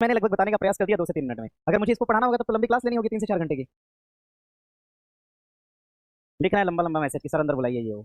मैंने लगभग बताने का प्रयास कर दिया 2 से 3 मिनट में। अगर मुझे इसको पढ़ाना होगा तो लंबी क्लास लेनी होगी 3 से 4 घंटे की। लिखना है लंबा लंबा मैसेज कि सर अंदर बुलाइए ये वो।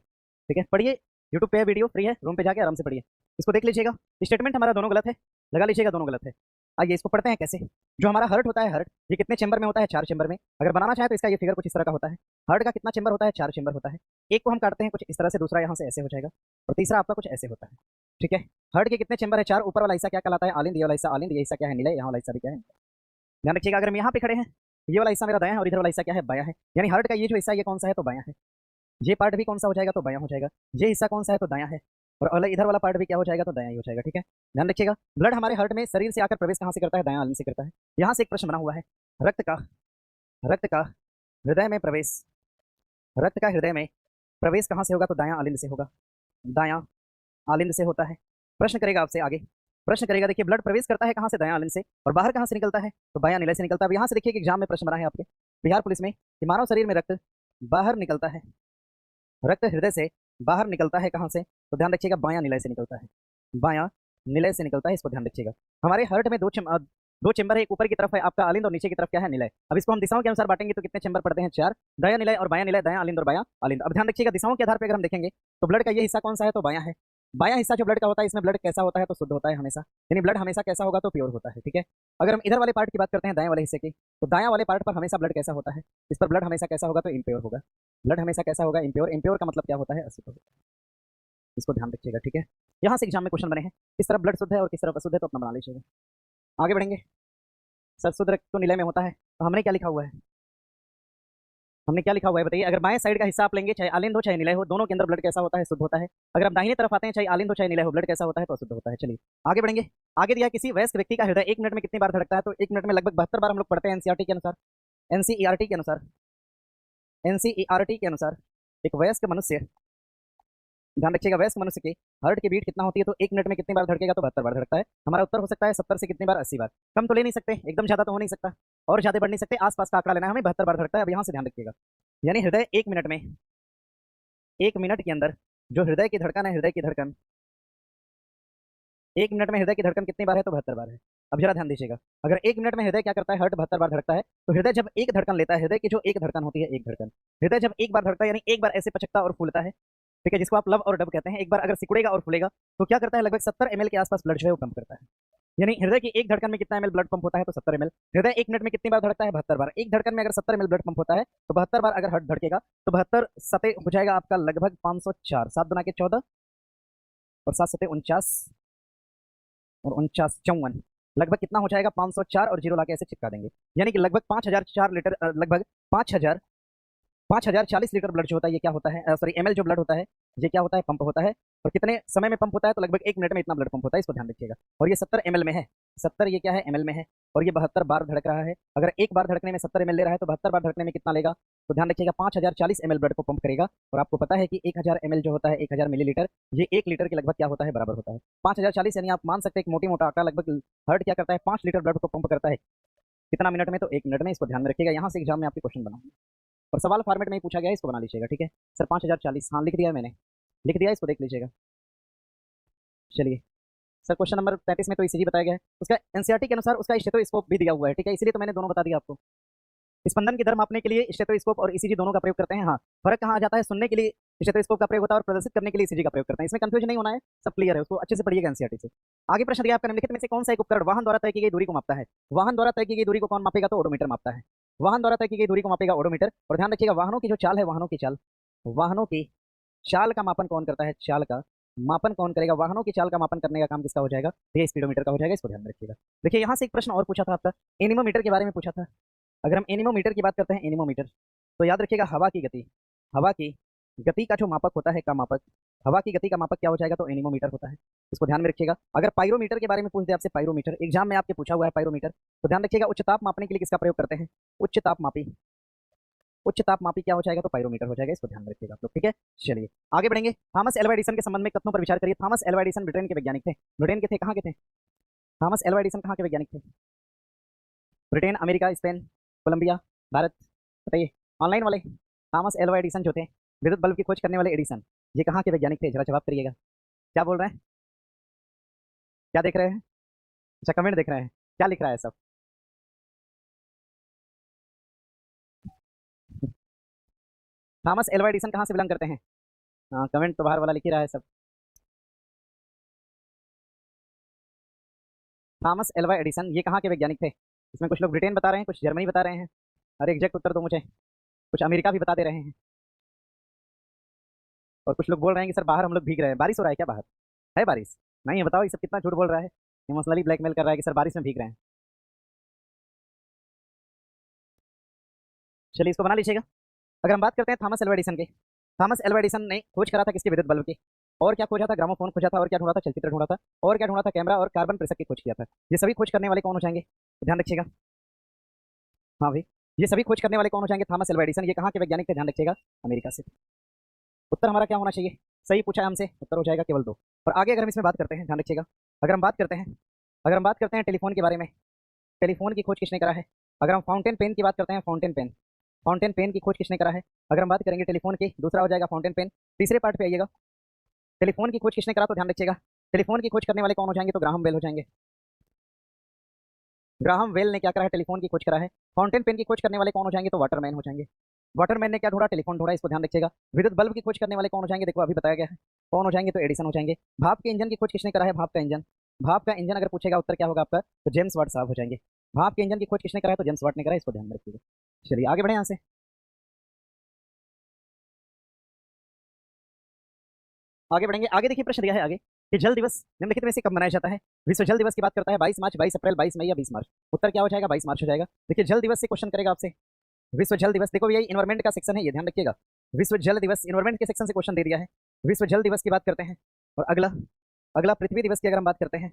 ठीक है, पढ़िए, यूट्यूब पे वीडियो फ्री है, रूम पे जाके आराम से पढ़िए। इसको देख लीजिएगा, स्टेटमेंट हमारा दोनों गलत है, लगा लीजिएगा दोनों गलत है। आइए इसको पढ़ते हैं कैसे। जो हमारा हर्ट होता है, हर्ट ये कितने चेंबर में होता है? 4 चेंबर में। अगर बनाना चाहे तो इसका ये फिगर कुछ इस तरह का होता है। हर्ट का कितना चेंबर होता है? 4 चेंबर होता है। एक को हम काटते हैं कुछ इस तरह से, दूसरा यहाँ से ऐसे हो जाएगा, और तीसरा आपका कुछ ऐसे होता है। ठीक है, हर्ट के कितने चेंबर है? 4। ऊपर वाला हिस्सा क्या कहलाता है? आलिंद। ये वाला हिस्सा आलिंद, ये हिस्सा क्या है? निलय। यहाँ वाला हिस्सा भी क्या है? ध्यान रखिएगा, अगर हम यहाँ पे खड़े हैं, ये वाला हिस्सा मेरा दायां है और इधर वाला हिस्सा क्या है? बायां है। यानी हर्ट का ये जो हिस्सा ये कौन सा है? तो बायां है। ये पार्ट भी कौन सा हो जाएगा? तो बायां हो जाएगा। ये हिस्सा कौन सा है? तो दायां है। और इधर वाला पार्ट भी क्या हो जाएगा? तो दायां ही हो जाएगा। ठीक है, ध्यान रखिएगा, ब्लड हमारे हर्ट में शरीर से आकर प्रवेश कहाँ से करता है? दायां आलिंद से करता है। यहाँ से एक प्रश्न बना हुआ है, रक्त का हृदय में प्रवेश, रक्त का हृदय में प्रवेश कहाँ से होगा? तो दायां आलिंद से होगा। दायां आलिंद से होता है। प्रश्न करेगा आपसे आगे, प्रश्न करेगा, देखिए ब्लड प्रवेश करता है कहाँ से? दायां आलिंद से। और बाहर कहाँ से निकलता है? तो बायां निलय से निकलता है। अब यहाँ से देखिए कि एग्जाम में प्रश्न बना है आपके बिहार पुलिस में कि मानव शरीर में रक्त बाहर निकलता है, रक्त हृदय से बाहर निकलता है कहाँ से? तो ध्यान रखिएगा, बायां निलय से निकलता है। बायां निलय से निकलता है, इसको ध्यान रखिएगा। हमारे हर्ट में दो चेंबर है, एक ऊपर की तरफ है आपका आलिंद और नीचे की तरफ क्या है? निलय। अब इसको हम दिशाओं के अनुसार बांटेंगे तो कितने चेंबर पड़ते हैं? 4। दायां निलय और बायां निलय, दायां आलिंद और बायां आलिंद। अब ध्यान रखिएगा, दिशाओं के आधार पर अगर हम देखेंगे तो ब्लड का ये हिस्सा कौन सा है? तो बायां है। बायां हिस्सा जो ब्लड का होता है, इसमें ब्लड कैसा होता है? तो शुद्ध होता है हमेशा, यानी ब्लड हमेशा कैसा होगा? तो प्योर होता है। ठीक है, अगर हम इधर वाले पार्ट की बात करते हैं, दाएं वाले हिस्से की, तो दायां वाले पार्ट पर हमेशा ब्लड कैसा होता है? इस पर ब्लड हमेशा कैसा होगा? तो इम्प्योर होगा। ब्लड हमेशा कैसा होगा? इम्प्योर। इम्प्योर का मतलब क्या होता है? अशुद्ध होता है। इसको ध्यान रखिएगा। ठीक है, यहाँ से एग्जाम में क्वेश्चन बने हैं, किस तरफ ब्लड शुद्ध है और किस तरफ अशुद्ध है, तो अपना बना लीजिएगा। आगे बढ़ेंगे। सर शुद्ध रक्त तो निलय में होता है, तो हमने क्या लिखा हुआ है? हमने क्या लिखा हुआ है बताइए। अगर बाएं साइड का हिस्सा आप लेंगे, चाहे आलिंद हो चाहे निलय हो, दोनों के अंदर ब्लड कैसा होता है? शुद्ध होता है। अगर आप दाहिने तरफ आते हैं, चाहे आलिंद हो चाहे निलय हो, ब्लड कैसा होता है? तो अशुद्ध होता है। चलिए आगे बढ़ेंगे। आगे दिया, किसी वयस्क व्यक्ति का हृदय 1 मिनट में कितनी बार धड़कता है? तो 1 मिनट में लगभग 72 बार हम लोग पढ़ते हैं एनसीईआरटी के अनुसार। एनसीईआरटी के अनुसार, एनसीईआरटी के अनुसार एक वयस्क मनुष्य, ध्यान रखिएगा, वयस्क मनुष्य की हार्ट की बीट कितना होती है? तो 1 मिनट में कितनी बार धड़केगा? तो 72 बार धड़कता है। हमारा उत्तर हो सकता है 70 से कितनी बार? 80 बार। कम तो ले नहीं सकते, एकदम ज्यादा तो हो नहीं सकता, और ज्यादा बढ़ नहीं सकते, आसपास का आंकड़ा लेना है हमें। 72 बार धड़कता है। अब यहाँ से ध्यान रखिएगा, यानी हृदय 1 मिनट में, 1 मिनट के अंदर जो हृदय की धड़कन है, हृदय की धड़कन 1 मिनट में हृदय की धड़कन कितनी बार है? तो 72 बार है। अब जरा ध्यान दीजिएगा, अगर 1 मिनट में हृदय क्या करता है? हार्ट 72 बार धड़कता है, तो हृदय जब एक धड़कन लेता है, हृदय की जो एक धड़कन होती है, एक धड़कन, हृदय जब एक बार धड़कता है, यानी एक बार ऐसे पचकता और फूलता है, ठीक है, जिसको आप लव और डब कहते हैं। एक बार अगर सिकुड़ेगा और फूलेगा तो क्या करता है? लगभग 70 ml के आसपास ब्लड जो है वो पंप करता है। यानी हृदय की एक धड़कन में कितना ml ब्लड पंप होता है? तो 70 ml। हृदय 1 मिनट में कितनी बार धड़कता है? 72 बार। एक धड़कन में अगर 70 ml ब्लड पंप होता है, तो 72 बार अगर हार्ट धड़केगा तो 72 सते हो जाएगा आपका लगभग 504। 7 दुना के 14 और 7 सते 49 और 49 54, लगभग कितना हो जाएगा? 504 और जीरो लाके ऐसे चिपका देंगे, यानी कि लगभग 5004 लीटर, लगभग 5040 लीटर ब्लड जो होता है ये क्या होता है? सॉरी, एमएल जो ब्लड होता है ये क्या होता है? पंप होता है। और कितने समय में पंप होता है? तो लगभग 1 मिनट में इतना ब्लड पंप होता है, इसको ध्यान रखिएगा। और ये 70 ml में है, 70 ये क्या है? ml में है। और ये 72 बार धड़क रहा है। अगर एक बार धड़कने में 70 ml ले रहा है तो 72 बार धड़कने में कितना लेगा? तो ध्यान रखिएगा, 5040 ml ब्लड को पंप करेगा। और आपको पता है कि 1000 ml जो होता है, 1000 मिलीलीटर, ये 1 लीटर के लगभग क्या होता है? बराबर होता है। 5040 यानी आप मान सकते हैं एक मोटी मोटा आंकड़ा, लगभग हार्ट क्या करता है? 5 लीटर ब्लड को पंप करता है। कितना मिनट में? तो 1 मिनट में। इसको ध्यान में रखिएगा, यहाँ से एग्जाम में आपके क्वेश्चन बनाऊंगा और सवाल फॉर्मेट में ही पूछा गया है, इसको बना लीजिएगा। ठीक है सर, 5040, हाँ लिख दिया है मैंने, लिख दिया है, इसको देख लीजिएगा। चलिए सर, क्वेश्चन नंबर 33 में तो ईसीजी बताया गया है, उसका एनसीईआरटी के अनुसार उसका स्टेथोस्कोप भी दिया हुआ है। ठीक है, इसलिए तो मैंने दोनों बता दिया आपको। स्पंदन की दर मापने के लिए स्टेथोस्कोप और ईसीजी दोनों का प्रयोग करते हैं। हाँ, फर्क कहाँ आ जाता है? सुनने के लिए स्टेथोस्कोप का प्रयोग होता है और प्रदर्शित करने के लिए ईसीजी का प्रयोग करते हैं। इसमें कंफ्यूजन नहीं होना है, सब क्लियर है, उसको अच्छे से पढ़िएगा एनसीईआरटी से। आगे प्रश्न दिया आपका, निम्नलिखित में से कौन सा एक उपकरण वाहन द्वारा तय की गई दूरी को मापता है? वाहन द्वारा तय की गई दूरी को कौन मापेगा? तो ओडोमीटर मापता है। वाहन द्वारा तय की गई दूरी को मापेगा ओडोमीटर। और ध्यान रखिएगा, वाहनों की जो चाल है, वाहनों की चाल का मापन कौन करता है? चाल का मापन कौन करेगा? वाहनों की चाल का मापन करने का काम किसका हो जाएगा? ये स्पीडोमीटर का हो जाएगा, इसको ध्यान में रखिएगा। देखिए यहाँ से एक प्रश्न और पूछा था आपका, एनीमोमीटर के बारे में पूछा था। अगर हम एनीमोमीटर की बात करते हैं, एनीमोमीटर, तो याद रखिएगा हवा की गति, हवा की गति का जो मापक होता है, का मापक, हवा की गति का मापक क्या हो जाएगा? तो एनीमोमीटर होता है, इसको ध्यान में रखिएगा। अगर पायरोमीटर के बारे में पूछ दे आपसे, पायरोमीटर एग्जाम में आपके पूछा हुआ है पायरोमीटर, तो ध्यान रखिएगा उच्च ताप मापने के लिए किसका प्रयोग करते हैं? उच्च ताप मापी, उच्च ताप मापी क्या हो जाएगा? तो पायरोमीटर हो जाएगा, इसको ध्यान में रखिएगा आप लोग। ठीक है, चलिए आगे बढ़ेंगे। थॉमस एल्वा एडिसन के संबंध में कथनों पर विचार करिए। थॉमस एल्वा एडिसन ब्रिटेन के वैज्ञानिक थे। ब्रिटेन के थे, कहाँ के थे? थॉमस एल्वा एडिसन कहाँ के वैज्ञानिक थे? Britain, America, Spain, Colombia, Bharat, बताइए ऑनलाइन वाले। थॉमस एल्वा एडिसन जो थे, विद्युत बल्ब की खोज करने वाले एडिसन, ये कहाँ के वैज्ञानिक थे? जरा जवाब करिएगा, क्या बोल रहे हैं? क्या देख रहे हैं? अच्छा, कमेंट देख रहे हैं। क्या लिख रहा है सब? थॉमस एल्वा एडिसन कहाँ से बिलोंग करते हैं? हाँ, कमेंट तो बाहर वाला लिख ही रहा है सब। थॉमस एल्वा एडिसन ये कहाँ के वैज्ञानिक थे? इसमें कुछ लोग ब्रिटेन बता रहे हैं, कुछ जर्मनी बता रहे हैं, और एग्जैक्ट उत्तर तो मुझे कुछ अमेरिका भी बता दे रहे हैं, और कुछ लोग बोल रहे हैं कि सर बाहर हम लोग भीग रहे हैं। बारिश हो रहा है क्या बाहर? है बारिश? नहीं है, बताओ ये सब कितना झूठ बोल रहा है। इमोशनली ब्लैकमेल कर रहा है कि सर बारिश में भीग रहे हैं। चलिए इसको बना लीजिएगा। अगर हम बात करते हैं थॉमस एल्वा एडिसन के, थॉमस एल्वा एडिसन ने खोज करा था किसके? विद्युत बल्ब के। और क्या खोजा था? ग्रामोफोन खोजा था। और क्या ढूंढा था? चलचित्र ढूंढा था। और क्या ढूंढा था? कैमरा और कार्बन प्रेषक की खोज किया था। ये सभी खोज करने वाले कौन हो जाएंगे? तो ध्यान रखिएगा। हाँ भाई, ये सभी खोज करने वाले कौन हो जाएंगे? Thomas Alva Edison. ये कहाँ के वैज्ञानिक थे? ध्यान रखिएगा, अमेरिका से। उत्तर हमारा क्या होना चाहिए? सही पूछा है हमसे, उत्तर हो जाएगा केवल 2। और आगे अगर हम इसमें बात करते हैं, ध्यान रखिएगा, अगर हम बात करते हैं, अगर हम बात करते हैं टेलीफोन के बारे में, टेलीफोन की खोज किसने करा है? अगर हम फाउंटेन पेन की बात करते हैं, फाउंटेन पेन, फाउंटेन पेन की खोज किसने करा है? अगर हम बात करेंगे टेलीफोन की, दूसरा हो जाएगा फाउंटेन पेन। तीसरे पार्ट पे आइएगा, टेलीफोन की खोज किसने करा? तो ध्यान रखिएगा, टेलीफोन की खोज करने वाले कौन हो जाएंगे? तो ग्राहम बेल हो जाएंगे। ग्राहम वेल ने क्या करा है? टेलीफोन की खोज करा है। फाउंटेन पेन की खोज करने वाले कौन हो जाएंगे? तो वाटरमैन हो जाएंगे। वाटरमैन ने क्या ढूंढा? टेलीफोन ढूंढा, इसको ध्यान रखिएगा। विद्युत बल्ब की खोज करने वाले कौन हो जाएंगे? देखो अभी बताया गया है कौन हो जाएंगे, तो एडिसन हो जाएंगे। भाप के इंजन की खोज किसने करा है? भाप का इंजन, भाप का इंजन अगर पूछेगा उत्तर क्या होगा आपका? तो जेम्स वाट साहब हो जाएंगे। भाप के इंजन की खोज किसने करा है? तो जेम्स वाट ने करा है, इसको ध्यान में रखिएगा। चलिए आगे बढ़े यहाँ से। आगे बढ़ेंगे, आगे देखिए प्रश्न दिया है आगे कि जल दिवस निम्नलिखित में से कब मनाया जाता है? विश्व जल दिवस की बात करता है 22 मार्च, 22 अप्रैल, 22 मई या 20 मार्च। उत्तर क्या हो जाएगा? 22 मार्च हो जाएगा। देखिए जल दिवस से क्वेश्चन करेगा आपसे। विश्व जल दिवस, देखो यही इन्वायरमेंट का सेक्शन है, ये ध्यान रखिएगा। विश्व जल दिवस इन्वायरमेंट के सेक्शन से क्वेश्चन दे दिया है। विश्व जल दिवस की बात करते हैं। और अगला, अगला पृथ्वी दिवस की अगर हम बात करते हैं,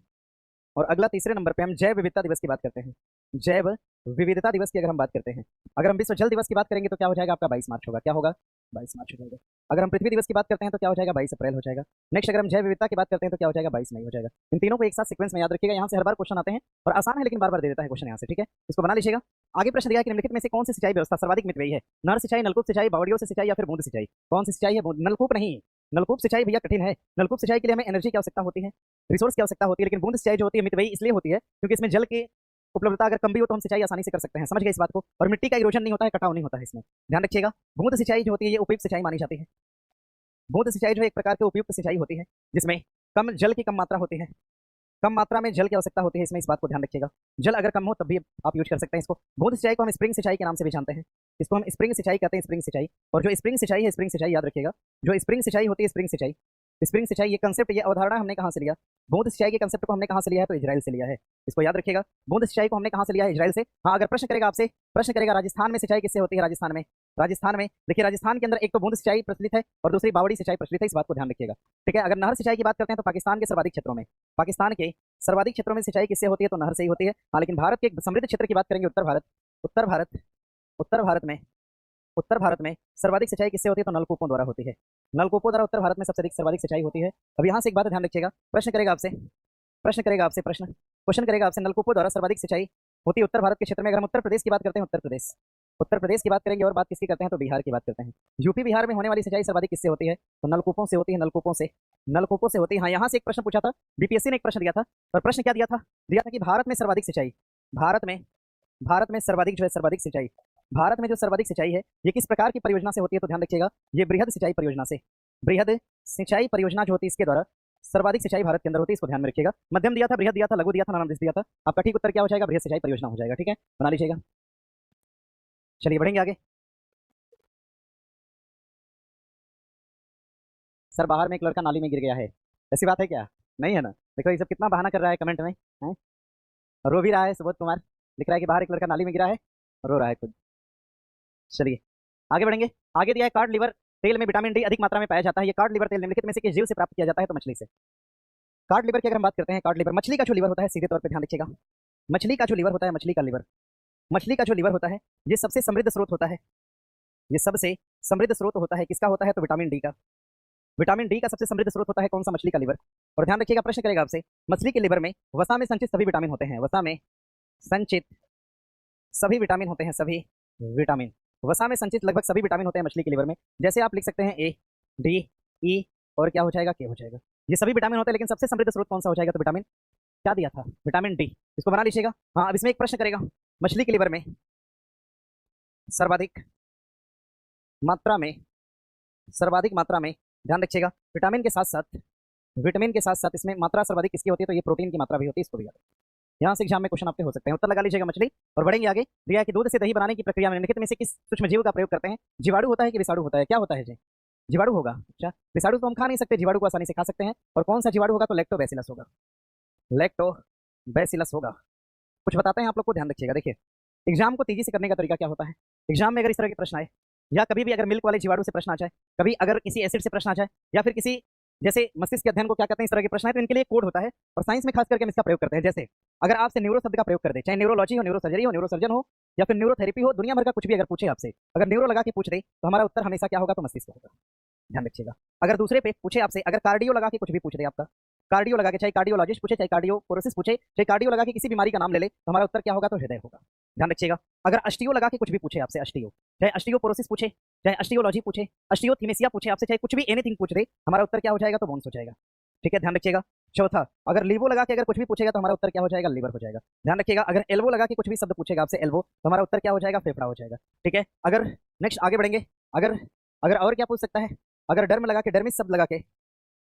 और अगला तीसरे नंबर पे हम जैव विविधता दिवस की बात करते हैं। जैव विविधता दिवस की अगर हम बात करते हैं, अगर हम विश्व जल दिवस की बात करेंगे तो क्या हो जाएगा आपका? 22 मार्च होगा। क्या होगा? 22 मार्च हो जाएगा। अगर हम पृथ्वी दिवस की बात करते हैं तो क्या हो जाएगा? 22 अप्रैल हो जाएगा। नेक्स्ट अगर हम जैव विविधता की बात करते हैं तो क्या हो जाएगा? 22 मई हो जाएगा। इन तीनों को एक साथ सीक्वेंस में याद रखिएगा, यहाँ से हर बार क्वेश्चन आते हैं और आसान है लेकिन बार बार दे देता है क्वेश्चन यहाँ से, ठीक है, इसको बना लीजिएगा। आगे प्रश्न दिया है कि निम्नलिखित में से कौन सी सिंचाई व्यवस्था सर्वाधिक मितव्ययी है? नहर सिंचाई, नलकूप सिंचाई, बावड़ियों से सिंचाई या फिर बूंद सिंचाई? कौन सी सिंचाई है? नलकूप नहीं, नलकूप सिंचाई भैया कठिन है। नलकूप सिंचाई के लिए हमें एनर्जी की आवश्यकता होती है, रिसोर्स की आवश्यकता होती है, लेकिन बूंद सिंचाई जो होती है मितव्ययी इसलिए होती है क्योंकि इसमें जल की उपलब्धता अगर कम भी हो तो हम सिंचाई आसानी से कर सकते हैं। समझ गए इस बात को? और मिट्टी का इरोजन नहीं होता है, कटाव नहीं होता है इसमें, ध्यान रखिएगा। बूंद सिंचाई जो होती है ये उपयुक्त सिंचाई मानी जाती है। बूंद सिंचाई जो है एक प्रकार की उपयुक्त सिंचाई होती है जिसमें कम जल की कम मात्रा होती है, कम मात्रा में जल की आवश्यकता होती है इसमें, इस बात को ध्यान रखिएगा। जल अगर कम हो तब भी आप यूज कर सकते हैं इसको। बूंद सिंचाई को हम स्प्रिंग सिंचाई के नाम से भी जानते हैं, इसको हम स्प्रिंग सिंचाई कहते हैं, स्प्रिंग सिंचाई। और जो स्प्रिंग सिंचाई है, स्प्रिंग सिंचाई याद रखिएगा, जो स्प्रिंग सिंचाई होती है, स्प्रिंग सिंचाई, स्प्रिंग सिंचाई ये कंसेप्ट, ये अवधारणा हमने कहाँ से लिया? बूंद सिंचाई के कंसेप्ट को हमने कहाँ से लिया है? तो इजराइल से लिया है, इसको याद रखिएगा। बूंद सिंचाई को हमने कहाँ से लिया है? इजराइल से। हाँ, अगर प्रश्न करेगा आपसे, प्रश्न करेगा राजस्थान में सिंचाई किससे होती है? राजस्थान में, राजस्थान में देखिए राजस्थान के अंदर एक तो बूंद सिंचाई प्रचलित है और दूसरी बावड़ी सिंचाई प्रचलित है, इस बात को ध्यान रखिएगा, ठीक है। अगर नहर सिंचाई की बात करते हैं तो पाकिस्तान के सर्वाधिक क्षेत्रों में, पाकिस्तान के सर्वाधिक क्षेत्रों में सिंचाई किससे होती है? तो नहर से ही होती है। हाँ, लेकिन भारत के एक समृद्ध क्षेत्र की बात करेंगे, उत्तर भारत, उत्तर भारत, उत्तर भारत में, उत्तर भारत में सर्वाधिक सिंचाई किससे होती है? तो नलकूपों द्वारा होती है। नलकूपों द्वारा उत्तर भारत में सबसे अधिक सर्वाधिक सिंचाई होती है। अब यहाँ से एक बात ध्यान रखिएगा, प्रश्न करेगा आपसे, प्रश्न करेगा आपसे, प्रश्न क्वेश्चन करेगा आपसे, नलकूपों द्वारा सर्वाधिक सिंचाई होती है उत्तर भारत के क्षेत्र में। अगर हम उत्तर प्रदेश की बात करते हैं, उत्तर प्रदेश, उत्तर प्रदेश की बात करेंगे और बात किसकी करते हैं? तो बिहार की बात करते हैं। यूपी बिहार में होने वाली सिंचाई सर्वाधिक किससे होती है? तो नलकूपों से होती है, नलकूपों से, नलकूपों से होती है। हाँ, यहाँ से एक प्रश्न पूछा था, बीपीएससी ने एक प्रश्न दिया था, और प्रश्न क्या दिया था? दिया था कि भारत में सर्वाधिक सिंचाई, भारत में, भारत में सर्वाधिक जो है सर्वाधिक सिंचाई, भारत में जो सर्वाधिक सिंचाई है ये किस प्रकार की परियोजना से होती है? तो ध्यान रखिएगा, ये बृहद सिंचाई परियोजना से, बृहद सिंचाई परियोजना जो होती है इसके द्वारा सर्वाधिक सिंचाई भारत के अंदर होती है, इसको ध्यान में रखिएगा। मध्यम दिया था, बृहद दिया था, लघु दिया था, नानावृत दिया था। आपका ठीक उत्तर क्या हो जाएगा? बृहद सिंचाई परियोजना हो जाएगा, ठीक है, बना लीजिएगा। चलिए बढ़ेंगे आगे। सर बाहर में एक लड़का नाली में गिर गया है, ऐसी बात है क्या? नहीं है ना? देखो ये सब कितना बहाना कर रहा है कमेंट में, है? रो भी रहा है सुबोध कुमार, लिख रहा है कि बाहर एक लड़का नाली में गिरा है, रो रहा है खुद। चलिए आगे बढ़ेंगे। आगे दिया है कार्ड लिवर तेल में विटामिन डी अधिक मात्रा में पाया जाता है। ये कार्ड लिवर तेल निम्नलिखित में से किस जीव से प्राप्त किया जाता है? तो मछली से। कार्ड लिवर की अगर हम बात करते हैं, कार्ड लिवर मछली का जो लिवर होता है, सीधे तौर पर ध्यान रखिएगा, मछली का जो लिवर होता है, मछली का लिवर, मछली का जो लिवर होता है ये सबसे समृद्ध स्रोत होता है, ये सबसे समृद्ध स्रोत होता है, किसका होता है? तो विटामिन डी का, विटामिन डी का सबसे समृद्ध स्रोत होता है कौन सा? मछली का लिवर। और ध्यान रखिएगा, प्रश्न करेगा आपसे, मछली के लिवर में वसा में संचित सभी विटामिन होते हैं, वसा में संचित सभी विटामिन होते हैं, सभी विटामिन, वसा में संचित लगभग सभी विटामिन होते हैं मछली के लिवर में। जैसे आप लिख सकते हैं ए, डी, ई और क्या हो जाएगा? के हो जाएगा। ये सभी विटामिन होते हैं, लेकिन सबसे समृद्ध स्रोत कौन सा हो जाएगा? तो विटामिन क्या दिया था, विटामिन डी। इसको बना लीजिएगा। हाँ, अब इसमें एक प्रश्न करेगा, मछली के लिवर में सर्वाधिक मात्रा में, सर्वाधिक मात्रा में, ध्यान रखिएगा, विटामिन के साथ साथ, विटामिन के साथ साथ इसमें मात्रा सर्वाधिक किसकी होती है, तो ये प्रोटीन की मात्रा भी होती है, इसको भी याद रखिएगा। यहाँ से एग्जाम में क्वेश्चन आपके हो सकते हैं। उत्तर लगा लीजिएगा मछली। और बढ़ेंगे आगे। दिया है कि दूध से दही बनाने की प्रक्रिया में निम्नलिखित में से किस सूक्ष्म जीव का प्रयोग करते हैं। जीवाणु होता है कि विषाणु होता है, क्या होता है जी, जीवाणु होगा। अच्छा, विषाणु तो हम खा नहीं सकते, जीवाणु को आसानी से खा सकते हैं। और कौन सा जीवाणु होगा, तो लैक्टोबैसिलस होगा, लैक्टोबैसिलस होगा। कुछ बताते हैं आप लोग को, ध्यान रखिएगा। देखिए, एग्जाम को तेजी से करने का तरीका क्या होता है। एग्जाम में अगर इस तरह के प्रश्न आए, या कभी भी अगर मिल्क वाले जीवाणु से प्रश्न आ जाए, कभी अगर किसी एसिड से प्रश्न आ जाए, या फिर किसी जैसे मस्तिष्क के अध्ययन को क्या कहते हैं, इस तरह के प्रश्न है, तो इनके लिए कोड होता है। और साइंस में खास करके हम इसका प्रयोग करते हैं। जैसे अगर आपसे न्यूरो शब्द का प्रयोग कर दे, चाहे न्यूरोलॉजी हो, न्यूरोसर्जरी हो, न्यूरोसर्जन हो, या फिर न्यूरोथेरेपी हो, दुनिया भर का कुछ भी अगर पूछे आपसे, अगर न्यूरो लगा के पूछ दे, तो हमारा उत्तर हमेशा क्या होगा, तो मस्तिष्क होगा। ध्यान रखिएगा। अगर दूसरे पे पूछे आपसे, अगर कार्डियो लगा के कुछ भी पूछ दे, आपका कार्डियो लगा के, चाहे कार्डियोलॉजिस्ट पूछे, चाहे कार्डियोपोरोसिस पूछे, चाहे कार्डियो लगा के किसी बीमारी का नाम ले ले, तो हमारा उत्तर क्या होगा, तो हृदय होगा। ध्यान रखिएगा। अगर अस्टियो लगा के कुछ भी पूछे आपसे, अस्टियो, चाहे अस्टियोपोरोसिस पूछे, चाहे अस्टियोलॉजी पूछे, अस्टियोथीमेसिया पूछे आपसे, चाहे कुछ भी एनीथिंग पूछ दे, हमारा उत्तर क्या हो जाएगा, तो बोन्स हो जाएगा। ठीक है, ध्यान रखिएगा। चौथा, अगर लीवो लगा के अगर कुछ भी पूछेगा, तो हमारा उत्तर क्या हो जाएगा, लीवर हो जाएगा। ध्यान रखिएगा। अगर एल्बो लगा के कुछ भी शब्द पूछेगा आपसे, एल्बो, तो हमारा उत्तर क्या हो जाएगा, फेफड़ा हो जाएगा। ठीक है। अगर नेक्स्ट आगे बढ़ेंगे, अगर अगर और क्या पूछ सकता है, अगर डर्म लगा के, डर्मिस शब्द लगा के,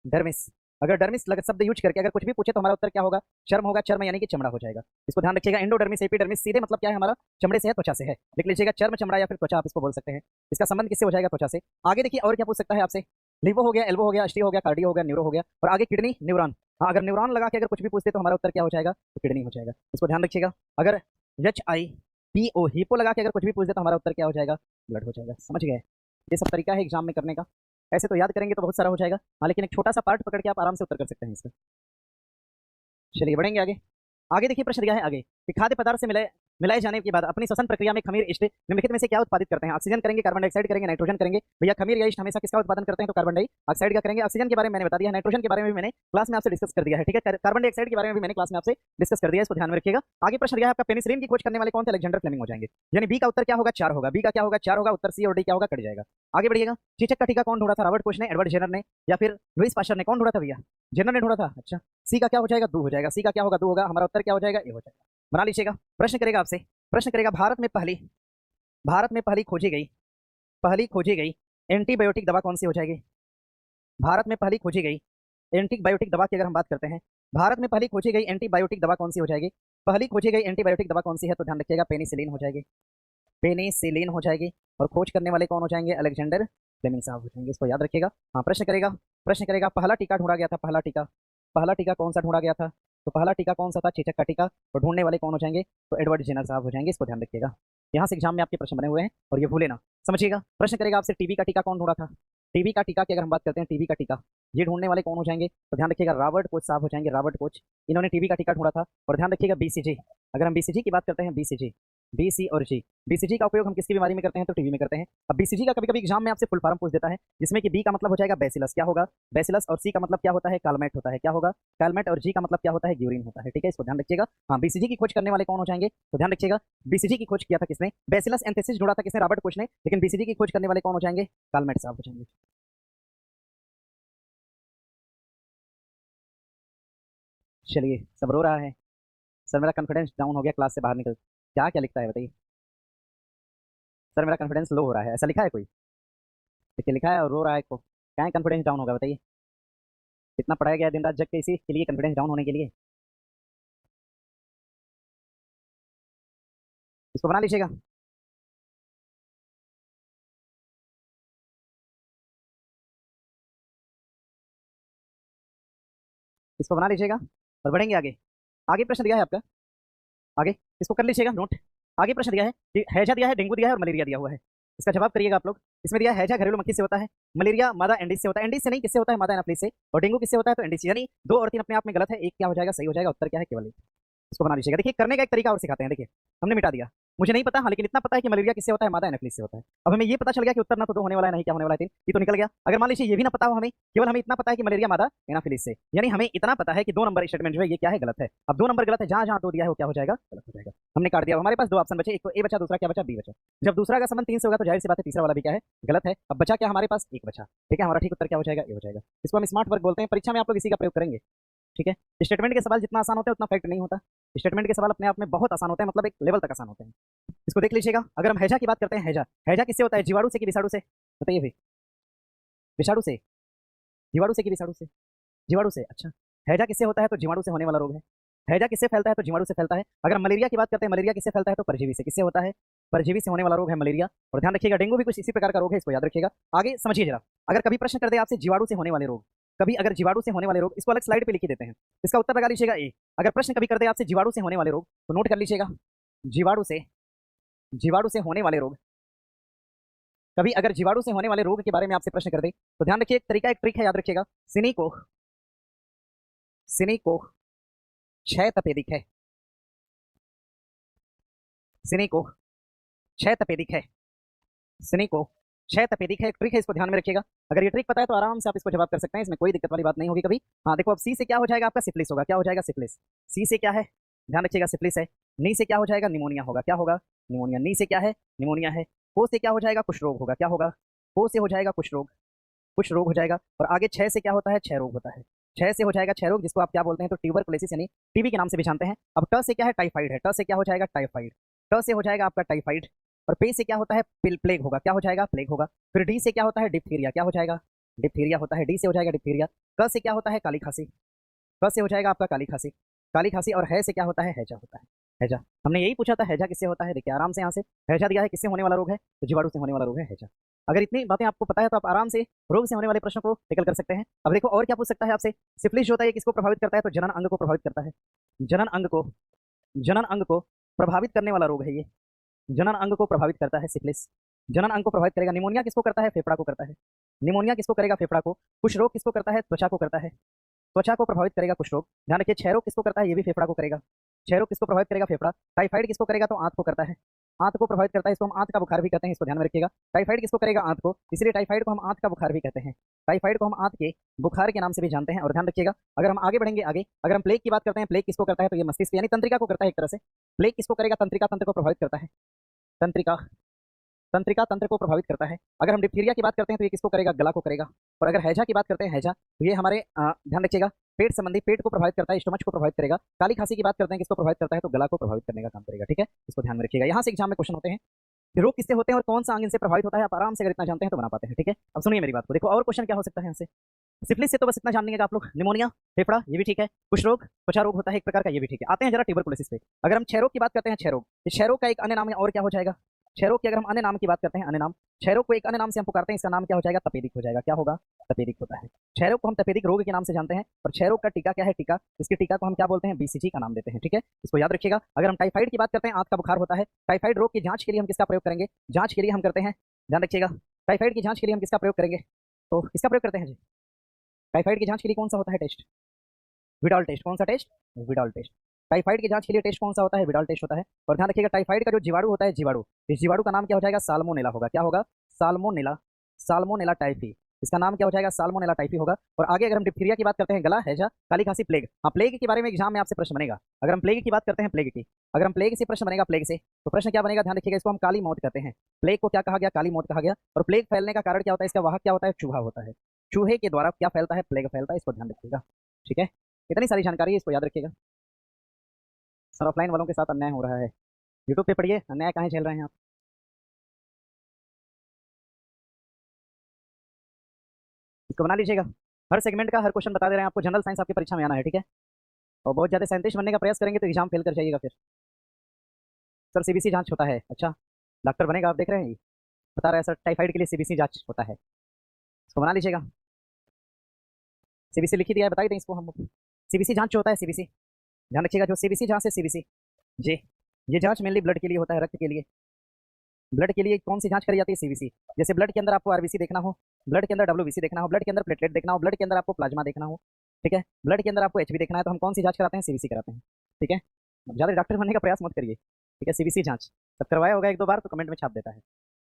डर्मिस, अगर डर्मिस शब्द यूज करके अगर कुछ भी पूछे, तो हमारा उत्तर क्या होगा, चर्म होगा। चर्म यानी कि चमड़ा हो जाएगा। इसको ध्यान रखिएगा। एंडोडर्मिस, एपिडर्मिस, सीधे मतलब क्या है हमारा, चमड़े से है, त्वचा से है। लिख लीजिएगा, चर्म, चमड़ा या फिर त्वचा आप इसको बोल सकते हैं। इसका संबंध किससे हो जाएगा, त्वचा से। आगे देखिए और क्या पूछ सकता है आपसे, लिवो हो गया, एल्बो हो गया, अस्टियो हो गया, कार्डियो हो गया, न्यूरो हो गया, और आगे किडनी, न्यूरॉन। हाँ, अगर न्यूरॉन लगा के अगर कुछ भी पूछते, तो हमारा उत्तर क्या हो जाएगा, तो किडनी हो जाएगा। इसको ध्यान रखिएगा। अगर HIPO, हिपो लगा के अगर कुछ भी पूछते, तो हमारा उत्तर क्या हो जाएगा, ब्लड हो जाएगा। समझ गए। ये सब तरीका है एग्जाम में करने का। ऐसे तो याद करेंगे तो बहुत सारा हो जाएगा, हाँ, लेकिन एक छोटा सा पार्ट पकड़ के आप आराम से उत्तर कर सकते हैं इसका। चलिए बढ़ेंगे आगे। आगे देखिए प्रश्न दिया है आगे कि खाद्य पदार्थ से मिलाए जाने के बाद अपनी श्वसन प्रक्रिया में खमीर ईस्ट निम्नलिखित में से क्या उत्पादित करते हैं। ऑक्सीजन करेंगे, कार्बन डाइऑक्साइड करेंगे, नाइट्रोजन करेंगे। भैया खमीर या ईस्ट हमेशा किसका उत्पादन करते हैं, तो कार्बन डाइऑक्साइड का करेंगे। ऑक्सीजन के बारे में मैंने बता दिया, नाइट्रोजन के बारे में भी मैंने क्लास में आपसे डिस्कस कर दिया है। ठीक है। कार्बन डाइऑक्साइड के बारे में भी मैंने क्लास में आपसे डिस्कस कर दिया, इसको ध्यान में रखिएगा। आगे प्रश्न दिया है आपका, पेनिसिलिन की खोज करने वाले कौन थे, अलेक्जेंडर फ्लेमिंग हो जाएंगे। यानी बी का उत्तर क्या होगा, 4 होगा। बी का क्या होगा, 4 होगा। उत्तर सी और डी क्या होगा, कट जाएगा। आगे बढ़िएगा। चीचक का टीका कौन ढूंढा था, रॉबर्ट कोच ने, एडवर्ड जेनर ने, या फिर लुईस पास्चर ने। कौन ढूंढा था भैया, जेनर ने ढूंढा था। अच्छा, सी का क्या हो जाएगा, 2 हो जाएगा। सी का क्या होगा, 2 होगा। हमारा उत्तर क्या हो जाएगा, ए हो जाएगा। बना लीजिएगा। प्रश्न करेगा आपसे, प्रश्न करेगा, भारत में पहली खोजी गई एंटीबायोटिक दवा कौन सी हो जाएगी। भारत में पहली खोजी गई एंटीबायोटिक दवा की अगर हम बात करते हैं, भारत में पहली खोजी गई एंटीबायोटिक दवा कौन सी हो जाएगी। पहली खोजी गई एंटीबायोटिक दवा कौन सी है, तो ध्यान रखिएगा, पेनिसिलिन हो जाएगी। पेनिसिलिन हो जाएगी। और खोज करने वाले कौन हो जाएंगे, अलेक्जेंडर फ्लेमिंग साहब हो जाएंगे। इसको याद रखिएगा। हाँ, प्रश्न करेगा, पहला टीका ढूंढा गया था, पहला टीका कौन सा ढूंढा गया था, तो पहला टीका कौन सा था, चेचक का टीका। और ढूंढने वाले कौन हो जाएंगे, तो एडवर्ड जेनर साहब हो जाएंगे। इसको ध्यान रखिएगा। यहाँ से एग्जाम में आपके प्रश्न बने हुए हैं और ये भूले ना, समझिएगा। प्रश्न करेगा आपसे, टीबी का टीका कौन ढूंढा था। टीबी का टीका की अगर हम बात करते हैं, टीबी का टीका ये ढूंढने वाले कौन हो जाएंगे, तो ध्यान रखिएगा, रॉबर्ट कोच साहब हो जाएंगे। रॉबर्ट कोच, इन्होंने टीबी का टीका ढूंढा था। और ध्यान रखिएगा, BCG, अगर हम BCG की बात करते हैं, BCG, B, C और G, BCG का उपयोग हम किसकी बीमारी में करते हैं, तो टीबी में करते हैं। अब BCG का कभी कभी एग्जाम में आपसे फुल फॉर्म पूछ देता है, जिसमें कि B का मतलब हो जाएगा बैसिलस, क्या होगा, बैसिलस। और C का मतलब क्या होता है, कालमेट होता है, क्या होगा, कालमेट। और G का मतलब क्या होता है, ग्यूरिन होता है। ठीक है, इसको ध्यान रखिएगा। हाँ, BCG की खोज करने वाले कौन हो जाएंगे, तो ध्यान रखिएगा, BCG की खोज किया था किसने, बैसिलस एंथेसिस ढूंढा था किसने, रॉबर्ट कोच ने। लेकिन BCG की खोज करने वाले कौन हो जाएंगे, कालमेट साहब हो जाएंगे। चलिए, सब रो रहा है सर, मेरा कॉन्फिडेंस डाउन हो गया, क्लास से बाहर निकल। क्या क्या लिखता है बताइए सर, मेरा कॉन्फिडेंस लो हो रहा है, ऐसा लिखा है कोई, देखिए लिखा है और रो रहा है को, क्या कॉन्फिडेंस डाउन होगा बताइए। कितना पढ़ाया गया दिन रात जग के इसी के लिए, कॉन्फिडेंस डाउन होने के लिए। इसको बना लीजिएगा। इसको बना लीजिएगा और बढ़ेंगे आगे। आगे प्रश्न दिया है आपका, आगे इसको कर लीजिएगा नोट। आगे प्रश्न दिया है कि हैजा दिया है, डेंगू दिया है और मलेरिया दिया हुआ है। इसका जवाब करिएगा आप लोग। इसमें दिया है, हैजा घरेलू मक्खी से होता है, मलेरिया मादा एंडीज से होता है, एंडीज से नहीं, किससे होता है, मादा एनाफिलिस से। और डेंगू किससे होता है, तो एंडीज से। यानी 2 और 3 अपने आप में गलत है, एक क्या हो जाएगा, सही हो जाएगा। उत्तर क्या है, केवल एक। इसको बना लीजिएगा। देखिए, करने का एक तरीका और सिखाते हैं। देखिए, हमने मिटा दिया, मुझे नहीं पता, हाँ, लेकिन इतना पता है कि मलेरिया किससे होता है, मादा एनाफिलिस से होता है। अब हमें ये पता चल गया कि उत्तर ना तो 2 होने वाला है, नहीं क्या होने वाला है 3, ये तो निकल गया। अगर मान लीजिए ये भी ना पता हो हमें, केवल हमें इतना पता है कि मलेरिया मादा एनाफिलिस से, यानी हमें इतना पता है कि 2 नंबर स्टेटमेंट जो है ये क्या है, गलत है। अब 2 नंबर गलत है, जहां जहां 2 दिया है वो क्या हो जाएगा, गलत हो जाएगा। हमने काट दिया। हमारे पास 2 ऑप्शन बचे, एक तो ए बचा, दूसरा क्या बचा, बी बचा। जब दूसरा का संबंध 3 से होगा, तो जाहिर सी बात है तीसरा वाला भी क्या है, गलत है। अब बचा क्या हमारे पास, एक बचा। ठीक है, हमारा ठीक उत्तर क्या हो जाएगा, ए हो जाएगा। इसको हम स्मार्ट वर्क बोलते हैं। परीक्षा में आप लोग इसी का प्रयोग करेंगे। ठीक है। स्टेटमेंट के सवाल जितना आसान होता है उतना फैक्ट नहीं होता। स्टेटमेंट के सवाल अपने आप में बहुत आसान होते हैं, मतलब एक लेवल तक आसान होते हैं। इसको देख लीजिएगा। अगर हम हैजा की बात करते हैं, हैजा हैजा किससे होता है, जीवाणु से कि विषाणु से, बताइए भाई। विषाणु से, जीवाणु से कि विषाणु से, जीवाणु से। अच्छा, हैजा किससे होता है, तो जीवाणु से होने वाला रोग है। हैजा किससे फैलता है, तो जीवाणु से फैलता है। अगर मलेरिया की बात करते हैं, मलेरिया किससे फैलता है, तो परजीवी से। किससे होता है, परजीवी से होने वाला रोग है मलेरिया। और ध्यान रखिएगा, डेंगू भी कुछ इसी प्रकार का रोग है, इसको याद रखिएगा। आगे समझिए जरा, अगर कभी प्रश्न कर दे आपसे जीवाणु से होने वाले रोग, कभी अगर जीवाणु से होने वाले रोग, इसको अलग स्लाइड पे लिख देते हैं, इसका उत्तर लगा लीजिएगा ए। अगर प्रश्न कभी कर दे आपसे जीवाणु से होने वाले रोग, तो नोट कर लीजिएगा, जीवाणु से, जीवाणु से होने वाले रोग। कभी अगर जीवाणु से होने वाले रोग के बारे में आपसे प्रश्न कर दे, तो ध्यान रखिए, एक तरीका, एक ट्रिक है, याद रखिएगा। सिनी को, सिनी को क्षय तपेदिक है, सिनी को क्षय तपेदिक है, सिनी को क्षय तपेदिक है। एक ट्रिक है, इसको ध्यान में रखिएगा। अगर ये ट्रिक पता है तो आराम से आप इसको जवाब कर सकते हैं, इसमें कोई दिक्कत वाली बात नहीं होगी कभी। हाँ देखो, अब सी से क्या हो जाएगा आपका, सिफिलिस होगा। क्या हो जाएगा, सिफिलिस। सी से क्या है, ध्यान रखिएगा, सिफिलिस है। नी से क्या हो जाएगा, निमोनिया होगा। क्या होगा, निमोनिया। नी से क्या है, निमोनिया है। को से क्या हो जाएगा, कुष्ठ रोग होगा। क्या होगा, को से हो जाएगा कुष्ठ रोग, कुष्ठ रोग हो जाएगा। और आगे क्षय से क्या होता है, क्षय रोग होता है। क्षय से हो जाएगा क्षय रोग, जिसको आप क्या बोलते हैं, तो ट्यूबरकुलोसिस यानी टीबी के नाम से भी जानते हैं। अब ट से क्या है, टाइफाइड है। ट से क्या हो जाएगा, टाइफाइड। ट से हो जाएगा आपका टाइफाइड। और पे से क्या होता है, प्लेग होगा। क्या हो जाएगा, प्लेग होगा। फिर डी से क्या होता है, डिप्थीरिया। क्या हो जाएगा, डिप्थीरिया होता है। डी से हो जाएगा डिप्थीरिया। क से क्या होता है, काली खांसी। क से हो जाएगा आपका काली खांसी, काली खांसी। और है से क्या होता है, हैजा होता है। हैजा, हमने यही पूछा था, हैजा किससे होता है। देखिए आराम से, यहाँ से हैजा दिया है, किससे होने वाला रोग है, तो जीवाणु से होने वाला रोग है हैजा। अगर इतनी बातें आपको पता है तो आप आराम से रोग से होने वाले प्रश्नों को टेकल कर सकते हैं। अब देखो और क्या पूछ सकता है आपसे। सिफिलिस जो होता है किसको प्रभावित करता है, तो जनन अंग को प्रभावित करता है। जनन अंग को, जनन अंग को प्रभावित करने वाला रोग है ये। जनन अंग को प्रभावित करता है सिफिलिस, जनन अंग को प्रभावित करेगा। निमोनिया किसको करता है, फेफड़ा को करता है। निमोनिया किसको करेगा, फेफड़ा को। कुछ रोग किसको करता है, त्वचा को करता है। त्वचा को प्रभावित करेगा कुछ रोग। ध्यान रखिए, क्षय रोग किसको करता है, ये भी फेफड़ा को करेगा। क्षय रोग किसको प्रभावित करेगा, फेफड़ा। टाइफाइड किसको करेगा, तो आंत को करता है। आंत को प्रभावित करता है, इसको हम आंत का बुखार भी कहते हैं, इसको ध्यान में रखिएगा। टाइफाइड किसको करेगा, आंत को, इसलिए टाइफाइड को हम आंत का बुखार भी कहते हैं। टाइफाइड को हम आंत के बुखार के नाम से भी जानते हैं। और ध्यान रखिएगा, अगर हम आगे बढ़ेंगे, आगे अगर हम प्लेग की बात करते हैं, प्लेग किसको करता है, तो ये मस्तिष्क यानी तंत्रिका को करता है एक तरह से। प्लेग किसको करेगा, तंत्रिका तंत्र को प्रभावित करता है। तंत्रिका, तंत्रिका तंत्र को प्रभावित करता है। अगर हम डिप्थीरिया की बात करते हैं तो ये किसको करेगा, गला को करेगा। और अगर हैजा की बात करते हैं, हैजा, तो ये हमारे ध्यान रखिएगा, पेट संबंधी, पेट को प्रभावित करता है, स्टमच को प्रभावित करेगा। काली खांसी की बात करते हैं, किसको प्रभावित करता है, तो गला को प्रभावित करने का काम करेगा। ठीक है, इसको ध्यान में रखिएगा। यहाँ से एग्जाम में क्वेश्चन होते हैं, रोग किससे होते हैं और कौन सा अंग इनसे प्रभावित होता है, आप आराम से अगर इतना जानते हैं तो बना पाते हैं। ठीक है, अब सुनिए मेरी बात को। देखो और क्वेश्चन क्या हो सकता है यहाँ से। सिफिलिस से तो बस इतना जान लीजिएगा आप लोग। निमोनिया, फेफड़ा, ये भी ठीक है। कुछ रोग, त्वचा रोग होता है एक प्रकार का, ये भी ठीक है। आते हैं जरा ट्यूबरकुलोसिस पे। अगर हम क्षय रोग की बात करते हैं, क्षय रोग, क्षय रोग का एक अन्य नाम है, और क्या हो जाएगा, क्षय रोग की अगर हम अन्य नाम की बात करते हैं, अन्य नाम, क्षय रोग को एक अन्य नाम से हम पुकारते हैं, इसका नाम क्या हो जाएगा, तपेदिक हो जाएगा। क्या होगा, तपेदिक होता है। क्षय रोग को हम तपेदिक रोग के नाम से जानते हैं। और क्षय रोग का टीका क्या है, टीका, इसके टीका को हम क्या बोलते हैं, बीसीजी का नाम देते हैं। ठीक है, इसको याद रखिएगा। अगर हम टाइफाइड की बात करते हैं, आंत का बुखार होता है। टाइफाइड रोग की जांच के लिए हम किसका प्रयोग करेंगे, जांच के लिए हम करते हैं, ध्यान रखिएगा, टाइफाइड की जांच के लिए हम किसका प्रयोग करेंगे, तो किसका प्रयोग करते हैं जी, टाइफाइड की जांच के लिए कौन सा होता है टेस्ट, विडाल टेस्ट। कौन सा टेस्ट, विडाल टेस्ट। टाइफाइड की जांच के लिए टेस्ट कौन सा होता है, विडाल टेस्ट होता है। और ध्यान रखिएगा, टाइफाइड का जो जीवाणु होता है, जीवाणु, इस जीवाणु का नाम क्या हो जाएगा, साल्मोनेला होगा। क्या होगा, साल्मोनेला, साल्मोनेला टाइफी, इसका नाम क्या हो जाएगा, साल्मोनेला टाइफी होगा। और आगे अगर हम डिप्थीरिया की बात करते हैं, गला, हैजा, काली खांसी, प्लेग। हाँ, प्लेग के बारे में एग्जाम में आपसे प्रश्न बनेगा। अगर हम प्लेग की बात करते हैं, प्लेग की, अगर हम प्लेग से प्रश्न बनेगा, प्लेग से, तो प्रश्न क्या बनेगा, ध्यान रखिएगा, इसको हम काली मौत कहते हैं। प्लेग को क्या कहा गया, काली मौत कहा गया। और प्लेग फैलने का कारण क्या होता है, इसका वाहक क्या होता है, चूहा होता है। चूहे के द्वारा क्या फैलता है, प्लेग फैलता है, इसको ध्यान रखिएगा। ठीक है, इतनी सारी जानकारी है, इसको याद रखिएगा। सर ऑफलाइन वालों के साथ अन्याय हो रहा है, यूट्यूब पे पढ़िए, अन्याय कहाँ झेल रहे हैं आप। इसको बना लीजिएगा। हर सेगमेंट का हर क्वेश्चन बता दे रहे हैं आपको। जनरल साइंस आपकी परीक्षा में आना है, ठीक है। और बहुत ज़्यादा साइंटिस्ट बनने का प्रयास करेंगे तो एग्जाम फेल कर जाइएगा फिर। सर सीबीसी जांच होता है, अच्छा डॉक्टर बनेगा, आप देख रहे हैं ये बता रहा है सर, टाइफाइड के लिए सीबीसी जांच होता है, इसको बना लीजिएगा। सीबीसी लिखी दिया है, बताइए इसको हम। सीबीसी जांच जो होता है, सीबीसी ध्यान रखिएगा, जो सीबीसी जांच है, सीबीसी जी, ये जांच मेनली ब्लड के लिए होता है, रक्त के लिए। ब्लड के लिए कौन सी जांच करी जाती है, सीबीसी। जैसे ब्लड के अंदर आपको आरबीसी देखना हो, ब्लड के अंदर डब्ल्यूबीसी देखना हो, ब्लड के अंदर प्लेटलेट देखना हो, ब्लड के अंदर आपको प्लाज्मा देखना हो, ठीक है, ब्लड के अंदर आपको एचबी देखना है, तो हम कौन सी जांच कराते हैं, सीबीसी कराते हैं। ठीक है, ज़्यादा डॉक्टर बनने का प्रयास मत करिए, ठीक है। सीबीसी जांच सब करवाया होगा एक दो बार तो कमेंट में छाप देता है,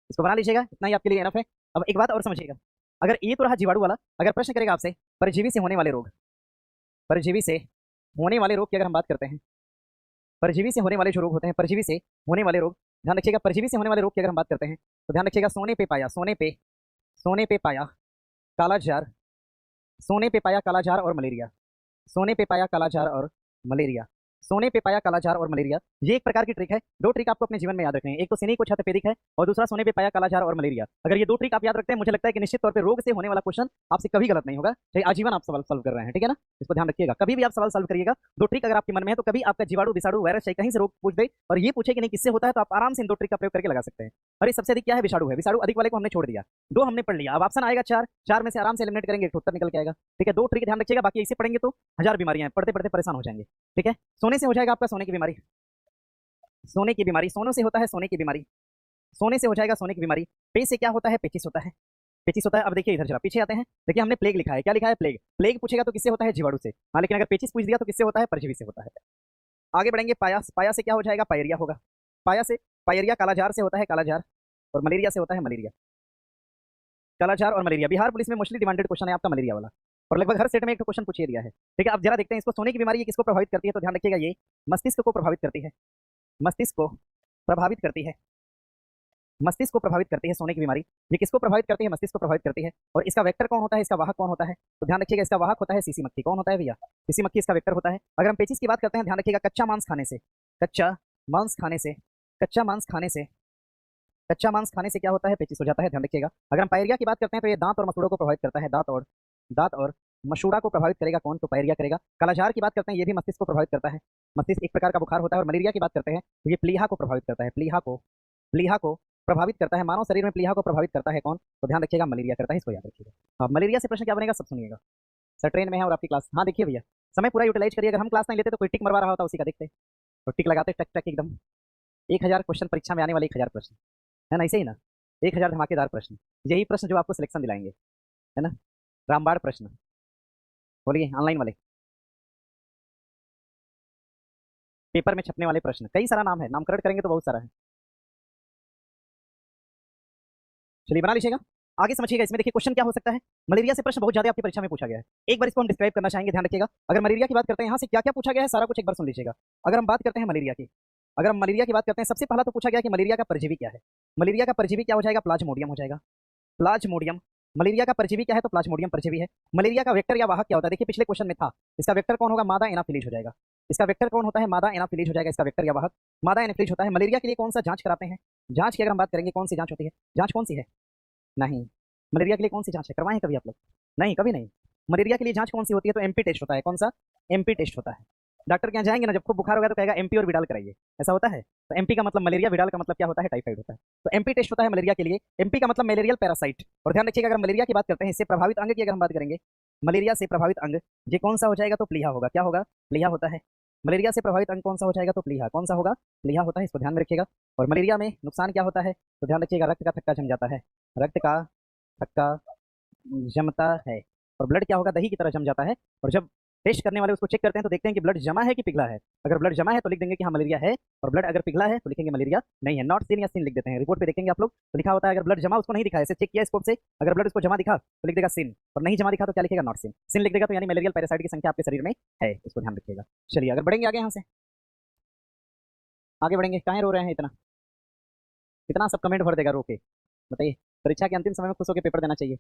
इसको बना लीजिएगा, इतना ही आपके लिए एनफ है। अब एक बात और समझिएगा, अगर ये तो रहा जीवाणु वाला, अगर प्रश्न करेगा आपसे परजीवी से होने वाले रोग, परजीवी से होने वाले रोग की अगर हम बात करते हैं, परजीवी से होने वाले जो रोग होते हैं, परजीवी से होने वाले रोग, ध्यान रखिएगा, परजीवी से होने वाले रोग की अगर हम बात करते हैं तो ध्यान रखिएगा, सोने पे पाया, सोने पे पाया काला जार, सोने पे पाया काला जार और मलेरिया, सोने पे पाया कालाजार और मलेरिया। सोने पे पाया कालाजार और मलेरिया, ये एक प्रकार की ट्रिक है। दो ट्रिक आपको अपने जीवन में याद रखने हैं, एक तो सिनी को छतपेदिक है और दूसरा सोने पे पाया कालाजार और मलेरिया। अगर ये दो ट्रिक आप याद रखते हैं, मुझे लगता है कि निश्चित तौर पे रोग से होने वाला क्वेश्चन आपसे कभी गलत नहीं होगा, चाहे आजीवन आप सवाल सॉल्व कर रहे हैं, ठीक है ना। इसको ध्यान रखिएगा, कभी भी आप सवाल सॉल्व करिएगा, दो ट्रिक अगर आपके मन में है तो कभी आपका जीवाणु विषाणु वायरस चाहे कहीं से रोग पूछ दे और ये पूछे कि नहीं किससे होता है, तो आप आराम से इन दो ट्रिक का प्रयोग करके लगा सकते हैं। और ये सबसे अधिक क्या है, विषाणु है। विषाणु अधिक वाले को हमने छोड़ दिया, दो हमने पढ़ लिया, अब ऑप्शन आएगा चार, चार में से आराम से एलिमिनेट करेंगे, एक उत्तर निकल के आएगा, ठीक है। दो ट्रिक ध्यान रखिएगा, बाकी इसे पढ़ेंगे तो हजार बीमारियां पढ़ते पढ़ते परेशान हो जाएंगे, ठीक है। सोने से हो जाएगा आपका सोने की बीमारी, सोने की बीमारी, सोने से होता है सोने की बीमारी, सोने से हो जाएगा सोने की बीमारी। पे से क्या होता है, पेचिस होता है, पेचिस होता है। अब देखिए इधर जरा पीछे आते हैं, देखिए हमने प्लेग लिखा है, क्या लिखा है, प्लेग। प्लेग पूछेगा तो किससे होता है, जीवाणु से, हाँ, लेकिन अगर पेचिस पूछ दिया तो किससे होता है, परजीवी से होता है। आगे बढ़ेंगे, पाया, पाया से क्या हो जाएगा, पायरिया होगा, पाया से पायरिया, कालाजार से होता है कालाजार और मलेरिया से होता है मलेरिया। कालाजार और मलेरिया, बिहार पुलिस में मोस्टली डिमांडेड क्वेश्चन है आपका मलेरिया वाला, और लगभग हर सेट में एक क्वेश्चन पूछिए दिया है, ठीक है। अब जरा देखते हैं इसको, सोने की बीमारी किसको प्रभावित करती है, तो ध्यान रखिएगा ये मस्तिष्क को प्रभावित करती है, मस्तिष्क को प्रभावित करती है, मस्तिष्क को प्रभावित करती है सोने की बीमारी। ये किसको प्रभावित करती है, मस्तिष्क को प्रभावित करती है। और इसका वेक्टर कौन होता है, इसका वाहक कौन होता है, तो ध्यान रखिएगा इसका वाहक होता है सीसी मक्खी। कौन होता है भैया, सीसी मक्खी इसका वेक्टर होता है। अगर हम पेचिस की बात करते हैं, ध्यान रखिएगा कच्चा मांस खाने से, कच्चा मांस खाने से, कच्चा मांस खाने से, कच्चा मांस खाने से क्या होता है, पेचिस हो जाता है, ध्यान रखिएगा। अगर हम पायरिया की बात करते हैं तो ये दांत और मसूड़ों को प्रभावित करता है, दांत और मसूड़ा को प्रभावित करेगा कौन, तो पायरिया करेगा। कालाजार की बात करते हैं, ये भी मस्तिष्क को प्रभावित करता है, मस्तिष्क एक प्रकार का बुखार होता है। और मलेरिया की बात करते हैं तो ये प्लीहा को प्रभावित करता है, प्लीहा को प्रभावित करता है। मानव शरीर में प्लीहा को प्रभावित करता है कौन, तो ध्यान रखिएगा मलेरिया करता है, इसको याद रखिएगा। अब मलेरिया से प्रश्न क्या बनेगा, सब सुनिएगा। सर ट्रेन में है और आपकी क्लास, हाँ देखिए भैया समय पूरा यूटिलाइज करिए। अगर हम क्लास नहीं लेते तो कोई टिक मरवा रहा होता उसी का देखते, तो टिक लगाते टक टक एकदम। 1000 क्वेश्चन परीक्षा में आने वाले, 1000 प्रश्न है ना, ऐसे ही ना, 1000 धमाकेदार प्रश्न, यही प्रश्न जो आपको सिलेक्शन दिलाएंगे, है ना। रामबाड़ प्रश्न, बोलिए ऑनलाइन वाले, पेपर में छपने वाले प्रश्न, कई सारा नाम है, नामकरण करेंगे तो बहुत सारा है। चलिए बना लीजिएगा, आगे समझिएगा। इसमें देखिए क्वेश्चन क्या हो सकता है, मलेरिया से प्रश्न बहुत ज्यादा आपकी परीक्षा में पूछा गया है। एक बार इसको हम डिस्क्राइब करना चाहेंगे, ध्यान रखिएगा। अगर मलेरिया की बात करते हैं, यहाँ से क्या क्या पूछा गया है सारा कुछ एक बार सुन लीजिएगा। अगर हम बात करते हैं मलेरिया की, अगर हम मलेरिया की बात करते हैं, सबसे पहला तो पूछा गया कि मलेरिया का परजीवी क्या है। मलेरिया का परजीवी क्या हो जाएगा, प्लाज्मोडियम हो जाएगा, प्लाज्मोडियम। मलेरिया का परजीवी क्या है, तो प्लाज्मोडियम परजीवी है। मलेरिया का वेक्टर या वाहक क्या होता है, देखिए पिछले क्वेश्चन में था, इसका वेक्टर कौन होगा, मादा एनाफिलीज हो जाएगा। इसका वेक्टर कौन होता है, मादा एनाफिलीज हो जाएगा, इसका वेक्टर या वाहक मादा एनाफिलीज होता है। मलेरिया के लिए कौन सा जांच कराते हैं, जांच की अगर हम बात करेंगे, कौन सी जांच होती है, जांच कौन सी है, नहीं, मलेरिया के लिए कौन सी जांच है, करवाएं कभी आप लोग, नहीं कभी नहीं। मलेरिया के लिए जांच कौन सी होती है, तो एमपी टेस्ट होता है। कौन सा, एमपी टेस्ट होता है। डॉक्टर के यहाँ जाएंगे ना, जब खूब बुखार होगा तो कहेगा एमपी और विडाल कराइए, ऐसा होता है। तो एमपी का मतलब मलेरिया, विडाल का मतलब क्या होता है, टाइफाइड होता है। तो एमपी टेस्ट होता है मलेरिया के लिए, एमपी का मतलब मलेरियल पैरासाइट। और ध्यान रखिएगा, अगर मलेरिया की बात करते हैं, इससे प्रभावित अंग की अगर हम बात करेंगे, मलेरिया से प्रभावित अंग ये कौन सा हो जाएगा, तो प्लीहा होगा। क्या होगा, प्लीहा होता है। मलेरिया से प्रभावित अंग कौन सा हो जाएगा, तो प्लीहा। कौन सा होगा, प्लीहा होता है, इसको ध्यान में रखिएगा। और मलेरिया में नुकसान क्या होता है, तो ध्यान रखिएगा, रक्त का थक्का जम जाता है, रक्त का थक्का जमता है। और ब्लड क्या होगा, दही की तरह जम जाता है। और जब टेस्ट करने वाले उसको चेक करते हैं तो देखते हैं कि ब्लड जमा है कि पिघला है। अगर ब्लड जमा है तो लिख देंगे कि हाँ मलेरिया है, और ब्लड अगर पिघला है तो लिखेंगे मलेरिया नहीं है। नॉट सीन या सीन लिख देते हैं। रिपोर्ट पे देखेंगे आप लोग तो लिखा होता है, अगर ब्लड जमा उसको नहीं दिखा, ऐसे चेक किया स्कोप से, अगर ब्लड उसको जमा दिखा तो लिख देगा सीन, और नहीं जमा दिखा तो क्या लिखेगा, नॉट सीन। सीन लिख देगा तो यानी मलेरियल पैरासाइट की संख्या आपके शरीर में है, इसको ध्यान रखिएगा। चलिए अगर बढ़ेंगे आगे, यहाँ से आगे बढ़ेंगे। कहाँ रो रहे हैं इतना, इतना सब कमेंट भर देगा रो के, बताइए। परीक्षा के अंतिम समय में खुश होकर पेपर देना चाहिए।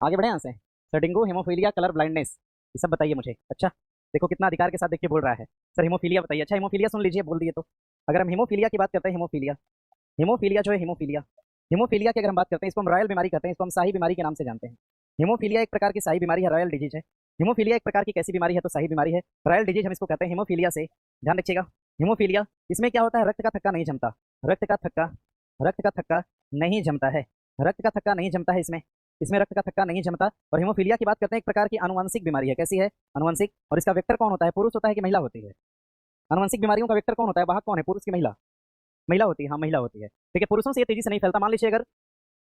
आगे बढ़े यहाँ से। Sir dengue, haemophilia, colour blindness, ये सब बताइए मुझे। अच्छा देखो कितना अधिकार के साथ देखिए बोल रहा है। सर हेमोफीलिया बताइए। अच्छा हेमोफीलिया सुन लीजिए, बोल दिए तो। अगर हम हेमोफीलिया की बात करते हैं, हेमोफीलिया, हेमोफीलिया जो है, हेमोफीलिया, हेमोफीलिया की अगर हम बात करते हैं, इसको हम रॉयल बीमारी कहते हैं, इसको हम शाही बीमारी के नाम से जानते हैं। हेमोफीलिया एक प्रकार की शाही बीमारी है, रॉयल डिजीज है। हेमोफीलिया एक प्रकार की कैसी बीमारी है, तो शाही बीमारी है। रॉयल डिजीज हम इसको कहते हैं। हेमोफीलिया से ध्यान रखिएगा, हेमोफीलिया इसमें क्या होता है, रक्त का थक्का नहीं जमता, रक्त का थक्का, रक्त का थक्का नहीं जमता है, रक्त का थक्का नहीं जमता है इसमें, इसमें रक्त का थक्का नहीं जमता। और हेमोफीलिया की बात करते हैं, एक प्रकार की आनुवंशिक बीमारी है। कैसी है, आनुवंशिक। और इसका वेक्टर कौन होता है, पुरुष होता है कि महिला होती है। आनुवंशिक बीमारियों का वेक्टर कौन होता है, वाहक कौन है, पुरुष की महिला, महिला होती है, हाँ महिला होती है, ठीक है। पुरुषों से ये तेजी से नहीं फैलता। मान लीजिए अगर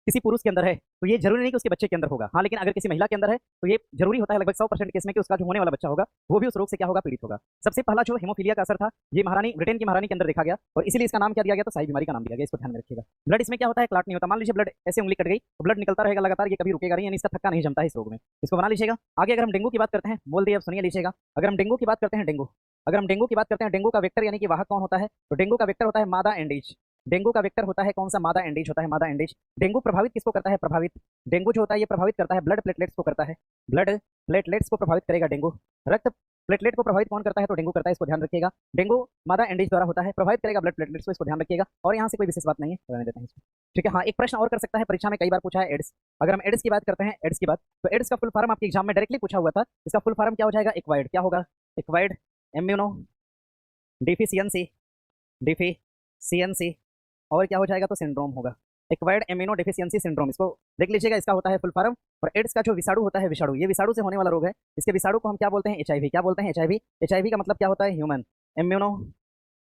किसी पुरुष के अंदर है तो ये जरूरी नहीं कि उसके बच्चे के अंदर होगा, हाँ, लेकिन अगर किसी महिला के अंदर है तो ये जरूरी होता है लगभग 100% केस में कि उसका जो होने वाला बच्चा होगा वो भी उस रोग से क्या होगा, पीड़ित होगा। सबसे पहला जो हेमोफीलिया का असर था, ये महारानी, ब्रिटेन की महारानी के अंदर देखा गया, और इसीलिए इसका नाम क्या दिया गया, तो शाही बीमारी का नाम दिया गया। इसको ध्यान में रखिएगा। ब्लड इसमें क्या होता है, क्लॉट नहीं होता। मान लीजिए ब्लड ऐसे उंगली कट गई तो ब्लड निकलता रहेगा लगातार, ये कभी रुकेगा नहीं, यानी इसका थक्का नहीं जमता है इस रोग में। इसको बना लीजिएगा। आगे अगर हम डेंगू की बात करते हैं, बोल दिए, अब सुनिए लीजिएगा। अगर हम डेंगू की बात करते हैं, डेंगू, अगर हम डेंगू की बात करते हैं, डेंगू का वेक्टर यानी कि वाहक कौन होता है, तो डेंगू का वेक्टर होता है मादा एंडीज। डेंगू का वेक्टर होता है कौन सा? मादा एंडीज होता है, मादा एंडीज। डेंगू प्रभावित किसको करता है? प्रभावित, डेंगू जो होता है ये प्रभावित करता है ब्लड प्लेटलेट्स को करता है, ब्लड प्लेटलेट्स को प्रभावित करेगा डेंगू। रक्त प्लेटलेट को प्रभावित कौन करता है? तो डेंगू करता है, इसको ध्यान रखिएगा। डेंगू मादा एंडीज द्वारा होता है, प्रभावित करेगा ब्लड प्लेटलेट्स को, इसको ध्यान रखिएगा। और यहाँ से कोई विशेष बात नहीं है, रहने देते हैं इसको, ठीक है। हाँ, एक प्रश्न और कर सकता है, परीक्षा में कई बार पूछा है एड्स। अगर हम एड्स की बात करते हैं, एड्स की बात, तो एड्स का फुल फॉर्म आपके एग्जाम में डायरेक्टली पूछा हुआ था, इसका फुल फॉर्म क्या हो जाएगा? एक्वायर्ड। क्या होगा? एक्वायर्ड इम्यूनो डिफिशियंसी, डिफिशियंसी, और क्या हो जाएगा? तो सिंड्रोम होगा, एक्वायर्ड इम्यूनो डिफिशियंसी सिंड्रोम, इसको देख लीजिएगा, इसका होता है फुल फॉर्म। और एड्स का जो विषाणु होता है, विषाणु, ये विषाणु से होने वाला रोग है, इसके विषाणु को हम क्या बोलते हैं? एचआईवी। क्या बोलते हैं? एचआईवी। एचआईवी का मतलब क्या होता है? ह्यूमन इम्यूनो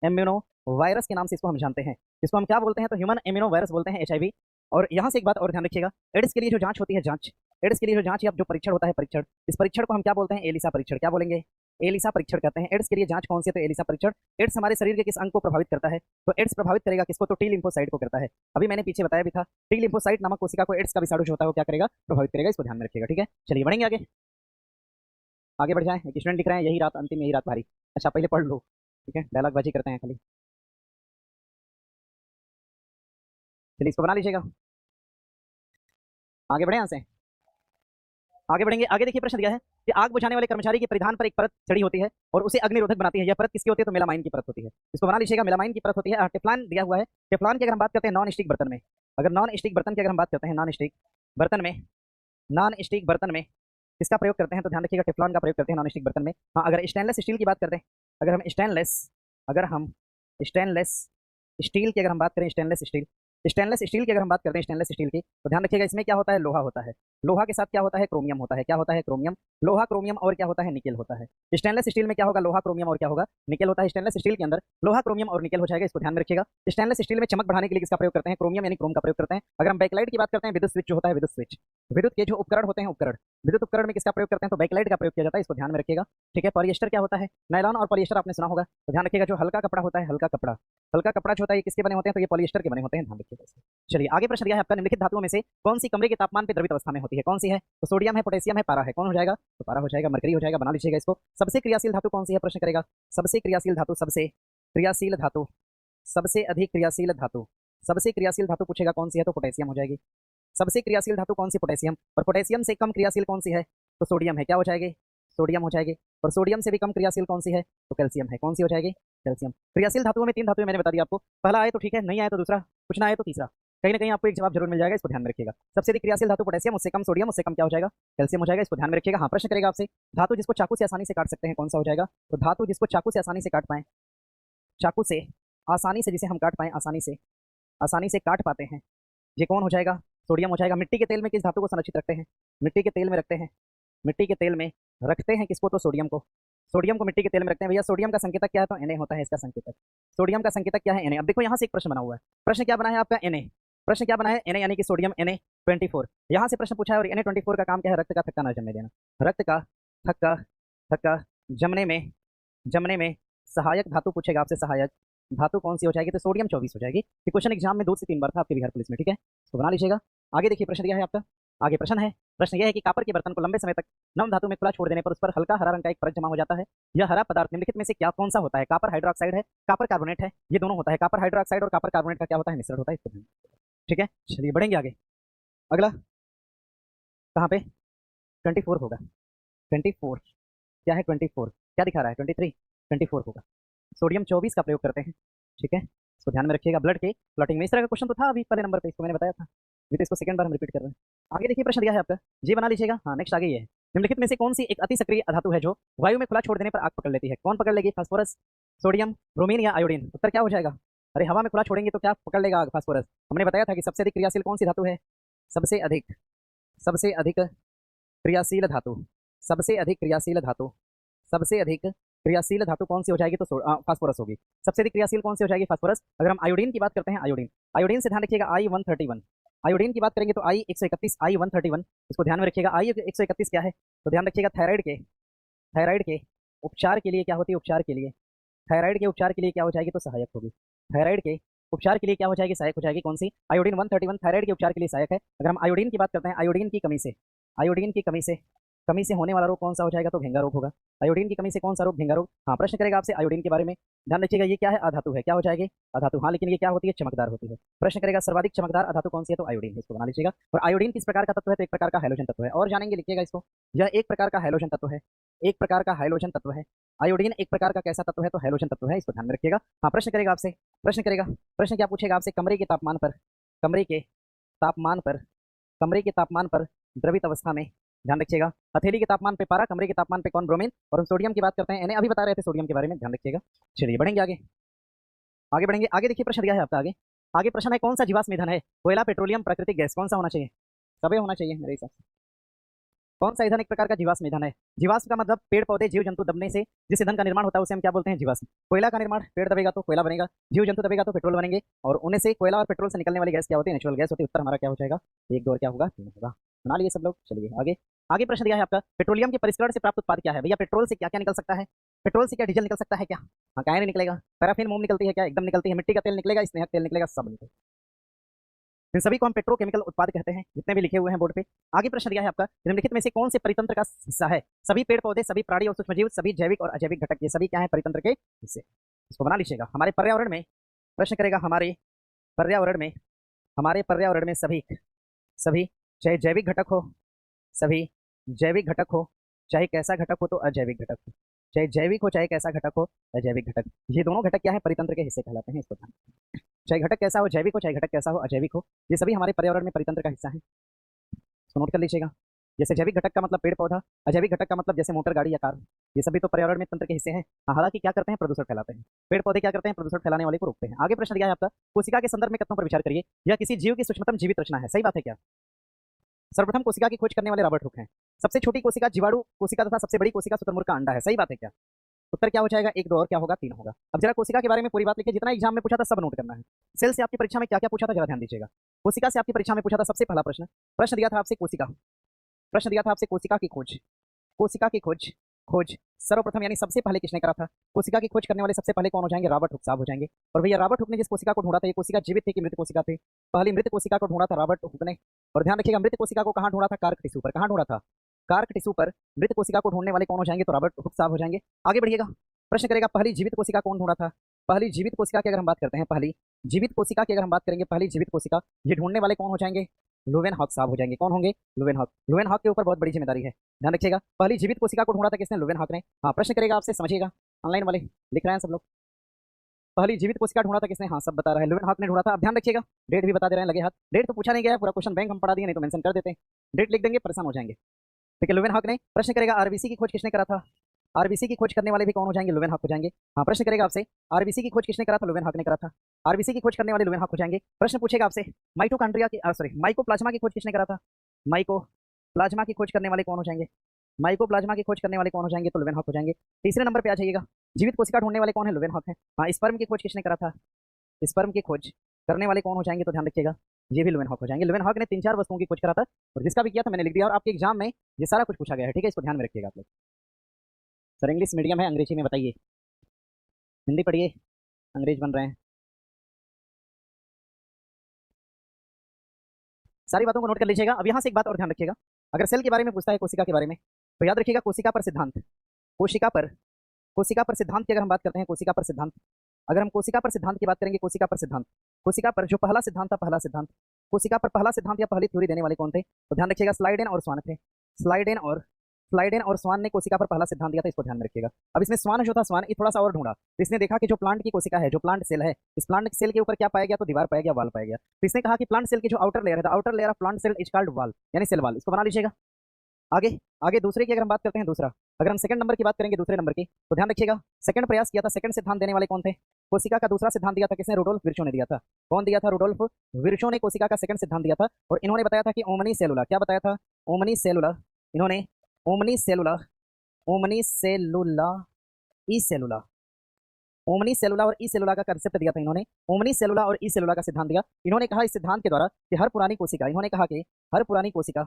इम्यूनो वायरस के नाम से इसको हम जानते हैं, इसको हम क्या बोलते हैं? तो ह्यूमन इम्यूनो वायरस बोलते हैं, एचआईवी। और यहाँ से एक बात और ध्यान रखिएगा, एड्स के लिए जो जांच होती है, जांच, एड्स के लिए जो जांच या जो परीक्षण होता है, परीक्षण, इस परीक्षण को हम क्या बोलते हैं? एलिसा परीक्षण। क्या बोलेंगे? एलिसा परीक्षण कहते हैं। एड्स के लिए जांच कौन सी है? तो एलिसा परीक्षण। एड्स हमारे शरीर के किस अंग को प्रभावित करता है? तो एड्स प्रभावित करेगा किसको? तो टी लिम्फोसाइट को करता है। अभी मैंने पीछे बताया भी था, टी लिम्फोसाइट नामक कोशिका को एड्स का विषाणु जो होता है वो क्या करेगा? प्रभावित करेगा, इसको ध्यान में रखिएगा, ठीक है। चलिए बढ़ेंगे आगे, आगे बढ़ जाए। एक स्टूडेंट लिख रहे हैं, यही रात अंतिम, यही रात भारी। अच्छा पहले पढ़ लो, ठीक है, डायलॉग बाजी करते हैं खाली। चलिए इसको बना लीजिएगा, आगे बढ़े यहाँ से, आगे बढ़ेंगे। आगे देखिए प्रश्न दिया है कि आग बुझाने वाले कर्मचारी के परिधान पर एक परत चढ़ी होती है और उसे अग्निरोधक बनाती है, यह परत किसकी होती है? तो मेलामाइन की परत होती है, इसको बना लीजिएगा, मेलामाइन की परत होती है। टेफ्लॉन दिया हुआ है, टेफ्लॉन की अगर हम बात करते हैं नॉन स्टिक बर्तन में, अगर नॉन स्टिक बर्तन की अगर हम बात करते हैं, नॉन स्टिक बर्तन में, नॉन स्टिक बर्तन में किसका प्रयोग करते हैं? तो ध्यान रखिएगा, टेफ्लॉन का प्रयोग करते हैं नॉन स्टिक बर्तन में। हाँ, अगर स्टेनलेस स्टील की बात करते हैं, अगर हम स्टेनलेस स्टील की अगर हम बात करें, स्टेनलेस स्टील की अगर हम बात करते हैं, स्टेनलेस स्टील की, तो ध्यान रखिएगा इसमें क्या होता है? लोहा होता है, लोहा के साथ क्या होता है? क्रोमियम होता है। क्या होता है? क्रोमियम, लोहा, क्रोमियम, और क्या होता है? निकेल होता है। स्टेनलेस स्टील में क्या होगा? लोहा, क्रोमियम, और क्या होगा? निकेल होता है। स्टेनलेस स्टील के अंदर लोहा, क्रोमियम और निकेल हो जाएगा, इसको ध्यान में रखिएगा। स्टेनलेस स्टील में चमक बढ़ाने के लिए किसका प्रयोग करते हैं? क्रोमियम यानी क्रोम का प्रयोग करते हैं। अगर हम बैकलाइट की बात करते हैं, विद्युत स्विच जो होता है, विद्युत स्विच, विद्युत के जो उपकरण होते हैं, उपकरण, विद्युत उपकरण में किसका प्रयोग करते हैं? तो बैकलाइट का प्रयोग किया जाता है, इसको ध्यान में रखिएगा, ठीक है। पॉलिएस्टर क्या होता है? नायलॉन और पॉलिएस्टर आपने सुना होगा, तो ध्यान रखिएगा, जो हल्का कपड़ा होता है, हल्का कपड़ा, हल्का कपड़ा जो होता है ये किसके बने होते हैं? तो ये पॉलिएस्टर के बने होते हैं, ध्यान रखिएगा। चलिए आगे प्रश्न दिया है आपका, निम्नलिखित धातुओं में से कौन सी कमरे के तापमान पे द्रवित अवस्था में होती है? कौन सी है? तो सोडियम है, पोटेशियम है, पारा है, कौन हो जाएगा? तो पारा हो जाएगा, मरकरी हो जाएगा, बना लीजिएगा इसको। सबसे क्रियाशील धातु कौन सी है? प्रश्न करेगा, सबसे क्रियाशील धातु, सबसे क्रियाशील धातु, सबसे अधिक क्रियाशील धातु, सबसे क्रियाशील धातु पूछेगा कौन सी है? तो पोटेशियम हो जाएगी। सबसे क्रियाशील धातु कौन सी? पोटेशियम। और पोटेशियम से कम क्रियाशील कौन सी है? तो सोडियम है, क्या हो जाएगी? सोडियम हो जाएगी। और सोडियम से भी कम क्रियाशील कौन सी है? तो कैल्शियम है, कौन सी हो जाएगी? कैल्शियम। क्रियाशील धातुओं में 3 धातुएं मैंने बता दी आपको, पहला आए तो ठीक है, नहीं आए तो दूसरा, कुछ ना आए तो तीसरा, कहीं ना कहीं आपको एक जवाब जरूर मिल जाएगा, इसको ध्यान में रखिएगा। सबसे अधिक क्रियाशील धातु पोटेशियम, उससे कम सोडियम, उससे कम क्या हो जाएगा? कैल्शियम हो जाएगा, इसको ध्यान में रखिएगा। हाँ, प्रश्न करेगा आपसे, धातु जिसको चाकू से आसानी से काट सकते हैं, कौन सा हो जाएगा? तो धातु जिसको चाकू से आसानी से काट पाए, चाकू से आसानी से जिसे हम काट पाए, आसानी से काट पाते हैं, ये कौन हो जाएगा? सोडियम हो जाएगा। मिट्टी के तेल में किस धातु को संरक्षित रखते हैं? मिट्टी के तेल में रखते हैं, मिट्टी के तेल में रखते हैं किसको? तो सोडियम को, सोडियम को मिट्टी के तेल में रखते हैं। भैया सोडियम का संकेतक क्या है? तो Na होता है इसका संकेतक। सोडियम का संकेतक क्या है? Na। अब देखो यहाँ से एक प्रश्न बना हुआ है, प्रश्न क्या बना है आपका? Na। प्रश्न क्या बना है? Na यानी कि सोडियम Na24। यहाँ से प्रश्न पूछा है, और Na24 का काम क्या है? रक्त का थक्का न जमने देना, रक्त का थक्का जमने में सहायक धातु पूछेगा आपसे, सहायक धातु कौन सी हो जाएगी? तो सोडियम 24 हो जाएगी। ये क्वेश्चन एग्जाम में 2 से 3 बार था आपके बिहार पुलिस में, ठीक है, तो बना लीजिएगा। आगे देखिए प्रश्न दिया है आपका, आगे प्रश्न है, प्रश्न यह है कि कापर के बर्तन को लंबे समय तक नम धातु में खुला छोड़ देने पर उस पर हल्का हरा रंग का एक परत जमा हो जाता है। यह हरा पदार्थ निम्नलिखित में से क्या कौन सा होता है? कापर हाइड्रोक्साइड है, कापर कार्बोनेट है, ये दोनों होता है। कापर हाइड्रोक्साइड और कापर कार्बोनेट का क्या होता है? मिश्रण होता है, इसको, ठीक है। चलिए बढ़ेंगे आगे, अगला कहाँ पे? 24 होगा, 24 क्या है? 24 क्या दिखा रहा है? 23, 24 होगा। सोडियम 24 का प्रयोग करते हैं, ठीक है, इसको ध्यान में रखिएगा। ब्लड के क्लॉटिंग में इस तरह का क्वेश्चन तो था अभी पहले नंबर पे, इसको मैंने बताया था, अभी तो इसको सेकंड बार हम रिपीट कर रहे हैं। आगे देखिए प्रश्न दिया है आपका, ये बना लीजिएगा। हाँ, नेक्स्ट आगे ये है, निम्नलिखित में से कौन सी एक अति सक्रिय धातु है जो वायु में खुला छोड़ देने पर आग पकड़ लेती है? कौन पकड़ लेगी? फास्फोरस, सोडियम, ब्रोमीन या आयोडीन? उत्तर क्या हो जाएगा? अरे हवा में खुला छोड़ेंगे तो क्या पकड़ लेगा आग? फास्फोरस। हमने बताया था कि सबसे अधिक क्रियाशील कौन सी धातु है? सबसे अधिक क्रियाशील धातु, सबसे अधिक क्रियाशील धातु, सबसे अधिक क्रियाशील धातु कौन सी हो जाएगी? तो फास्फोरस होगी। सबसे अधिक क्रियाशील कौन सी हो जाएगी? फास्फोरस। अगर हम आयोडीन की बात करते हैं, आयोडीन से ध्यान रखिएगा, I131, आयोडीन की बात करेंगे तो I131, I131, इसको ध्यान में रखिएगा। I131 क्या है? तो ध्यान रखिएगा, थायराइड के उपचार के लिए क्या होती है? उपचार के लिए, थायराइड के उपचार के लिए क्या हो जाएगी? तो सहायक होगी। थायराइड के उपचार के लिए क्या हो जाएगी? सहायक हो जाएगी। कौन सी? आयोडीन 131 थायराइड के उपचार के लिए सहायक है। अगर हम आयोडीन की बात करते हैं, आयोडीन की कमी से कमी से होने वाला रोग कौन सा हो जाएगा, तो घेंगा रोग होगा। आयोडीन की कमी से कौन सा रोग, घेंगा रोग। हाँ, प्रश्न करेगा आपसे आयोडीन के बारे में, ध्यान रखिएगा ये क्या है, अधातु है, क्या हो जाएगी, अधातु। हाँ, लेकिन ये क्या होती है, चमकदार होती है। प्रश्न करेगा सर्वाधिक चमकदार अधातु कौन सी है, तो आयोडीन है, इसको बना लीजिएगा। और आयोडीन किस प्रकार का तत्व है, तो एक प्रकार का हाइड्रोजन तत्व है। और जानेंगे, लिखिएगा इसको, यह एक प्रकार का हाइड्रोजन तत्व है, एक प्रकार का हाइड्रोजन तत्व है। आयोडीन एक प्रकार का कैसा तत्व है, तो हाइड्रोजन तत्व है, इसको ध्यान में रखिएगा। हाँ, प्रश्न करेगा आपसे, प्रश्न करेगा, प्रश्न क्या पूछेगा आपसे, कमरे के तापमान पर, कमरे के तापमान पर, कमरे के तापमान पर द्रवित अवस्था में, ध्यान रखिएगा, हथेली के तापमान पे पारा, कमरे के तापमान पे कौन, ब्रोमीन। और हम सोडियम की बात करते हैं, अभी बता रहे थे सोडियम के बारे में, ध्यान रखिएगा। चलिए बढ़ेंगे आगे, आगे बढ़ेंगे। आगे देखिए प्रश्न दिया है आपका, आगे आगे प्रश्न है, कौन सा जीवाश्म ईंधन है, कोयला, पेट्रोलियम, प्राकृतिक गैस, कौन सा होना चाहिए, सभी होना चाहिए मेरे हिसाब से। कौन सा ईंधन एक प्रकार का जीवाश्म ईंधन है। जीवाश्म का मतलब पेड़ पौधे जीव जंतु दबने से जिस ईंधन का निर्माण होता है उसे हम क्या बोलते हैं, जीवाश्म। कोयला का निर्माण, पेड़ दबेगा तो कोयला बनेगा, जीव जंतु दबेगा तो पेट्रोल बनेंगे, और उनमें से कोयला और पेट्रोल से निकलने वाली गैस क्या होती है, नेचुरल गैस होती है। उत्तर हमारा क्या हो जाएगा, एक, दो और क्या होगा, तीन होगा। बना लिए सब लोग। चलिए आगे, आगे प्रश्न दिया है आपका, पेट्रोलियम के परिष्करण से प्राप्त उत्पाद क्या है। भैया पेट्रोल से क्या क्या निकल सकता है, पेट्रोल से क्या डीजल निकल सकता है क्या, हाँ, काहे नहीं निकलेगा। पैराफिन, मोम निकलती है क्या, एकदम निकलती है। मिट्टी का तेल निकलेगा, स्नेहक तेल निकलेगा, सब निकलेगा। इन सभी को हम पेट्रोकेमिकल उत्पाद कहते हैं, जितने भी लिखे हुए हैं बोर्ड पे। आगे प्रश्न दिया है आपका, निम्नलिखित में से कौन से परितंत्र का हिस्सा है। सभी पेड़ पौधे, सभी प्राणी और सूक्ष्मजीव, सभी जैविक और अजैविक घटक, ये सभी क्या है, परितंत्र के हिस्से। इसको बना लीजिएगा। हमारे पर्यावरण में, प्रश्न करेगा हमारे पर्यावरण में, हमारे पर्यावरण में सभी, सभी चाहे जैविक घटक हो, सभी जैविक घटक हो, चाहे कैसा घटक हो, तो अजैविक घटक हो, चाहे जैविक हो चाहे कैसा घटक हो, अजैविक घटक, ये दोनों घटक क्या है, परितंत्र के हिस्से कहलाते हैं। इसको ध्यान, चाहे घटक कैसा हो, जैविक हो चाहे घटक कैसा हो, अजैविक हो, ये सभी हमारे पर्यावरण में परितंत्र का हिस्सा है। इसको नोट कर लीजिएगा। जैसे जैविक घटक का मतलब पेड़ पौधा, अजैविक घटक का मतलब जैसे मोटर गाड़ी या कार, ये सभी तो पर्यावरण में तंत्र के हिस्से हैं। हालांकि क्या करते हैं, प्रदूषण फैलाते हैं। पेड़ पौधे क्या करते हैं, प्रदूषण फैलाने वाले को रोकते हैं। आगे प्रश्न दिया है आपका, कोशिका के संदर्भ में कथनों पर विचार करिए, यह किसी जीव की सूक्ष्मतम जीवित रचना है, सही बात है क्या। सर्वप्रथम कोशिका की खोज करने वाले रॉबर्ट हुक हैं। सबसे छोटी कोशिका जीवाणु कोशिका तथा सबसे बड़ी कोशिका शुतुरमुर्ग का अंडा है, सही बात है क्या। उत्तर क्या हो जाएगा, एक, दो और क्या होगा, तीन होगा। अब जरा कोशिका के बारे में पूरी बात लिखिए, जितना एग्जाम में पूछा था सब नोट करना है। सेल से आपकी परीक्षा में क्या क्या पूछा था जरा ध्यान दीजिएगा। कोशिका से आपकी परीक्षा में पूछा था सबसे पहला प्रश्न, प्रश्न दिया था आपसे कोशिका, प्रश्न दिया था आपसे कोशिका की खोज, कोशिका की खोज, खोज सर्वप्रथम यानी सबसे पहले किसने करा था। कोशिका की खोज करने वाले सबसे पहले कौन हो जाएंगे, रॉबर्ट हुक साहब हो जाएंगे। और भैया रॉबर्ट हुक ने जिस कोशिका को ढूंढा था, ये कोशिका जीवित थी कि मृत कोशिका थी, पहली मृत कोशिका को ढूंढा था रॉबर्ट हुक ने। और ध्यान रखिएगा, मृत कोशिका को कहां ढूंढा था, कार्क टिश्यू पर। कहां ढूंढा था, कार्क टिश्यू पर। मृत कोशिका को ढूंढने वाले कौन हो जाएंगे, तो रॉबर्ट हुक साहब हो जाएंगे। आगे बढ़िएगा, प्रश्न करेगा पहली जीवित कोशिका कौन ढूंढा था। पहली जीवित कोशिका की अगर हम बात करते हैं, पहली जीवित कोशिका की अगर हम बात करेंगे, पहली जीवित कोशिका, ये ढूंढने वाले कौन हो जाएंगे, लुवेनहॉक साहब हो जाएंगे। कौन होंगे, लुवेनहॉक। लुवेनहॉक के ऊपर बहुत बड़ी जिम्मेदारी है, ध्यान रखिएगा। पहली जीवित कोशिका को ढूंढा था किसने, लुवेनहॉक ने। हाँ, प्रश्न करेगा आपसे, समझिएगा, ऑनलाइन वाले लिख रहे हैं सब लोग। पहली जीवित कोशिका ढूंढा था किसने, हाँ सब बता रहा है, लुवेनहॉक ने ढूंढा था। अब ध्यान रखिएगा, डेट भी बता दे रहे हैं, लगे हाथ। डेट तो पूछा नहीं गया, पूरा क्वेश्चन बैंक हम पढ़ा दिए, नहीं तो मेंशन कर देते हैं, डेट लिख देंगे परेशान हो जाएंगे। ठीक है, लुवेनहॉक ने। प्रश्न करेगा आरबीसी की खोज किसने करा था। आरबीसी की खोज करने वाले भी कौन हो जाएंगे, लुवेनहॉक हो जाएंगे। हाँ, प्रश्न करेगा आपसे आरबीसी की खोज किसने करा था, लुवेनहॉक ने करा था। आरबीसी की खोज करने वाले लुवेनहॉक हो जाएंगे। प्रश्न पूछेगा आपसे माइटोकॉन्ड्रिया की, सॉरी, माइकोप्लाज्मा की खोज किसने करा था। माइकोप्लाज्मा की खोज करने वाले कौन हो जाएंगे, माइकोप्लाज्मा की खोज करने वाले कौन हो जाएंगे, तो लुवेनहॉक हो जाएंगे। तीसरे नंबर पे आ जाइएगा, जीवित कोशिका ढूंढने वाले कौन है, लुवेनहॉक है। हाँ, स्पर्म की खोज किसने करा था, स्पर्म की खोज करने वाले कौन हो जाएंगे, तो ध्यान रखिएगा, ये भी लुवेनहॉक हो जाएंगे। लुवेनहॉक ने 3-4 वस्तुओं की खोज करा था, और जिसका भी किया था मैंने लिख दिया, और आपके एग्जाम में ये सारा कुछ पूछा गया है। ठीक है, इसको ध्यान में रखिएगा आप लोग। सर इंग्लिश मीडियम है, अंग्रेजी में बताइए, हिंदी पढ़िए, अंग्रेज बन रहे हैं। सारी बातों को नोट कर लीजिएगा। अब यहाँ से एक बात और ध्यान रखिएगा, अगर सेल के बारे में पूछता है, कोशिका के बारे में, तो याद रखिएगा कोशिका पर सिद्धांत, कोशिका पर, कोशिका पर सिद्धांत की अगर हम बात करते हैं, कोशिका पर सिद्धांत, अगर हम कोशिका पर सिद्धांत की बात करेंगे, कोशिका पर सिद्धांत, कोशिका पर जो पहला सिद्धांत था, पहला सिद्धांत, कोशिका पर पहला सिद्धांत या पहली थ्योरी देने वाले कौन थे, तो ध्यान रखिएगा स्लाइडेन और स्वान थे। स्लाइडेन और स्वान ने कोशिका पर पहला सिद्धांत दिया था, इसको ध्यान में रखिएगा। अब इसमें स्वान जो था, स्वान ये थोड़ा सा और ढूंढा, तो इसने देखा कि जो प्लांट की कोशिका है, जो प्लांट सेल है, इस प्लांट सेल के ऊपर क्या पाया गया, तो दीवार पाया गया, वाल पाया गया। तो इसने कहा कि प्लांट सेल की जो आउटर लेयर है, outer layer of plant cell is called wall, यानी सेल वाल, इसको बना लीजिएगा। आगे आगे दूसरे की अगर हम बात करते हैं, दूसरा, अगर हम सेकंड नंबर की बात करेंगे, दूसरे नंबर की, तो ध्यान रखिएगा सेकंड प्रयास किया था, सेकंड सिद्धांत देने वाले कौन थे, कोशिका का दूसरा सिद्धांत दिया था किसने, रुडोल्फ विर्चो ने दिया था। कौन दिया था, रुडोल्फ विर्चो ने कोशिका का सेकंड सिद्धांत दिया था, और इन्होंने बताया था कि ओमनी सेलुला, क्या बताया था, ओमनी सेलुला, इन्होंने ओमनी सेलुला, ओमनी सेलुला, ई सेलुला, ओमनी सेलुला और ई सेलुला का कंसेप्ट दिया था इन्होंने, ओमनी सेलुला और ई सेलुला का सिद्धांत दिया। इन्होंने कहा इस सिद्धांत के द्वारा कि हर पुरानी कोशिका, इन्होंने कहा कि हर पुरानी कोशिका,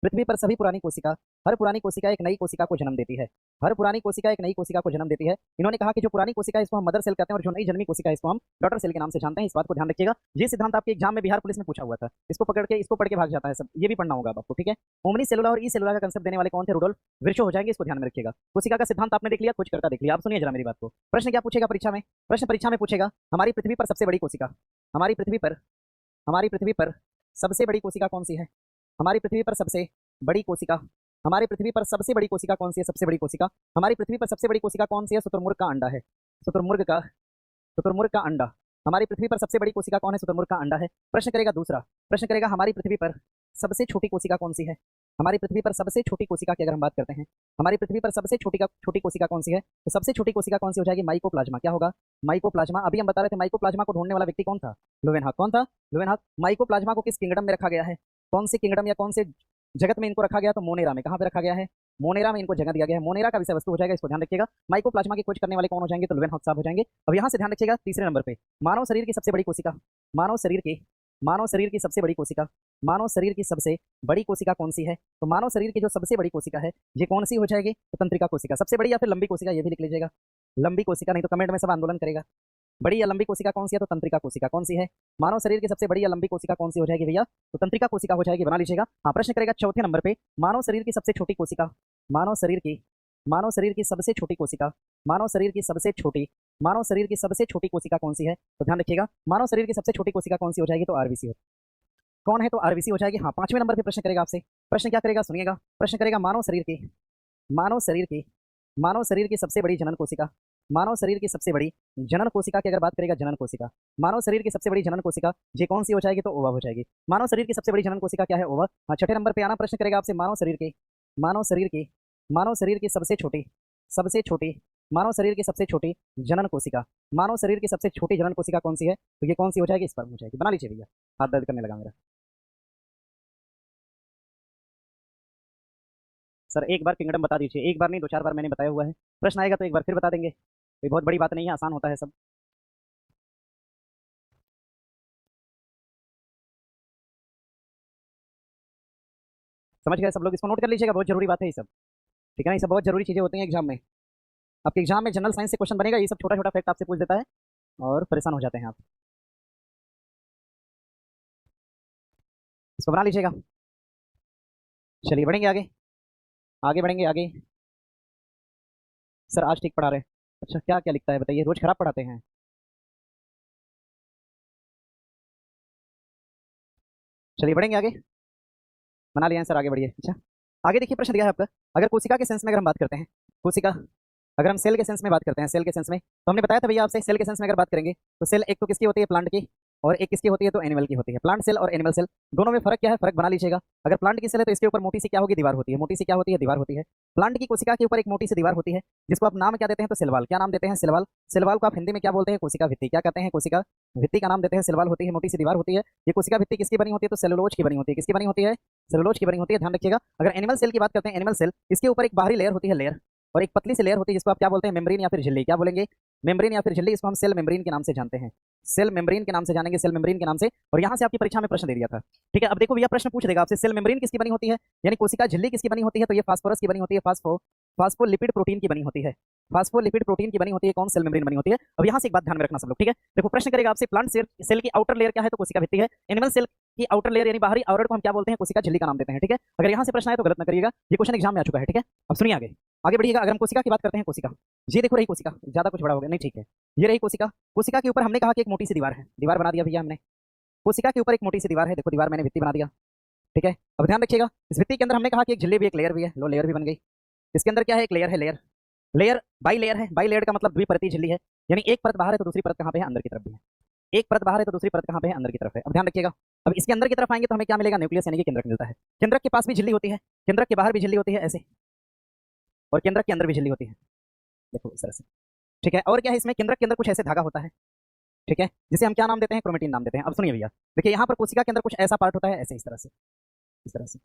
पृथ्वी पर सभी पुरानी कोशिका, हर पुरानी कोशिका एक नई कोशिका को जन्म देती है। हर पुरानी कोशिका एक नई कोशिका को जन्म देती है। इन्होंने कहा कि जो पुरानी कोशिका है इसको हम मदर सेल कहते हैं और जो नई जन्मी कोशिका है इसको हम डॉटर सेल के नाम से जानते हैं। इस बात को ध्यान रखिएगा। ये सिद्धांत आपके एग्जाम में बिहार पुलिस में पूछा हुआ था। इसको पकड़ के इसको पढ़ के भाग जाता है सब, ये भी पढ़ना होगा आपको, ठीक है। ओमनी सेलुला और ई सेलुला का कंसेप्ट देने वाले कौन थे? रुडोल्फ विर्चो हो जाएंगे, इसको ध्यान में रखिएगा। कोशिका का सिद्धांत आपने देख लिया, कुछ करता देख लिया। आप सुनिए जरा मेरी बात को। प्रश्न क्या पूछेगा परीक्षा में? प्रश्न परीक्षा में पूछेगा हमारी पृथ्वी पर सबसे बड़ी कोशिका, हमारी पृथ्वी पर सबसे बड़ी कोशिका कौन सी है? हमारी पृथ्वी पर सबसे बड़ी कोशिका, हमारी पृथ्वी पर सबसे बड़ी कोशिका कौन सी है? सबसे बड़ी कोशिका हमारी पृथ्वी पर सबसे बड़ी कोशिका कौन सी है? शुतुरमुर्ग का अंडा है। शुतुरमुर्ग का अंडा हमारी पृथ्वी पर सबसे बड़ी कोशिका कौन है? शुतुरमुर्ग का अंडा है। प्रश्न करेगा दूसरा, प्रश्न करेगा हमारी पृथ्वी पर सबसे छोटी कोशिका कौन सी है? हमारी पृथ्वी पर सबसे छोटी कोशिका की अगर हम बात करते हैं, हमारी पृथ्वी पर सबसे छोटी कोशिका कौन सी है? तो सबसे छोटी कोशिका कौन सी हो जाएगी? माइकोप्लाज्मा। क्या होगा? माइकोप्लाज्मा। अभी हम बता रहे थे माइकोप्लाज्मा को ढूंढने वाला व्यक्ति कौन था? लोवेनहॉक। कौन था? लोवेनहॉक। माइकोप्लाज्मा को किस किंगडम में रखा गया है? कौन सी किंगडम या कौन से जगत में इनको रखा गया? तो मोनेरा में। कहां पे रखा गया है? मोनेरा में इनको जगह दिया गया है। मोनेरा का विषय वस्तु हो जाएगा, इसको ध्यान रखिएगा। माइकोप्लाज्मा की खोज करने वाले कौन हो जाएंगे? तो लोवेनहॉक साहब हो जाएंगे। अब यहां से ध्यान रखिएगा तीसरे नंबर पे, मानव शरीर की सबसे बड़ी कोशिका, मानव शरीर की सबसे बड़ी कोशिका, मानव शरीर की सबसे बड़ी कोशिका कौन सी है? तो मानव शरीर की जो सबसे बड़ी कोशिका है ये कौन सी हो जाएगी? तो तंत्रिका कोशिका। सबसे बड़ी या फिर लंबी कोशिका, ये भी लिख लीजिएगा। लंबी कोशिका, नहीं तो कमेंट में सब आंदोलन करेगा। बड़ी या लंबी कोशिका कौन सी है? तो तंत्रिका कोशिका। कौन सी है? मानव शरीर की सबसे बड़ी या लंबी कोशिका कौन सी हो जाएगी भैया? तो तंत्रिका कोशिका हो जाएगी, बना लीजिएगा। हाँ, प्रश्न करेगा चौथे नंबर पे, मानव शरीर की सबसे छोटी कोशिका, मानव शरीर की सबसे छोटी कोशिका, मानव शरीर की सबसे छोटी कोशिका कौन सी है? तो ध्यान रखिएगा, मानव शरीर की सबसे छोटी कोशिका कौन सी हो जाएगी? तो आरबीसी हो। कौन है? तो आरबीसी हो जाएगी। हाँ, पांचवें नंबर पे प्रश्न करेगा आपसे। प्रश्न क्या करेगा? सुनिएगा। प्रश्न करेगा मानव शरीर की सबसे बड़ी जनन कोशिका, मानव शरीर की सबसे बड़ी जनन कोशिका की अगर बात करेगा, जनन कोशिका, मानव शरीर की सबसे बड़ी जनन कोशिका ये कौन सी हो जाएगी? तो ओवा हो जाएगी। मानव शरीर की सबसे बड़ी जनन कोशिका क्या है? ओवा। हाँ, छठे नंबर पे आना। प्रश्न करेगा आपसे मानव शरीर की सबसे छोटी मानव शरीर की सबसे छोटी जनन कोशिका, मानव शरीर की सबसे छोटी जनन कोशिका कौन सी है? तो ये कौन सी हो जाएगी? स्पर्म हो जाएगी। बना लीजिए भैया, हाथ दर्द करने लगा मेरा। सर एक बार किंगडम बता दीजिए, एक बार नहीं 2-4 बार मैंने बताया हुआ है। प्रश्न आएगा तो एक बार फिर बता देंगे, कोई बहुत बड़ी बात नहीं है, आसान होता है सब। समझ गए सब लोग? इसको नोट कर लीजिएगा, बहुत जरूरी बात है ये सब, ठीक है ना। ये सब बहुत जरूरी चीजें होती हैं एग्जाम में। आपके एग्जाम में जनरल साइंस से क्वेश्चन बनेगा, ये सब छोटा छोटा फैक्ट आपसे पूछ देता है और परेशान हो जाते हैं आप। इसको बना लीजिएगा। चलिए बढ़ेंगे आगे, आगे बढ़ेंगे आगे। सर आज ठीक पढ़ा रहे हैं। अच्छा, क्या क्या लिखता है बताइए? रोज खराब पढ़ाते हैं। चलिए बढ़ेंगे आगे। बना लिया सर, आगे बढ़िए। अच्छा, आगे देखिए प्रश्न दिया है आपका, अगर कोशिका के सेंस में अगर हम बात करते हैं, कोशिका, अगर हम सेल के सेंस में बात करते हैं, सेल के सेंस में, तो हमने बताया था भैया आपसे सेल के सेंस में अगर बात करेंगे तो सेल एक तो किसकी होती है? प्लांट की, और एक किसकी होती है? तो एनिमल की होती है। प्लांट सेल और एनिमल सेल दोनों में फर्क क्या है? फर्क बना लीजिएगा। अगर प्लांट की सेल है तो इसके ऊपर मोटी सी क्या होगी? दीवार होती है। मोटी सी क्या होती है? दीवार होती है। प्लांट की कोशिका के ऊपर एक मोटी सी दीवार होती है जिसको आप नाम क्या देते हैं? तो सेलवाल। क्या नाम देते हैं? सेलवाल। सेलवाल को आप हिंदी में क्या बोलते हैं? कोशिका भित्ति। क्या कहते हैं? कोशिका भित्ति का नाम देते हैं सेलवाल होती है, मोटी सी दीवार होती है। ये कोशिका भित्ति किसकी बनी होती है? तो सेलुलोज की बनी होती है। किसकी बनी होती है? सेलुलोज की बनी होती है, ध्यान रखिएगा। अगर एनिमल सेल की बात करते हैं, एनिमल सेल, इसके ऊपर एक बाहरी लेयर होती है, लेयर, और एक पतली सी लेयर होती है जिसको आप क्या बोलते हैं? मेम्ब्रेन या फिर झिल्ली। क्या बोलेंगे? मेम्ब्रेन या फिर झिल्ली। इसको हम सेल मेम्ब्रेन के नाम से जानते हैं, सेल मेम्ब्रेन के नाम से जानेंगे, सेल मेम्ब्रेन के नाम से। और यहां से आपकी परीक्षा में प्रश्न दे दिया था, ठीक है। अब देखो भैया प्रश्न पूछ देगा आपसे, सेल मेम्ब्रेन किसकी बनी होती है? यानी कोशिका झिल्ली किसकी बनी होती है? तो ये फास्फोरस की बनी होती है, फास्फोलिपिड प्रोटीन की बनी होती है, फास्फोलिपिड प्रोटीन की बनी होती है। कौन? सेल मेम्ब्रेन बनी होती है। अब यहां से एक बात ध्यान में रखना सब लोग, ठीक है। देखो प्रश्न करेगा आपसे, प्लांट सेल की आउटर लेयर क्या है? तो कोशिका भित्ति है। एनिमल सेल की आउटर लेयर यानी बाहरी आवरण को हम क्या बोलते हैं? कोशिका झिल्ली का नाम देते हैं, ठीक है। अगर यहां से प्रश्न आए तो गलत ना करिएगा, ये क्वेश्चन एग्जाम में आ चुका है, ठीक है। अब सुनिए आगे, आगे बढ़िएगा। अगर हम कोशिका की बात करते हैं, कोशिका, ये देखो रही कोशिका, ज्यादा कुछ बड़ा हो गया नहीं, ठीक है। ये रही कोशिका, कोशिका के ऊपर हमने कहा कि एक मोटी सी दीवार है, दीवार बना दिया भैया हमने। कोशिका के ऊपर एक मोटी सी दीवार है, देखो दीवार मैंने भित्ति बना दिया, ठीक है। अब ध्यान रखिएगा, इस भित्ति के अंदर हमने कहा कि एक झिल्ली भी, एक लेयर भी है, लो लेयर भी बन गई। इसके अंदर क्या है? एक लेयर है, लेयर, लेयर बाई लेयर है। बाई लेयर का मतलब द्विपरतीय झिल्ली है, यानी एक परत बाहर है तो दूसरी परत कहां पे है? अंदर की तरफ भी है। एक परत बाहर है तो दूसरी परत कहां पे है? अंदर की तरफ है। अब ध्यान रखिएगा, अब इसके अंदर की तरफ आएंगे तो हमें क्या मिलेगा? न्यूक्लियस यानी कि केंद्रक मिलता है। केंद्रक के पास भी झिल्ली होती है, केंद्रक के बाहर भी झिल्ली होती है ऐसे, और केंद्रक के अंदर भी झिल्ली होती है, देखो इस तरह से, ठीक है। और क्या है इसमें? केंद्रक के अंदर कुछ ऐसे धागा होता है, ठीक है, जिसे हम क्या नाम देते हैं? क्रोमेटिन नाम देते हैं। अब सुनिए भैया, देखिए यहाँ पर कोशिका के अंदर कुछ ऐसा पार्ट होता है, ऐसे इस तरह से, इस तरह से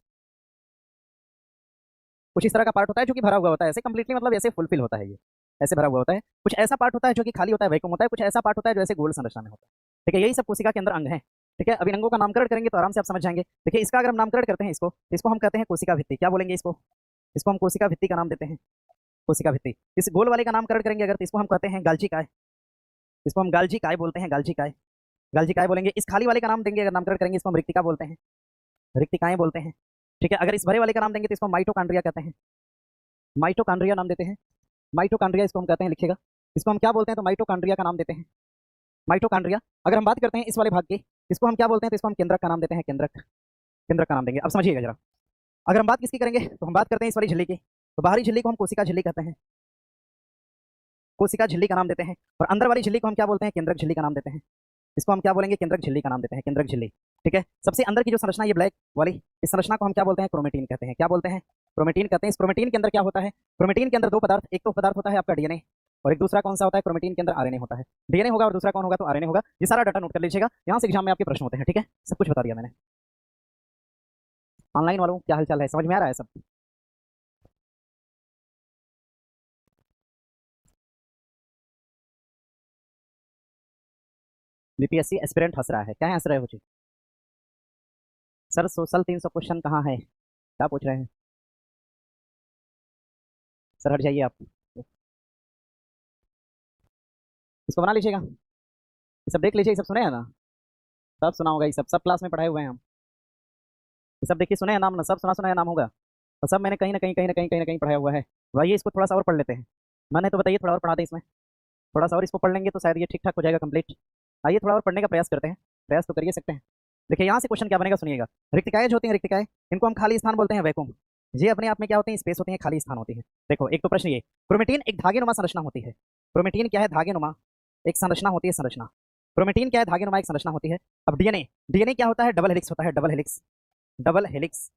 कुछ इस तरह का पार्ट होता है जो कि भरा हुआ होता है, ऐसे कंप्लीटली, मतलब ऐसे फुलफिल होता है, ये ऐसे भरा हुआ होता है। कुछ ऐसा पार्ट होता है जो कि खाली होता है, वैक्यूम होता है। कुछ ऐसा पार्ट होता है जो ऐसे गोल संरचना में होता है, ठीक है। यही सब कोशिका के अंदर अंग है। ठीक है, अभी अंगों का नामकरण करेंगे तो आराम से आप समझ जाएंगे। देखिए इसका अगर हम नामकरण करते हैं इसको, तो इसको हम कहते हैं कोशिका भित्ति। क्या बोलेंगे इसको? इसको हम कोशिका भित्ति का नाम देते हैं, कोशिका भित्ति। इस गोल वाले का नामकरण करेंगे अगर, तो इसको हम कहते हैं गाल्जी काय। इसको हम गाल्जी काय बोलते हैं, गाल्जी काय, गाल्जी काय बोलेंगे। इस खाली वाले का नाम देंगे अगर नामकरण करेंगे, इसको हम रिक्तिका बोलते हैं, रिक्तिकाएं बोलते हैं। ठीक है, अगर इस भरे वाले का नाम देंगे तो इसको माइटोकॉन्ड्रिया कहते हैं, माइटोकॉन्ड्रिया नाम देते हैं, माइटोकॉन्ड्रिया इसको हम कहते हैं। लिखिएगा, इसको हम क्या बोलते हैं? तो माइटोकॉन्ड्रिया का नाम देते हैं, माइटोकॉन्ड्रिया। अगर हम बात करते हैं इस वाले भाग की, इसको हम क्या बोलते हैं? तो इसको हम केंद्रक का नाम देते हैं, केंद्रक, केंद्रक का नाम देंगे। अब समझिएगा जरा, अगर हम बात किसकी करेंगे तो हम बात करते हैं इस वाली झिल्ली की, तो बाहरी झिल्ली को हम कोशिका झिल्ली कहते हैं, कोशिका झिल्ली का नाम देते हैं। और अंदर वाली झिल्ली को हम क्या बोलते हैं? केंद्रक झिल्ली का नाम देते हैं। इसको हम क्या बोलेंगे? केंद्रक झिल्ली का नाम देते हैं, केंद्रक झिल्ली। ठीक है, सबसे अंदर की जो संरचना ये ब्लैक वाली, इस संरचना को हम क्या बोलते हैं? क्रोमेटिन कहते हैं। क्या बोलते हैं? क्रोमेटिन कहते हैं। इस क्रोमेटिन के अंदर क्या होता है? क्रोमेटिन के अंदर दो पदार्थ, एक तो पदार्थ होता है आपका डीएनए, और एक दूसरा कौन सा होता है? क्रोमेटिन के अंदर आरएनए होता है। डीएनए होगा और दूसरा कौन होगा? तो आरएनए होगा। ये सारा डाटा नोट कर लीजिएगा, यहाँ से एग्जाम में आपके प्रश्न होते हैं। ठीक है, सब कुछ बता दिया मैंने। ऑनलाइन वालों क्या हालचाल है? समझ में आ रहा है सब? बीपीएससी एस्पिरेंट हंस रहा है, क्या हंस रहे हो जी? सर सोशल 300 क्वेश्चन कहाँ है? क्या पूछ रहे हैं सर? हट जाइए आप, इसको बना लीजिएगा, ये सब देख लीजिए, ये सब सुने हैं ना? सब सुना होगा, ये सब सब क्लास में पढ़ाए हुए हैं हम। ये सब देखिए सुने हैं नाम ना? सब सुना सुना है नाम होगा, और सब मैंने कहीं ना कहीं कहीं ना कहीं कहीं ना कहीं पढ़ाया हुआ है। भाई इसको थोड़ा सा और पढ़ लेते हैं। मैंने तो बताइए थोड़ा और पढ़ा दें इसमें, थोड़ा सा और इसको पढ़ लेंगे तो शायद ये ठीक ठाक हो जाएगा कंप्लीट। आइए थोड़ा और पढ़ने का प्रयास करते हैं, प्रयास तो करिए सकते हैं। देखिए यहाँ से क्वेश्चन क्या बनेगा, सुनिएगा। रिक्तिकाएं जो होती हैं, रिक्तिकाएं, इनको हम खाली स्थान बोलते हैं, वैक्यूम। ये अपने आप में क्या होते हैं? स्पेस होती है, खाली स्थान होती है। देखो एक तो प्रश्न ये, क्रोमेटिन एक धागेनुमा संरचना होती है। क्रोमेटिन क्या है? धागेनुमा एक संरचना होती है, संरचना। क्रोमेटिन क्या है? धागेनुमा एक संरचना होती है। अब डीएनए, डीएनए क्या होता है? डबल हेलिक्स होता है, डबल हेलिक्स, डबल हेलिक्स।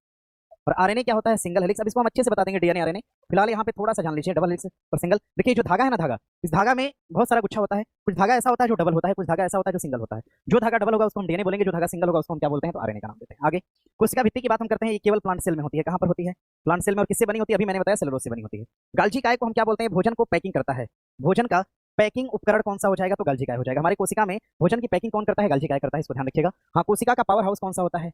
और आरएनए क्या होता है? Single helix. अब इसको हम अच्छे से बता देंगे, डीएनए आरएनए। फिलहाल यहाँ पे थोड़ा सा जान लीजिए, डबल हेलिक्स और सिंगल। देखिए जो धागा है ना, धागा, इस धागा में बहुत सारा गुच्छा होता है। कुछ धागा ऐसा होता है जो डबल होता है, कुछ धागा ऐसा होता है जो सिंगल होता है। जो धागा डबल होगा उसको हम डीएनए बोलेंगे, जो धागा सिंगल होगा उसको हम क्या बोलते हैं? तो आरएनए का नाम देते हैं। आगे कोशिका भित्ति की बात हम करते हैं, ये केवल प्लांट सेल में होती है। कहाँ पर होती है? प्लांट सेल में। और किससे बनी होती है? अभी मैंने बताया सेलुलोज से बनी होती है। गाल्जी काय को हम क्या बोलते हैं? भोजन को पैकिंग करता है। भोजन का पैकिंग उपकरण कौन सा हो जाएगा? तो गाल्जी काय हो जाएगा। हमारी कोशिका में भोजन की पैकिंग कौन करता है? गाल्जी काय करता है, इसको ध्यान रखिएगा। हाँ, कोशिका का पावर हाउस कौन सा होता है?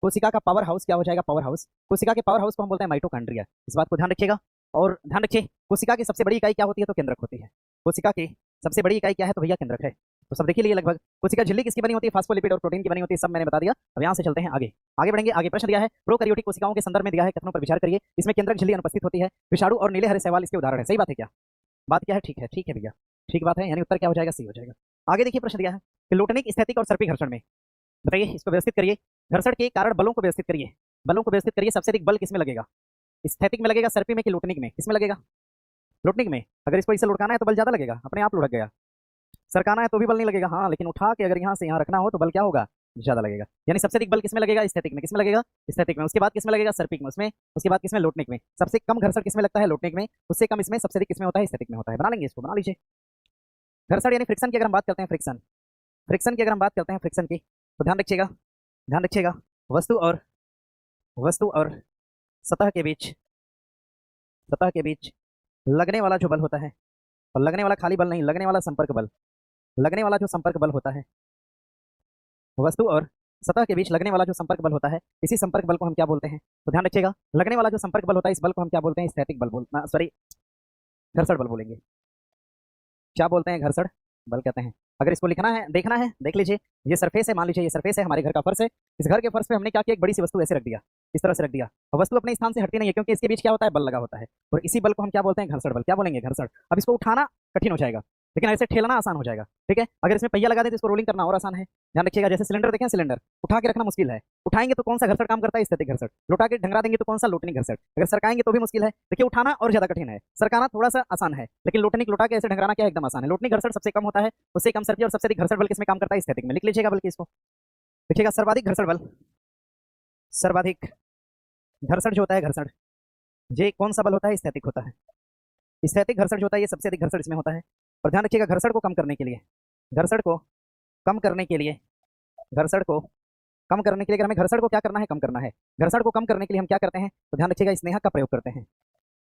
कोशिका का पावर हाउस क्या हो जाएगा? Power house. कोशिका के पावर हाउस को हम बोलते हैं माइटोकॉन्ड्रिया। इस बात को ध्यान रखिएगा। और ध्यान रखिए, कोशिका की सबसे बड़ी इकाई क्या होती है? तो केंद्रक होती है। कोशिका की सबसे बड़ी इकाई क्या है? तो भैया केंद्रक है। तो सब देखिए लिए लगभग। कोशिका झिल्ली किसकी बनी होती है? फास्फोलिपिड और प्रोटीन की बनी होती है, सब मैंने बता दिया। अब यहाँ से चलते हैं आगे, आगे बढ़ेंगे। आगे प्रश्न दिया है, प्रोकैरियोटिक कोशिकाओं के संदर्भ में दिया है, कथनों पर विचार करिए। इसमें केंद्रक झिल्ली अनुपस्थित होती है। विषाणु और नीले हरे शैवाल इसके उदाहरण है। सही बात है क्या? बात क्या है? ठीक है, ठीक है भैया, ठीक बात है। यानी उत्तर क्या हो जाएगा? सी हो जाएगा। आगे देखिए प्रश्न दिया है कि लुटनिक, स्थैतिक और सर्पिक घर्षण में बताइए, इसको व्यवस्थित करिए। घर्षण के कारण बलों को व्यवस्थित करिए, बलों को व्यवस्थित करिए। सबसे अधिक बल किसमें लगेगा? स्थैतिक में लगेगा, सर्पी में, कि लुटनिक में? किसमें लगेगा? लुटनिक में। अगर इसको इसे लुढ़काना है तो बल ज्यादा लगेगा, अपने आप लुढ़क गया। सरकाना है तो भी बल नहीं लगेगा, हाँ, लेकिन उठा के अगर यहाँ से यहाँ रखना हो तो बल क्या होगा? ज्यादा लगेगा। यानी सबसे अधिक बल किसमें लगेगा? स्थैतिक में। किसमें लगेगा? स्थैतिक में। उसके बाद किसमें लगेगा? सर्पिक में। उसमें उसके बाद किसमें? लुटनिक में। सबसे कम घर्षण किसमें लगता है? लुटनिक में। उससे कम इसमें, सबसे अधिक किसमें होता है? स्थैतिक में होता है। बना लेंगे इसको, बना लीजिए। घर्षण यानी फ्रिक्शन की अगर हम बात करते हैं, फ्रिक्शन, फ्रिक्शन की अगर हम बात करते हैं, फ्रिक्शन की, तो ध्यान रखिएगा, ध्यान रखिएगा। वस्तु और सतह के बीच, सतह के बीच लगने वाला जो बल होता है, और लगने वाला खाली बल नहीं, लगने वाला संपर्क बल, लगने वाला जो संपर्क बल होता है, वस्तु और सतह के बीच लगने वाला जो संपर्क बल होता है, इसी संपर्क बल को हम क्या बोलते हैं? तो ध्यान रखिएगा, लगने वाला जो संपर्क बल होता है, इस बल को हम क्या बोलते हैं? स्थैतिक बल बोलते, सॉरी, घर्षण बल बोलेंगे। क्या बोलते हैं? घर्षण बल कहते हैं। अगर इसको लिखना है, देखना है, देख लीजिए। ये सरफेस है, मान लीजिए ये सरफेस है, हमारे घर का फर्श है। इस घर के फर्श पे हमने क्या किया? एक बड़ी सी वस्तु ऐसे रख दिया, इस तरह से रख दिया। और वस्तु अपने स्थान से हटती नहीं है, क्योंकि इसके बीच क्या होता है? बल लगा होता है। और इसी बल को हम क्या बोलते हैं? घर्षण बल। क्या बोलेंगे? घर्षण। अब इसको उठाना कठिन हो जाएगा, लेकिन ऐसे ठेलना आसान हो जाएगा। ठीक है, अगर इसमें पहिया लगा दे तो इसको रोलिंग करना और आसान है। ध्यान रखिएगा, जैसे सिलेंडर देखें, सिलेंडर उठा के रखना मुश्किल है। उठाएंगे तो कौन सा घर्षण काम करता है? स्थैतिक घर्षण। लौटा के ढंगरा देंगे तो कौन सा? लुटनिक घर्षण। अगर सरकाएंगे तो भी मुश्किल है। देखिए उठाना और ज्यादा कठिन है, सरकाना थोड़ा सा आसान है, लेकिन लुटनिक, लौटा के ऐसे ढंगराना क्या एकदम आसान है। लुटनिक घर्षण सबसे कम होता है, उससे कम सर्पी, और सबसे अधिक घर्षण बल किसमें काम करता है? स्थैतिक में। लिख लीजिएगा बल्कि इसको, देखिएगा, सर्वाधिक घर्षण बल, सर्वाधिक घर्षण जो होता है, घर्षण, ये कौन सा बल होता है? स्थैतिक होता है। स्थैतिक घर्षण जो होता है, ये सबसे अधिक घर्षण इसमें होता है। और ध्यान रखिएगा, घर्षण को कम करने के लिए, घर्षण को कम करने के लिए, घर्षण को कम करने के लिए, अगर हमें घर्षण को क्या करना है? कम करना है। घर्षण को कम करने के लिए हम क्या करते हैं? तो ध्यान रखिएगा, स्नेहक का प्रयोग करते हैं।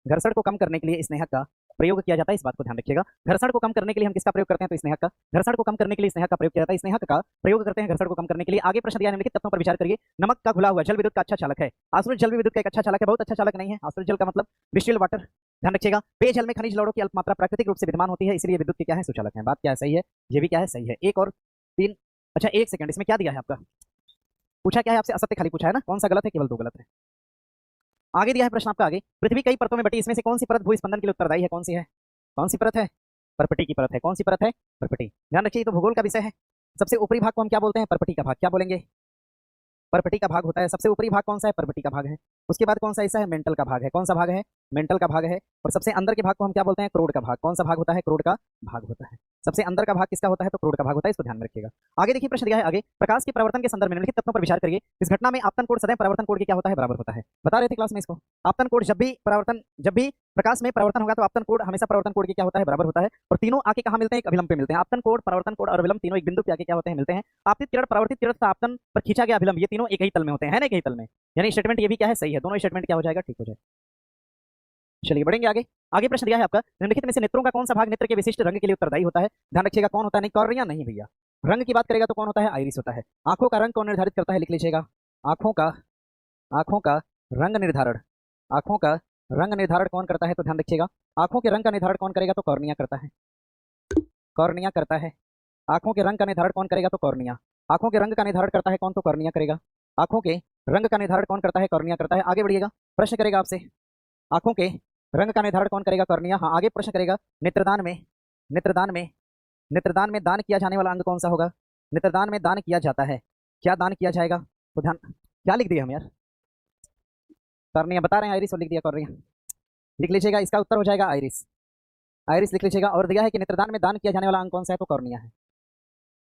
घर्षण को कम करने के लिए स्नेहक का प्रयोग किया जाता है, इस बात को ध्यान रखिएगा। घर्षण को कम करने के लिए हम किसका प्रयोग करते हैं? तो स्नेहक का। घर्षण को कम करने के लिए स्नेहक का प्रयोग किया जाता है, स्नेहक का प्रयोग करते हैं घर्षण को कम करने के लिए। आगे प्रश्न दिया निम्नलिखित तत्वों पर विचार करिए। नमक का घुला हुआ जल विद्युत का अच्छा चालक है। आसुरित जल भी विद्युत का एक अच्छा चालक है, बहुत अच्छा चालक नहीं है। आसुरित जल का मतलब डिस्टिल्ड वाटर, ध्यान रखिएगा। पेयजल में खनिज लवणों की अल्प मात्रा प्राकृतिक रूप से विद्यमान होती है, इसलिए विद्युत के क्या है? सुचालक है। बात क्या है? सही है, ये भी क्या है? सही है। एक और तीन, अच्छा एक सेकंड, इसमें क्या दिया है आपका? पूछा क्या है आपसे? असत्य खाली पूछा है ना, कौन सा गलत है? केवल 2 गलत है। आगे दिया है प्रश्न आपका आगे, पृथ्वी कई परतों में बटी, इसमें से कौन सी परत भूस्पंदन के लिए उत्तरदायी है? कौन सी है? कौन सी परत है? परपटी की परत है। कौन सी परत है? परपटी। ध्यान रखिए, तो भूगोल का विषय है। सबसे ऊपरी भाग को हम क्या बोलते हैं? परपटी का भाग। क्या बोलेंगे? परपटी का भाग होता है। सबसे ऊपरी भाग कौन सा है? परपटी का भाग है। उसके बाद कौन सा हिस्सा है? मेंटल का भाग है। कौन सा भाग है? मेंटल का भाग है। और सबसे अंदर के भाग को हम क्या बोलते हैं? क्रोड का भाग। कौन सा भाग होता है? क्रोड का भाग होता है। सबसे अंदर का भाग किसका होता है? तो क्रोड का भाग होता है, इसको ध्यान में रखिएगा। आगे देखिए प्रश्न दिया है आगे, प्रकाश के परावर्तन के संदर्भ में निम्नलिखित तत्वों पर विचार करिए। इस घटना में आपतन कोण सदैव परावर्तन कोण के क्या होता है? बराबर होता है। बता रहे थे क्लास में इसको। आपतन कोण जब भी प्रकाश में परावर्तन होगा तो आपतन कोण हमेशा परावर्तन कोण के क्या होता है? बराबर होता है। और तीनों आके कहां मिलते हैं? एक अभिलंब पे मिलते हैं। आपतन कोण, परावर्तन कोण और अभिलंब तीनों एक बिंदु पे आके क्या होते हैं? मिलते हैं। आपतित किरण, परावर्तित किरण तथा आपतन पर खींचा गया अभिलंब, ये तीनों एक ही तल में होते हैं, है ना? एक ही तल में, यानी स्टेटमेंट ये भी क्या है? सही है। दोनों स्टेटमेंट क्या हो जाएगा? ठीक हो जाएगा। चलिए बढ़ेंगे आगे। आगे प्रश्न दिया है आपका, निम्नलिखित में से नेत्रों का कौन सा भाग नेत्र के विशिष्ट रंग के लिए उत्तरदायी होता है? ध्यान रखिएगा, कौन होता है? नहीं कॉर्निया नहीं भैया। रंग की बात करेगा तो कौन होता है? आइरिस होता है। आंखों का रंग कौन निर्धारित करता है? लिख लीजिएगा। आंखों का रंग निर्धारण, आंखों का रंग निर्धारण कौन करता है? तो ध्यान रखिएगा, आंखों के रंग का निर्धारण कौन करेगा? तो कॉर्निया करता है। कॉर्निया करता है। आंखों के रंग का निर्धारण कौन करेगा? तो कॉर्निया। आंखों के रंग का निर्धारण करता है कौन? तो कॉर्निया करेगा। आंखों के रंग का निर्धारण कौन करता है? कॉर्निया करता है। आगे बढ़िएगा, प्रश्न करेगा आपसे, आंखों के रंग का निर्धारण कौन करेगा? कॉर्निया। हाँ, आगे प्रश्न करेगा, नेत्रदान में नेत्रदान में नेत्रदान में दान किया जाने वाला अंग कौन सा होगा? नेत्रदान में दान किया जाता है, क्या दान किया जाएगा? तो ध्यान, क्या लिख दिया हम यार? कॉर्निया बता रहे हैं, आइरिस और लिख दिया कॉर्निया। लिख लीजिएगा, इसका उत्तर हो जाएगा आइरिस। आइरिस लिख लीजिएगा। और दिया है कि नेत्रदान में दान किया जाने वाला अंग कौन सा है? तो कॉर्निया है।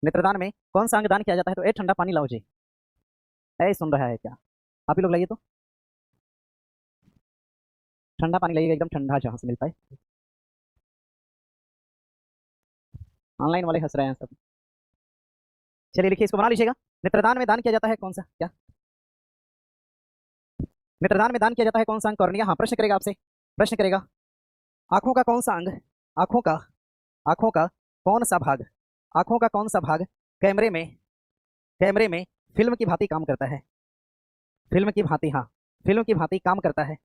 नेत्रदान में कौन सा अंग दान किया जाता है? तो ए ठंडा पानी लाओ जी। ऐ सुन रहा है क्या? आप ही लोग लाइए तो, ठंडा पानी लाइएगा, एकदम ठंडा जहां से मिल पाए। ऑनलाइन वाले हंस रहे हैं सब। चलिए लिखिए, इसको बना लीजिएगा। नेत्रदान में दान किया जाता है कौन सा? क्या नेत्रदान में दान किया जाता है कौन सा अंग? कॉर्निया। हाँ, प्रश्न करेगा आपसे, प्रश्न करेगा, आंखों का कौन सा अंग, आंखों का आंखों का कौन सा भाग, आंखों का कौन सा भाग कैमरे में फिल्म की भांति काम करता है? फिल्म की भांति, हाँ, फिल्म की भांति काम करता है।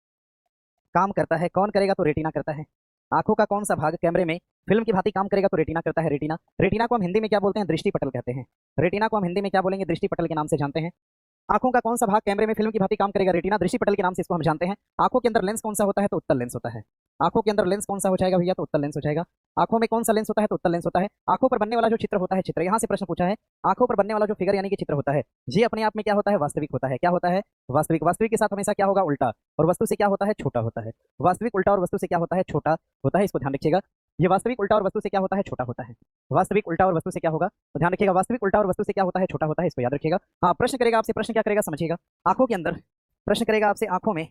काम करता है कौन करेगा? तो रेटिना करता है। आंखों का कौन सा भाग कैमरे में फिल्म की भांति काम करेगा? तो रेटिना करता है। रेटिना, रेटिना को हम हिंदी में क्या बोलते हैं? दृष्टि पटल कहते हैं। रेटिना को हम हिंदी में क्या बोलेंगे? दृष्टि पटल के नाम से जानते हैं। आंखों का कौन सा भाग कैमरे में फिल्म की भांति काम करेगा? रेटिना, दृष्टि पटल के नाम से इसको हम जानते हैं। आंखों के अंदर लेंस कौन सा होता है? तो उत्तल लेंस होता है। आंखों के अंदर लेंस कौन सा हो जाएगा भैया? तो उत्तल लेंस हो जाएगा। आंखों में कौन सा लेंस होता है? तो उत्तल लेंस होता है। आंखों पर बनने वाला जो चित्र होता है, चित्र, यहाँ से प्रश्न पूछा है, आंखों पर बनने वाला जो फिगर यानी कि चित्र होता है, ये अपने आप में क्या होता है? वास्तविक होता है। क्या होता है? वास्तविक। वास्तविक के साथ हमेशा क्या होगा? उल्टा। और वस्तु से क्या होता है? छोटा होता है। वास्तविक उल्टा और वस्तु से क्या होता है? छोटा होता है, इसको ध्यान रखिएगा। ये वास्तविक उल्टा और वस्तु से क्या होता है? छोटा होता है। वास्तविक उल्टा और वस्तु से क्या होगा? तो ध्यान रखिएगा, वास्तविक उल्टा और वस्तु से क्या होता है? छोटा होता है, इसको याद रखिएगा। हाँ, प्रश्न करेगा आपसे, प्रश्न क्या करेगा समझिएगा। आंखों के अंदर प्रश्न करेगा आपसे, आंखों में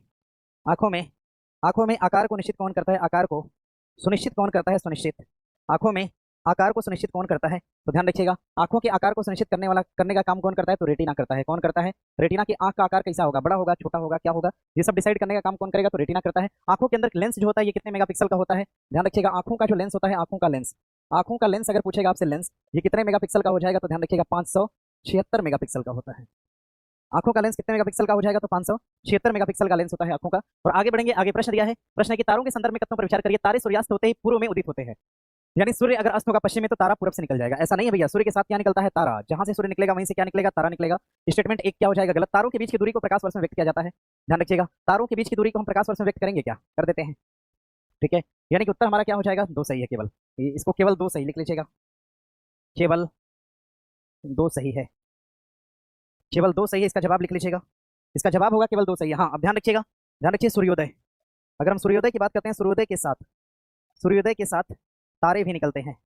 आंखों में आकार को निश्चित कौन करता है? आकार को सुनिश्चित कौन करता है? सुनिश्चित। आंखों में आकार को सुनिश्चित कौन करता है? तो ध्यान रखिएगा, आंखों के आकार को सुनिश्चित करने का काम कौन करता है? तो रेटिना करता है। कौन करता है? रेटिना की आंख का आकार कैसा होगा? बड़ा होगा, छोटा होगा, क्या होगा? ये सब डिसाइड करने का काम कौन करेगा? तो रेटिना करता है। आंखों के अंदर लेंस जो होता है, ये कितने मेगापिक्सल का होता है? ध्यान रखिएगा, आंखों का जो लेंस होता है, आंखों का लेंस अगर पूछेगा आपसे लेंस, ये कितने मेगापिक्सल का हो जाएगा? तो ध्यान रखिएगा, 576 मेगापिक्सल का होता है। आंखों का लेंस कितने मेगापिक्सल का हो जाएगा? तो 576 मेगापिक्सल का लेंस होता है आंखों का। और आगे बढ़ेंगे, आगे प्रश्न दिया है, प्रश्न है कि तारों के संदर्भ में तत्वों पर विचार करिए। तारे सूर्यास्त होते ही पूर्व में उदित होते हैं, यानी सूर्य अगर अस्त होगा पश्चिम में तो तारा पूरब से निकल जाएगा। ऐसा नहीं है भैया, सूर्य के साथ क्या निकलता है? तारा। जहां से सूर्य निकलेगा वहीं से क्या निकलेगा? तारा निकलेगा। स्टेटमेंट एक क्या हो जाएगा? गलत। तारों के बीच की दूरी को प्रकाश वर्ष में व्यक्त किया जाता है। ध्यान रखिएगा, तारों के बीच की दूरी को हम प्रकाश वर्ष में व्यक्त करेंगे क्या? कर देते हैं, ठीक है। यानी कि उत्तर हमारा क्या हो जाएगा? 2 सही है केवल। इसको केवल 2 सही लिख लीजिएगा, केवल 2 सही है, केवल 2 सही है, इसका जवाब लिख लीजिएगा। इसका जवाब होगा केवल 2 सही है। हाँ, अब ध्यान रखिएगा, ध्यान रखिए, सूर्योदय, अगर हम सूर्योदय की बात करते हैं, सूर्योदय के साथ तारे भी निकलते हैं।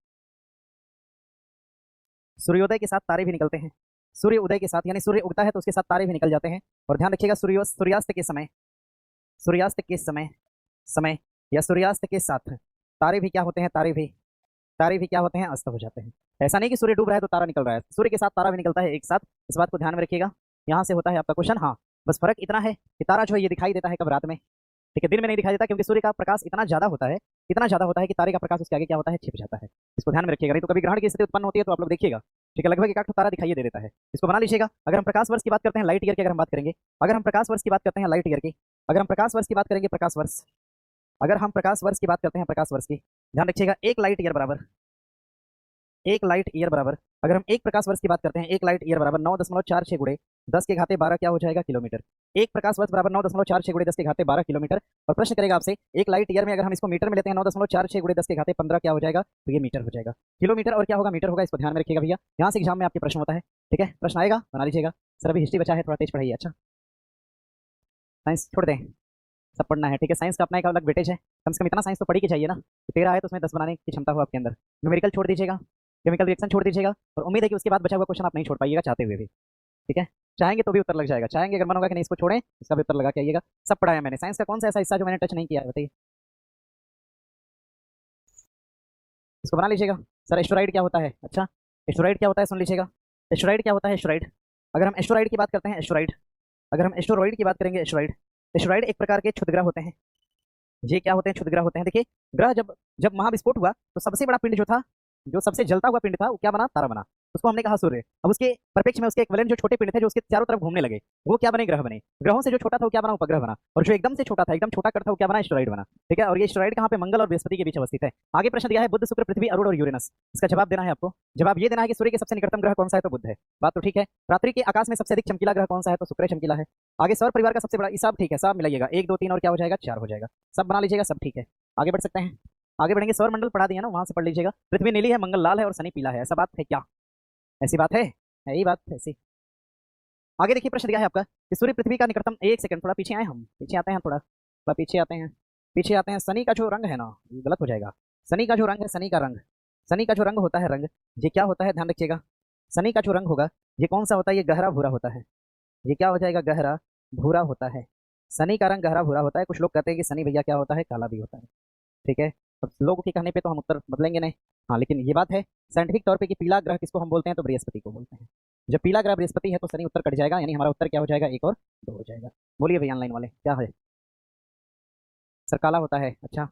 सूर्योदय के साथ तारे भी निकलते हैं। सूर्य उदय के साथ, यानी सूर्य उगता है तो उसके साथ तारे भी निकल जाते हैं। और ध्यान रखिएगा, सूर्यास्त के समय या सूर्यास्त के साथ तारे भी क्या होते हैं? तारे भी क्या होते हैं? अस्त हो जाते हैं। ऐसा नहीं कि सूर्य डूब रहा है तो तारा निकल रहा है, सूर्य के साथ तारा भी निकलता है एक साथ। इस बात को ध्यान में रखिएगा, यहाँ से होता है आपका क्वेश्चन। हाँ, बस फर्क इतना है कि तारा जो है ये दिखाई देता है कब? रात में, ठीक है। दिन में नहीं दिखाई देता, क्योंकि सूर्य का प्रकाश इतना ज्यादा होता है इतना ज्यादा होता है कि तारे का प्रकाश उसके आगे क्या होता है, छिप जाता है। इसको ध्यान में रखिएगा, नहीं तो कभी ग्रहण की स्थिति उत्पन्न होती है तो आप लोग देखिएगा, ठीक है, लगभग एक आठ तारा दिखाई दे देता है। इसको बना लीजिएगा। अगर हम प्रकाश वर्ष की बात करते हैं, लाइट ईयर की अगर हम बात करेंगे, अगर हम प्रकाश वर्ष की बात करते हैं लाइट ईयर की, अगर हम प्रकाश वर्ष की बात करेंगे, प्रकाश वर्ष, अगर हम प्रकाश वर्ष की बात करते हैं, प्रकाश वर्ष की, ध्यान रखिएगा, एक लाइट ईयर बराबर, एक लाइट ईयर बराबर, अगर हम एक प्रकाश वर्ष की बात करते हैं, एक लाइट ईयर बराबर 9.46 गुणे 10 के घाते 12 क्या हो जाएगा, किलोमीटर। एक प्रकाश वर्ष बराबर 9.46 गुणे 10 के घाते 12 किलोमीटर। और प्रश्न करेगा आपसे, एक लाइट ईयर में अगर हम इसको मीटर में लेते हैं, 9.46 गुणे 10 के घाते 15 क्या हो जाएगा, तो ये मीटर हो जाएगा। किलोमीटर और क्या होगा, मीटर होगा। इसको ध्यान में रखिएगा भैया, यहाँ से एग्जाम में आपके प्रश्न होता है, ठीक है, प्रश्न आएगा, बना लीजिएगा। सर अभी हिस्ट्री बचा है, थोड़ा तेज पढ़ाइए। अच्छा, साइंस छोड़ दें, सब पढ़ना है, ठीक है। साइंस का अपना एक अलग वेटेज है, कम से कम इतना साइंस तो पढ़ी के चाहिए ना, 13 है तो उसमें 10 बनाने की क्षमता हो आपके अंदर। न्यूमेरिकल छोड़ दीजिएगा, केमिकल रिएक्शन छोड़ दीजिएगा, और उम्मीद है कि उसके बाद बचा हुआ क्वेश्चन आप नहीं छोड़ पाइएगा चाहते हुए भी, ठीक है। चाहेंगे तो भी उत्तर लग जाएगा, चाहेंगे अगर मन होगा कि नहीं इसको छोड़ें, इसका भी उत्तर लगा के आइएगा। सब पढ़ाया मैंने। साइंस का कौन सा ऐसा हिस्सा जो मैंने टच नहीं किया है, बताइए। इसको बना लीजिएगा। सर एस्टेरॉइड क्या होता है, अच्छा एस्टेरॉइड क्या होता है, सुन लीजिएगा। एस्टेरॉइड क्या होता है, एस्टेरॉइड, अगर हम एस्टेरॉइड की बात करते हैं, एस्टेरॉइड, अगर हम एस्टेरॉइड की बात करेंगे, एस्टेरॉइड, एस्टेरॉइड एक प्रकार के क्षुद्रग्रह होते हैं। ये क्या होते हैं, क्षुद्रग्रह होते हैं। देखिए, ग्रह जब जब महाविस्फोट हुआ तो सबसे बड़ा पिंड जो था, जो सबसे जलता हुआ पिंड था, वो क्या बना, तारा बना। उसको हमने कहा सूर्य। अब उसके परिप्रेक्ष्य में उसके इक्विवेलेंट जो छोटे पिंड थे, जो उसके चारों तरफ घूमने लगे, वो क्या बने, ग्रह बने। ग्रहों से जो छोटा था वो क्या बना, उपग्रह बना। और जो एकदम से छोटा था, एकदम छोटा कर था, वो क्या बना, एस्टेरॉइड बना, ठीक है। और ये एस्टेरॉइड कहाँ पे, मंगल और बृहस्पति के बीच अवस्थित है। आगे प्रश्न दिया है, बुध, शुक्र, पृथ्वी, अरुण और यूरेनस। इसका जवाब देना है आपको। जवाब ये देना है कि सूर्य के सबसे निकटतम ग्रह कौन सा है, तो बुध है। बात तो ठीक है। रात्रि के आकाश में सबसे अधिक चमकीला ग्रह कौन सा है, तो शुक्र चमकीला है। आगे सौर परिवार का सबसे बड़ा, सब ठीक है, सब मिलाइएगा, 1 2 3 और क्या हो जाएगा, 4 हो जाएगा। सब बना लीजिएगा, सब ठीक है। आगे बढ़ सकते हैं, आगे बढ़ेंगे। सौर मंडल पढ़ा दिया ना, वहां से पढ़ लीजिएगा। पृथ्वी नीली है, मंगल लाल है और शनि पीला है। ऐसा बात है क्या, ऐसी बात है यही बात ऐसी। आगे देखिए, प्रश्न दिया है आपका कि सूर्य पृथ्वी का निकटतम, एक सेकंड थोड़ा पीछे आए, हम पीछे आते हैं, थोड़ा थोड़ा पीछे आते हैं, पीछे आते हैं। शनि का जो रंग है ना, ये गलत हो जाएगा। शनि का जो रंग है, शनि का रंग, शनि का जो रंग होता है, रंग, ये क्या होता है, ध्यान रखिएगा। शनि का जो रंग होगा, ये कौन सा होता है, ये गहरा भूरा होता है। ये क्या हो जाएगा, गहरा भूरा होता है। शनि का रंग गहरा भूरा होता है। कुछ लोग कहते हैं कि शनि भैया क्या होता है, काला भी होता है, ठीक है। अब लोगों के कहने पे तो हम उत्तर बदलेंगे नहीं, हाँ, लेकिन ये बात है साइंटिफिक तौर पे कि पीला ग्रह किसको हम बोलते हैं, तो बृहस्पति को बोलते हैं। जब पीला ग्रह बृहस्पति है तो शनि उत्तर कट जाएगा, यानी हमारा उत्तर क्या हो जाएगा, 1 और 2 हो जाएगा। बोलिए भैया ऑनलाइन वाले, क्या है, सर काला होता है, अच्छा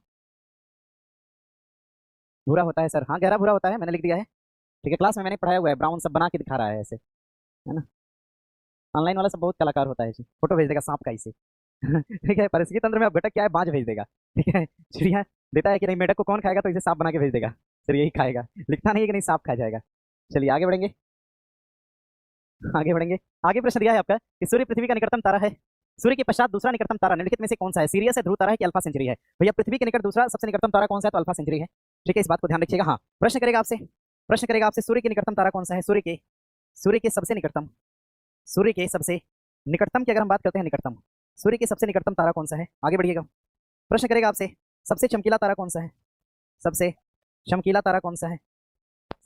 भूरा होता है सर, हाँ गहरा भूरा होता है, मैंने लिख दिया है, ठीक है। क्लास में मैंने पढ़ाया हुआ है, ब्राउन सब बना के दिखा रहा है ऐसे, है ना। ऑनलाइन वाला सब बहुत कलाकार होता है जी, फोटो भेज देगा सांप का इसे ठीक है। परिस्थिति तंत्र में अब घटक क्या है, बाज भेज देगा, ठीक है। चिड़िया देता है कि नहीं, मेढक को कौन खाएगा, तो इसे सांप बना के भेज देगा, सर यही खाएगा, लिखता नहीं है कि नहीं सांप खा जाएगा। चलिए आगे बढ़ेंगे, आगे बढ़ेंगे। आगे प्रश्न दिया है आपका कि सूर्य पृथ्वी का निकटतम तारा है। सूर्य के पश्चात दूसरा निकटतम तारा निम्नलिखित में से कौन सा है, सीरियस है, ध्रुव तारा है कि अल्फा सेंचुरी है। भैया पृथ्वी के निकट दूसरा सबसे निकटतम तारा कौन सा है, तो अल्फा सेंचुरी है, ठीक है। इस बात को ध्यान रखिएगा। हाँ, प्रश्न करेगा आपसे, प्रश्न करेगा आपसे, सूर्य के निकटतम तारा कौन सा है, सूर्य के सबसे निकटतम, सूर्य के सबसे निकटतम की अगर हम बात करते हैं, निकटतम, सूर्य के सबसे निकटतम तारा कौन सा है। आगे बढ़िएगा। प्रश्न करेगा आपसे, सबसे चमकीला तारा कौन सा है, सबसे चमकीला तारा कौन सा है,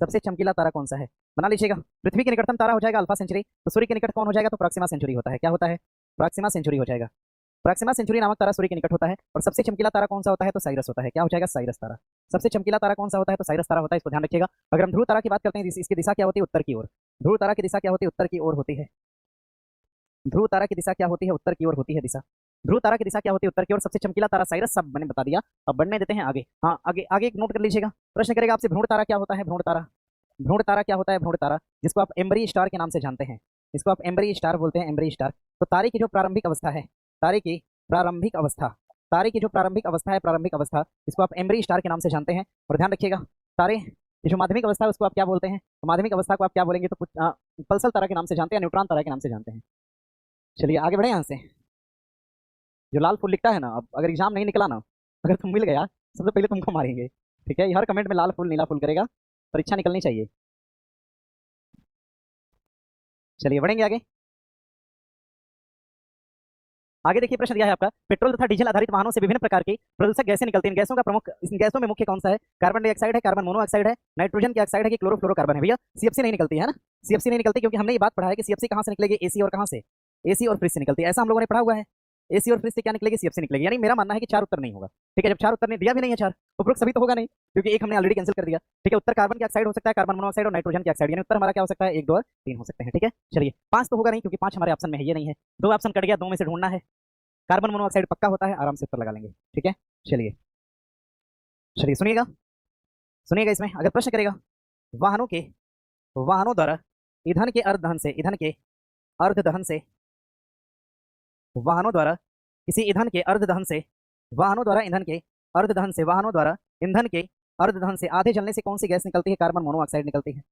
सबसे चमकीला तारा कौन सा है, बना लीजिएगा। पृथ्वी के निकटतम तारा हो जाएगा अल्फा सेंचुरी, तो सूर्य के निकट कौन हो जाएगा, तो प्रॉक्सिमा सेंचुरी होता है। क्या होता है, प्रॉक्सिमा सेंचुरी हो जाएगा। प्रॉक्सिमा सेंचुरी नामक तारा सूर्य के निकट होता है। और सबसे चमकीला तारा कौन सा होता है, तो साइरस होता है। क्या हो जाएगा, साइरस तारा। सबसे चमकीला तारा कौन सा होता है, तो साइरस तारा होता है। इसको ध्यान रखिएगा। अगर हम ध्रुव तारा की बात करते हैं, इसकी दिशा क्या होती है, उत्तर की ओर। ध्रुव तारा की दिशा क्या होती है, उत्तर की ओर होती है। ध्रुव तारा की दिशा क्या होती है, उत्तर की ओर होती है दिशा। ध्रुव तारा की दिशा क्या होती है, उत्तर की ओर। सबसे चमकीला तारा साइरस, सब मैंने बता दिया। अब बढ़ने देते हैं आगे। हाँ, आगे आगे एक नोट कर लीजिएगा। प्रश्न करेगा आपसे, भ्रूण तारा क्या होता है, भ्रूण तारा, भ्रूण तारा क्या होता है, भ्रूण तारा, जिसको आप एम्बरी स्टार के नाम से जानते हैं, इसको आप एम्बरी स्टार बोलते हैं, एम्बरी स्टार। तो तारे की जो प्रारंभिक अवस्था है, तारे की प्रारंभिक अवस्था, तारे की जो प्रारंभिक अवस्था है, प्रारंभिक अवस्था, इसको आप एम्बरी स्टार के नाम से जानते हैं। और ध्यान रखिएगा, तारे की जो माध्यमिक अवस्था है उसको आप क्या बोलते हैं, तो माध्यमिक अवस्था को आप क्या बोलेंगे, तो पल्सर तारा के नाम से जानते हैं, न्यूट्रॉन तारा के नाम से जानते हैं। चलिए आगे बढ़े यहाँ से। जो लाल फूल लिखता है ना, अब अगर एग्जाम नहीं निकला ना, अगर तुम मिल गया, सबसे पहले तुमको मारेंगे, ठीक है। हर कमेंट में लाल फूल नीला फूल करेगा, परीक्षा निकलनी चाहिए। चलिए बढ़ेंगे आगे। आगे देखिए, प्रश्न दिया है आपका, पेट्रोल तथा डीजल आधारित वाहनों से विभिन्न प्रकार की प्रदूषक गैसें निकलती हैं। इन गैसों का प्रमुख, इन गैसों में मुख्य कौन सा है, कार्बन डाइऑक्साइड है, कार्बन मोनोऑक्साइड है, नाइट्रोजन की ऑक्साइड है कि क्लोरोफ्लोरोकार्बन है। भैया सीएफसी नहीं निकलती है ना, सीएफसी नहीं निकलती, क्योंकि हमने ये बात पढ़ा है कि सीएफसी कहाँ से निकलेगी, एसी और कहाँ से, एसी और फ्रिज से निकलती है। ऐसा हम लोगों ने पढ़ा हुआ है। एसी और फ्रिज से क्या निकलेगी, सीएफसी निकलेगी। यानी मेरा मानना है कि 4 उत्तर नहीं होगा, ठीक है। जब 4 उत्तर ने दिया भी नहीं है 4, उपरोक्त सभी तो होगा नहीं, क्योंकि एक हमने ऑलरेडी कैंसिल कर दिया, ठीक है। उत्तर कार्बन की ऑक्साइड हो सकता है, कार्बन मोनोऑक्साइड और नाइट्रोजन की ऑक्साइड, यानी उत्तर हमारा क्या हो सकता है, 1 2 और 3 हो सकते हैं, ठीक है। चलिए 5 तो होगा नहीं, क्योंकि 5 हमारे ऑप्शन में है, ये नहीं है। 2 ऑप्शन कट गया, 2 में से ढूंढना है। कार्बन मोनोऑक्साइड पक्का होता है, आराम से उत्तर लगा लेंगे, ठीक है। चलिए चलिए सुनिएगा, सुनिएगा। इसमें अगर प्रश्न करेगा वाहनों द्वारा ईंधन के अर्ध दहन से, ईंधन के अर्ध दहन से, वाहनों द्वारा किसी ईंधन के अर्ध दहन से, वाहनों द्वारा ईंधन के अर्ध दहन से, वाहनों द्वारा ईंधन के अर्ध दहन से आधे जलने से कौन सी गैस निकलती है? कार्बन मोनोऑक्साइड निकलती है।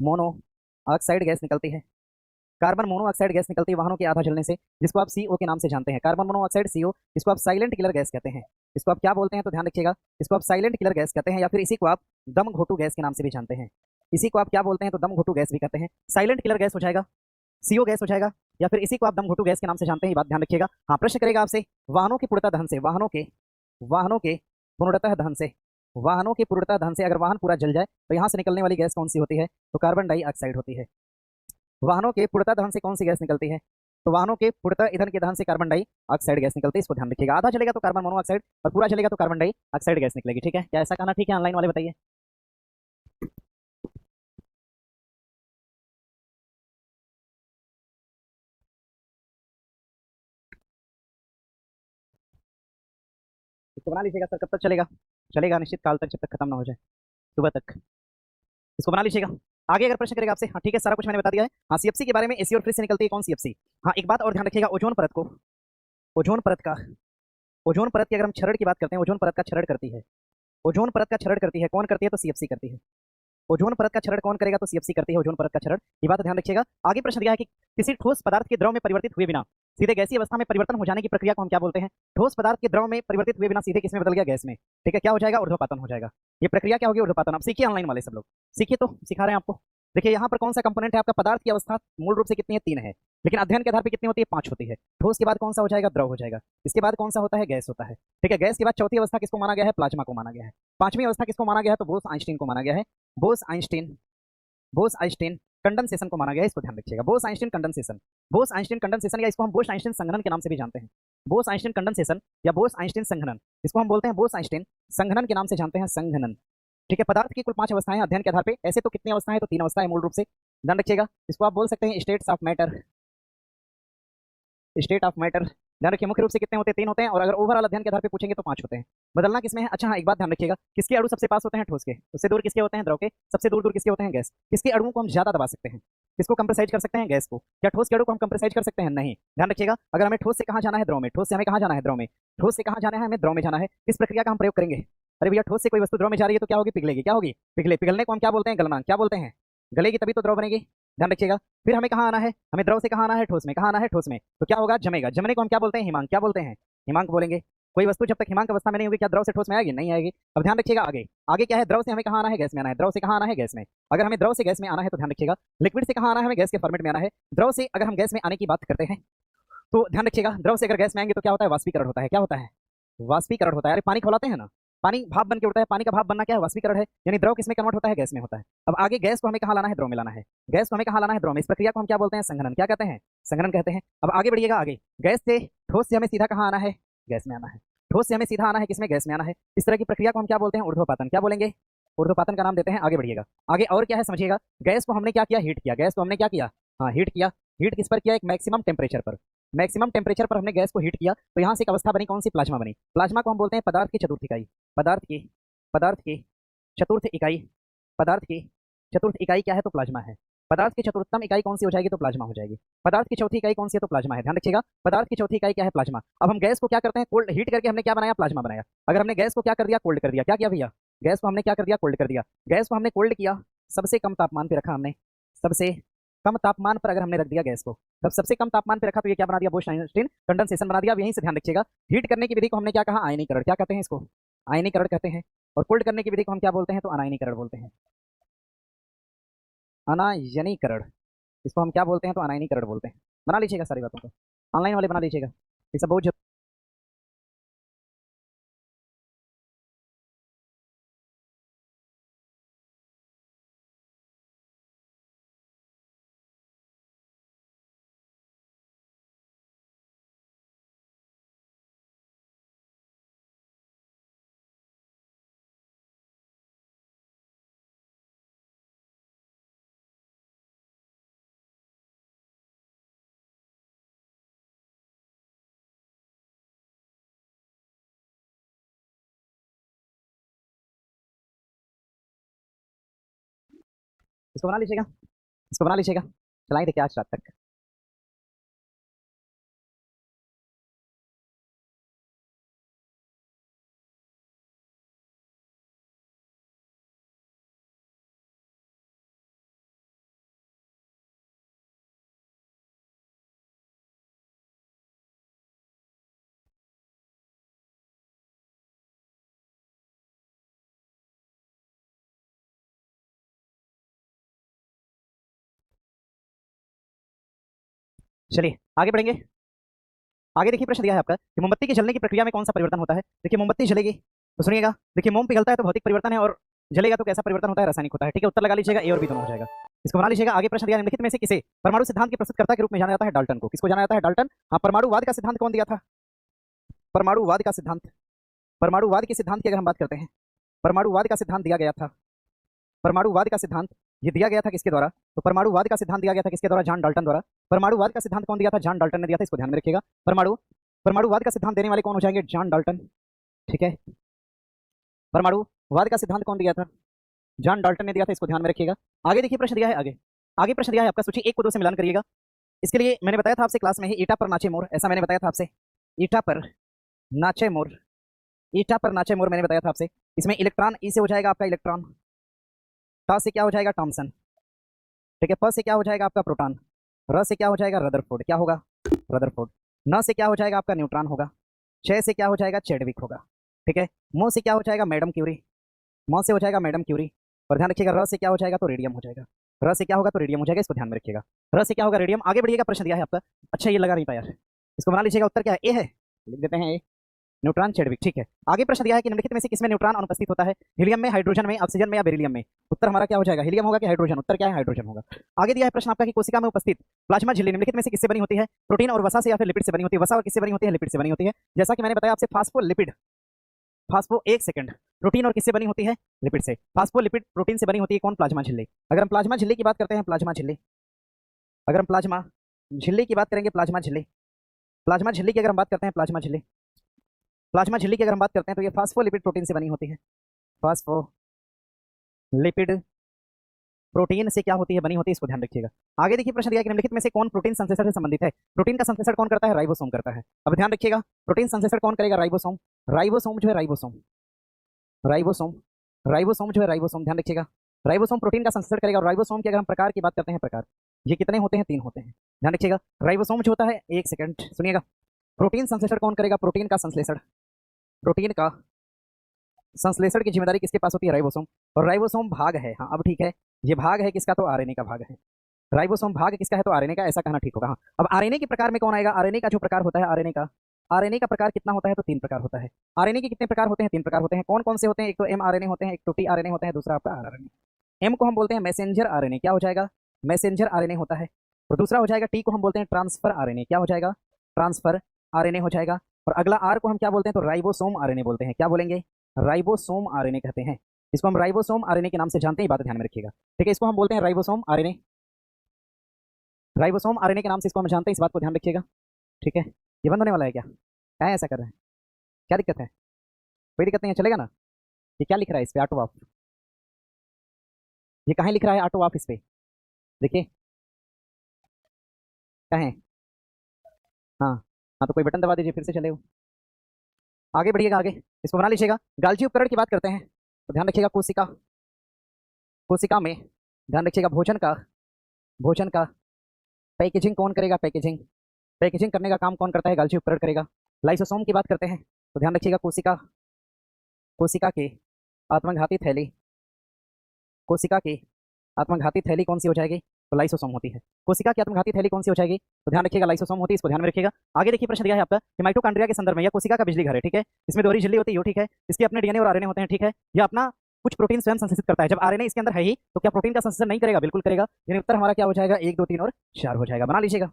मोनोऑक्साइड गैस निकलती है। कार्बन मोनोऑक्साइड गैस निकलती है वाहनों के आधा जलने से, जिसको आप सीओ के नाम से जानते हैं। कार्बन मोनोऑक्साइड सीओ, इसको आप साइलेंट किलर गैस कहते हैं। इसको आप क्या बोलते हैं तो ध्यान रखिएगा, इसको आप साइलेंट किलर गैस कहते हैं, या फिर इसी को आप दम घोटू गैस के नाम से भी जानते हैं। इसी को आप क्या बोलते हैं तो दम घोटू गैस भी कहते हैं। साइलेंट किलर गैस हो जाएगा, सीओ गैस हो जाएगा, या फिर इसी को आप दम घोटू गैस के नाम से जानते हैं। ये बात ध्यान रखिएगा। हाँ, प्रश्न करेगा आपसे वाहनों के पूर्णतः दहन से, वाहनों के पूर्णतः दहन से, वाहनों के पूर्णतः दहन से अगर वाहन पूरा जल जाए तो यहाँ से निकलने वाली गैस कौन सी होती है? तो कार्बन डाइऑक्साइड होती है। वाहनों के पूर्णतः दहन से कौन सी गैस निकलती है? तो वाहनों के पूर्णतः ईंधन के दहन से कार्बन डाइऑक्साइड गैस निकलती है। इसको ध्यान रखिएगा। आधा जलेगा तो कार्बन मोनोऑक्साइड और पूरा जलेगा तो कार्बन डाइऑक्साइड गैस निकलेगी। ठीक है, क्या ऐसा कहना ठीक है? ऑनलाइन वाले बताइए। इसको बना लीजिएगा सर। कब तक चलेगा? चलेगा निश्चित काल तक, जब तक खत्म ना हो जाए, सुबह तक। इसको बना लीजिएगा। आगे अगर प्रश्न करेगा आपसे, हाँ ठीक है, सारा कुछ मैंने बता दिया है। हाँ, सीएफसी के बारे में, एसी और फ्रिज से निकलती है कौन सीएफसी? हाँ, एक बात और ध्यान रखिएगा, ओजोन परत को, ओजोन परत का, ओजोन परत की अगर हम क्षरण की बात करते हैं, ओजोन परत का क्षरण करती है, ओजोन परत का क्षरण करती है, कौन करती है? तो सीएफसी करती है। ओजोन परत का क्षरण कौन करेगा? तो सीएफसी करती है ओजोन परत का क्षरण। ये बात ध्यान रखिएगा। आगे प्रश्न दिया है कि किसी ठोस पदार्थ के द्रव में परिवर्तित हुए बिना सीधे गैसीय अवस्था में परिवर्तन हो जाने की प्रक्रिया को हम क्या बोलते हैं? ठोस पदार्थ के द्रव में परिवर्तित हुए बिना सीधे किसमें बदल गया? गैस में। ठीक है, क्या हो जाएगा? ऊर्ध्वपातन हो जाएगा। ये प्रक्रिया क्या होगी? ऊर्ध्वपातन। आप सीखिए, ऑनलाइन वाले सब लोग सीखिए, तो सिखा रहे हैं आपको। देखिए यहाँ पर कौन सा कंपोनेंट है आपका? पदार्थ की अवस्था मूल रूप से कितनी है? 3 है, लेकिन अध्ययन के आधार पर कितनी होती है? 5 होती है। ठोस के बाद कौन सा हो जाएगा? द्रव हो जाएगा। इसके बाद कौन सा होता है? गैस होता है। ठीक है, गैस के बाद चौथी अवस्था किसको माना गया है? प्लाज्मा को माना गया है। पांचवी अवस्था किसको माना गया है? तो बोस आइंस्टीन को माना गया है। Bose Einstein, Bose Einstein condensation को माना गया है। इसको ध्यान रखिएगा, Bose Einstein condensation, Bose Einstein condensation, या इसको हम बोस आइंस्टीन संघनन के नाम से भी जानते हैं। बोस आइंस्टीन कंडेंसेशन या बोस आइंस्टीन संघनन, इसको हम बोलते हैं बोस आइंस्टीन संघनन के नाम से जानते हैं, संघनन। ठीक है, पदार्थ की कुल 5 अवस्थाएं अध्ययन के आधार पे। ऐसे तो कितनी अवस्थाएं? तो 3 अवस्थाएं मूल रूप से, ध्यान रखिएगा। इसको आप बोल सकते हैं states of matter, state of matter. ध्यान रखिए, मुख्य रूप से कितने होते हैं? 3 होते हैं, और अगर ओवरऑल अध्ययन के आधार पे पूछेंगे तो 5 होते हैं। बदलना किसमें है? अच्छा हाँ, एक बात ध्यान रखिएगा, किसके अणु सबसे पास होते हैं? ठोस के। उससे दूर किसके होते हैं? द्रव के। सबसे दूर दूर किसके होते हैं? गैस। किसके अणुओं को हम ज्यादा दबा सकते हैं? किसको कंप्रेसाइज कर सकते हैं? गैस को। क्या ठोस के अणु को हम कंप्रेसाइज कर सकते हैं? नहीं। ध्यान रखिएगा, अगर हमें ठोस से कहाँ जाना है? द्रव में। ठोस से हमें कहाँ जाना है? द्रव में। ठोस से कहाँ जाना है? हमें द्रव में जाना है। किस प्रक्रिया का हम प्रयोग करेंगे? अरे भैया, ठोस से कोई वस्तु द्रव में जा रही है तो क्या होगी? पिघलेगी। क्या होगी? पिघले। पिघलने को हम क्या बोलते हैं? गलनांक। क्या बोलते हैं? गलेगी तभी तो द्रव बनेगी। ध्यान रखिएगा। फिर हमें कहाँ आना है? हमें द्रव से कहाँ आना है? ठोस में। कहाँ आना है? ठोस में। तो क्या होगा? जमेगा। जमने को हम क्या बोलते हैं? हिमांक। क्या बोलते हैं? हिमांक बोलेंगे। कोई वस्तु जब तक हिमांक अवस्था में नहीं होगी, क्या द्रव से ठोस में आएगी? नहीं आएगी। अब ध्यान रखिएगा, आगे आगे क्या है? द्रव से हमें कहाँ आना है? गैस में आना है। द्रव से कहाँ आना है? गैस में। अगर हमें द्रव से गैस में आना है तो ध्यान रखिएगा, लिक्विड से कहाँ आना है? हमें गैस के फॉर्मेट में आना है। द्रव से अगर हम गैस में आने की बात करते हैं तो ध्यान रखिएगा, द्रव से अगर गैस में आएंगे तो क्या होता है? वाष्पीकरण होता है। क्या होता है? वाष्पीकरण होता है। अरे पानी खौलाते हैं ना, पानी भाप बन के उड़ता है। पानी का भाप बनना क्या है? वाष्पीकरण है। यानी द्रव किसमें कन्वर्ट होता है? गैस में होता है। अब आगे गैस को हमें कहाँ लाना है? द्रव में लाना है। गैस को हमें कहाँ लाना है? द्रव में। इस प्रक्रिया को हम क्या बोलते हैं? संघनन। क्या कहते हैं? संघनन कहते हैं। अब आगे बढ़िएगा, आगे गैस से ठोस से हमें सीधा कहाँ आना है? गैस में आना है। ठोस से हमें सीधा आना है किसमें? गैस में आना है। इस तरह की प्रक्रिया को हम क्या बोलते हैं? ऊर्ध्वपातन। क्या बोलेंगे? ऊर्ध्वपातन का नाम देते हैं। आगे बढ़िएगा, आगे और क्या है समझिएगा। गैस को हमने क्या किया? हीट किया। गैस को हमने क्या किया? हाँ, हीट किया। हीट किस पर किया? एक मैक्सिमम टेम्परेचर पर। मैक्सिमम टेम्परेचर पर हमने गैस को हीट किया तो यहाँ से एक अवस्था बनी, कौन सी? प्लाज्मा बनी। प्लाज्मा को हम बोलते हैं पदार्थ की चतुर्थ इकाई। पदार्थ की चतुर्थ इकाई, पदार्थ की चतुर्थ इकाई क्या है? तो प्लाज्मा है। पदार्थ की चतुर्थतम इकाई कौन सी हो जाएगी? तो प्लाज्मा हो जाएगी। पदार्थ की चौथी इकाई कौन सी है? तो प्लाज्मा है। ध्यान रखिएगा, पदार्थ की चौथी इकाई क्या है? प्लाज्मा। अब हम गैस को क्या करते हैं? कोल्ड हीट करके हमने क्या बनाया? प्लाज्मा बनाया। अगर हमने गैस को क्या कर दिया? कोल्ड कर दिया। क्या किया भैया? गैस को हमने क्या कर दिया? कोल्ड कर दिया। गैस को हमने कोल्ड किया, सबसे कम तापमान पे रखा हमने, सबसे कम तापमान पर अगर हमने रख दिया गैस को, तब सबसे कम तापमान पे रखा तो ये क्या बना दिया? बोस-आइंस्टीन कंडेंसेशन बना दिया। अब यहीं से ध्यान रखिएगा, हीट करने की विधि को हमने क्या कहा? आयनीकरण। क्या कहते हैं इसको? आयनीकरण कहते हैं। और कोल्ड करने की विधि को हम क्या बोलते हैं? तो अनायनीकरण बोलते हैं। अनायनीकरण, इसको हम क्या बोलते हैं? तो अनायनीकरण बोलते हैं। बना लीजिएगा सारी बातों को, ऑनलाइन वाले बना लीजिएगा, ये सब बहुत इसको बना लीजिएगा, इसको बना लीजिएगा, चलाएं देखिए आज रात तक। चलिए आगे बढ़ेंगे। आगे देखिए प्रश्न दिया है आपका कि मोमबत्ती के जलने की प्रक्रिया में कौन सा परिवर्तन होता है। देखिए मोमबत्ती जलेगी तो सुनिएगा, देखिए मोम पिघलता है तो भौतिक परिवर्तन है, और जलेगा तो कैसा परिवर्तन होता है, रासायनिक होता है। ठीक है, उत्तर लगा लीजिएगा, ए और बी दोनों हो जाएगा। इसको बना लीजिएगा। आगे प्रश्न दिया निम्नलिखित में से किसे परमाणु सिद्धांत के प्रस्तुतकर्ता के रूप में जाना जाता है। डाल्टन को। किसको जाना जाता है? डाल्टन। हाँ, परमाणुवाद का सिद्धांत कौन दिया था? परमाणुवाद का सिद्धांत, परमाणुवाद के सिद्धांत की अगर हम बात करते हैं, परमाणुवाद का सिद्धांत दिया गया था, परमाणुवाद का सिद्धांत ये दिया गया था किसके द्वारा? तो परमाणुवाद का सिद्धांत दिया गया था किसके द्वारा? जॉन डाल्टन द्वारा। परमाणुवाद का सिद्धांत कौन दिया था? जॉन डाल्टन ने दिया था, इसको ध्यान में रखिएगा। परमाणुवाद का सिद्धांत देने वाले कौन हो जाएंगे? John Dalton. ठीक है, परमाणुवाद का सिद्धांत कौन दिया था? जॉन डाल्टन ने दिया था, इसको ध्यान में रखिएगा। आगे देखिए प्रश्न दिया है, आगे प्रश्न दिया है आपका, सूची 1 को 2 से मिलान करिएगा। इसके लिए मैंने बताया था आपसे क्लास में ही, ईटा पर नाचे मोर, ऐसा मैंने बताया था आपसे, ईटा पर नाचे मोर, ईटा पर नाचे मोर मैंने बताया था आपसे। इसमें इलेक्ट्रॉन ई से हो जाएगा आपका इलेक्ट्रॉन, टा से क्या हो जाएगा? थॉमसन। ठीक है, प से क्या हो जाएगा आपका? प्रोटॉन, र से क्या हो जाएगा? रदरफोर्ड। क्या होगा? रदरफोर्ड। न से क्या हो जाएगा आपका? न्यूट्रॉन होगा। छ से क्या हो जाएगा? चैडविक होगा। ठीक है, मो से क्या हो जाएगा? मैडम क्यूरी, मो से हो जाएगा मैडम क्यूरी। और ध्यान रखिएगा, र से क्या हो जाएगा? तो रेडियम हो जाएगा, र से क्या होगा? तो रेडियम हो जाएगा, इसको ध्यान में रखिएगा। र से क्या होगा? रेडियम। आगे बढ़िएगा, प्रश्न दिया है आपका, अच्छा ये लगा नहीं था यार, इसको बना लीजिएगा। उत्तर क्या है? ए है, लिख देते हैं ए, न्यूट्रॉन चैडविक। ठीक है, आगे प्रश्न दिया है कि निम्नलिखित में से किसमें न्यूट्रॉन अनुपस्थित होता है? हीलियम में, हाइड्रोजन में, ऑक्सीजन में या बेरिलियम में? उत्तर हमारा क्या हो जाएगा? हीलियम होगा कि हाइड्रोजन? उत्तर क्या है? हाइड्रोजन होगा। आगे दिया है प्रश्न आपका कि कोशिका में उपस्थित प्लाज्मा झिल्ली निम्नलिखित में से किससे बनी होती है? प्रोटीन और वसा से या फिर लिपिड से बनी होती है? वसा और किससे बनी होती है? लिपिड से बनी होती है। जैसा कि मैंने बताया आपसे, फास्फोलिपिड, फास्फो, एक सेकंड, प्रोटीन और किससे बनी होती है? लिपिड से। फास्फोलिपिड प्रोटीन से बनी होती है कौन? प्लाज्मा झिल्ली। अगर हम प्लाज्मा झिल्ली की बात करते हैं, प्लाज्मा झिल्ली, अगर हम प्लाज्मा झिल्ली की बात करेंगे, प्लाज्मा झिल्ली, प्लाज्मा झिल्ली की अगर हम बात करते हैं, प्लाज्मा झिल्ली, प्लाज्मा झिल्ली की अगर हम बात करते हैं तो ये फास्फोलिपिड प्रोटीन से बनी होती है। फास्फोलिपिड प्रोटीन से क्या होती है? बनी होती है, इसको ध्यान रखिएगा। आगे देखिए प्रश्न दिया कि निम्नलिखित में से कौन प्रोटीन संश्लेषण से संबंधित है? प्रोटीन का संश्लेषण कौन करता है? राइबोसोम करता है। अब ध्यान रखिएगा, प्रोटीन संश्लेषण कौन करेगा? राइबोसोम। राइबोसोम जो है, राइबोसोम, राइबोसोम, राइबोसोम जो है, राइबोसोम, ध्यान रखिएगा, राइबोसोम प्रोटीन का संश्लेषण करेगा। और राइबोसोम की अगर हम प्रकार की बात करते हैं, प्रकार ये कितने होते हैं? 3 होते हैं, ध्यान रखिएगा। राइबोसोम जो होता है, एक सेकंड सुनिएगा, प्रोटीन संश्लेषण कौन करेगा? प्रोटीन का संश्लेषण, प्रोटीन का संश्लेषण की जिम्मेदारी किसके पास होती है? राइबोसोम। और राइबोसोम भाग है, हाँ अब ठीक है, ये भाग है किसका? तो आरएनए का भाग है। राइबोसोम भाग किसका है? तो आरएनए का, ऐसा कहना ठीक होगा। हाँ, अब आरएनए के प्रकार में कौन आएगा? आरएनए का जो प्रकार होता है, आरएनए का प्रकार कितना होता है? तो 3 प्रकार होता है। आरएनए के कितने प्रकार होते हैं? 3 प्रकार होते हैं। कौन कौन से होते हैं? एक तो एमआरएनए होते हैं, एक तो टीआरएनए होते हैं, दूसरा आपका आरआरएनए। एम को हम बोलते हैं मैसेंजर आरएनए, क्या हो जाएगा? मैसेंजर आरएनए होता है। और दूसरा हो जाएगा टी को हम बोलते हैं ट्रांसफर आरएनए, क्या हो जाएगा? ट्रांसफर आरएनए हो जाएगा। और अगला आर को हम क्या बोलते हैं? तो राइबोसोम आरएनए बोलते हैं। क्या बोलेंगे? राइबोसोम आरएनए कहते हैं। इसको हम राइबोसोम आरएनए के नाम से जानते हैं, बात ध्यान में रखिएगा। ठीक है, इसको हम बोलते हैं राइबोसोम आरएनए, राइबोसोम आरएनए के नाम से इसको हम जानते हैं, इस बात को ध्यान रखिएगा। ठीक है, ये बंद होने वाला है क्या? क्या ऐसा कर रहे हैं? क्या दिक्कत है? कोई दिक्कत नहीं है, चलेगा ना? ये क्या लिख रहा है इस पे? ऑटो ऑफ, ये कहाँ लिख रहा है ऑटो ऑफ? इस पे देखिए, क्या है? हाँ हाँ, तो कोई बटन दबा दीजिए, फिर से चले। आगे बढ़िएगा, आगे इसको बना लीजिएगा। गाल्जी उपकरण की बात करते हैं तो ध्यान रखिएगा, कोशिका, कोशिका में ध्यान रखिएगा, भोजन का, भोजन का पैकेजिंग कौन करेगा? पैकेजिंग, पैकेजिंग करने का काम कौन करता है? गाल्जी उपकरण करेगा। लाइसोसोम की बात करते हैं तो ध्यान रखिएगा, कोशिका, कोशिका की आत्मघाती थैली, कोशिका की आत्मघाती थैली कौन सी हो जाएगी? तो लाइसोसोम होती है। कोशिका की आत्मघाती थैली कौन सी हो जाएगी? तो ध्यान रखिएगा, लाइसोसोम होती है, इसको ध्यान में रखिएगा। आगे देखिए प्रश्न दिया है आपका कि माइटोकॉन्ड्रिया के संदर्भ में, यह कोशिका का बिजली घर है, ठीक है, इसमें दोहरी झिल्ली होती है, ठीक है, इसके अपने डीएनए और आरएनए होते हैं, ठीक है, यह अपना कुछ प्रोटीन स्वयं संश्लेषित करता है। जब आरएनए इसके अंदर है ही तो क्या प्रोटीन का संश्लेषण नहीं करेगा? बिल्कुल करेगा। यानी उत्तर हमारा क्या हो जाएगा? 1, 2, 3 और 4 हो जाएगा, बना लीजिएगा।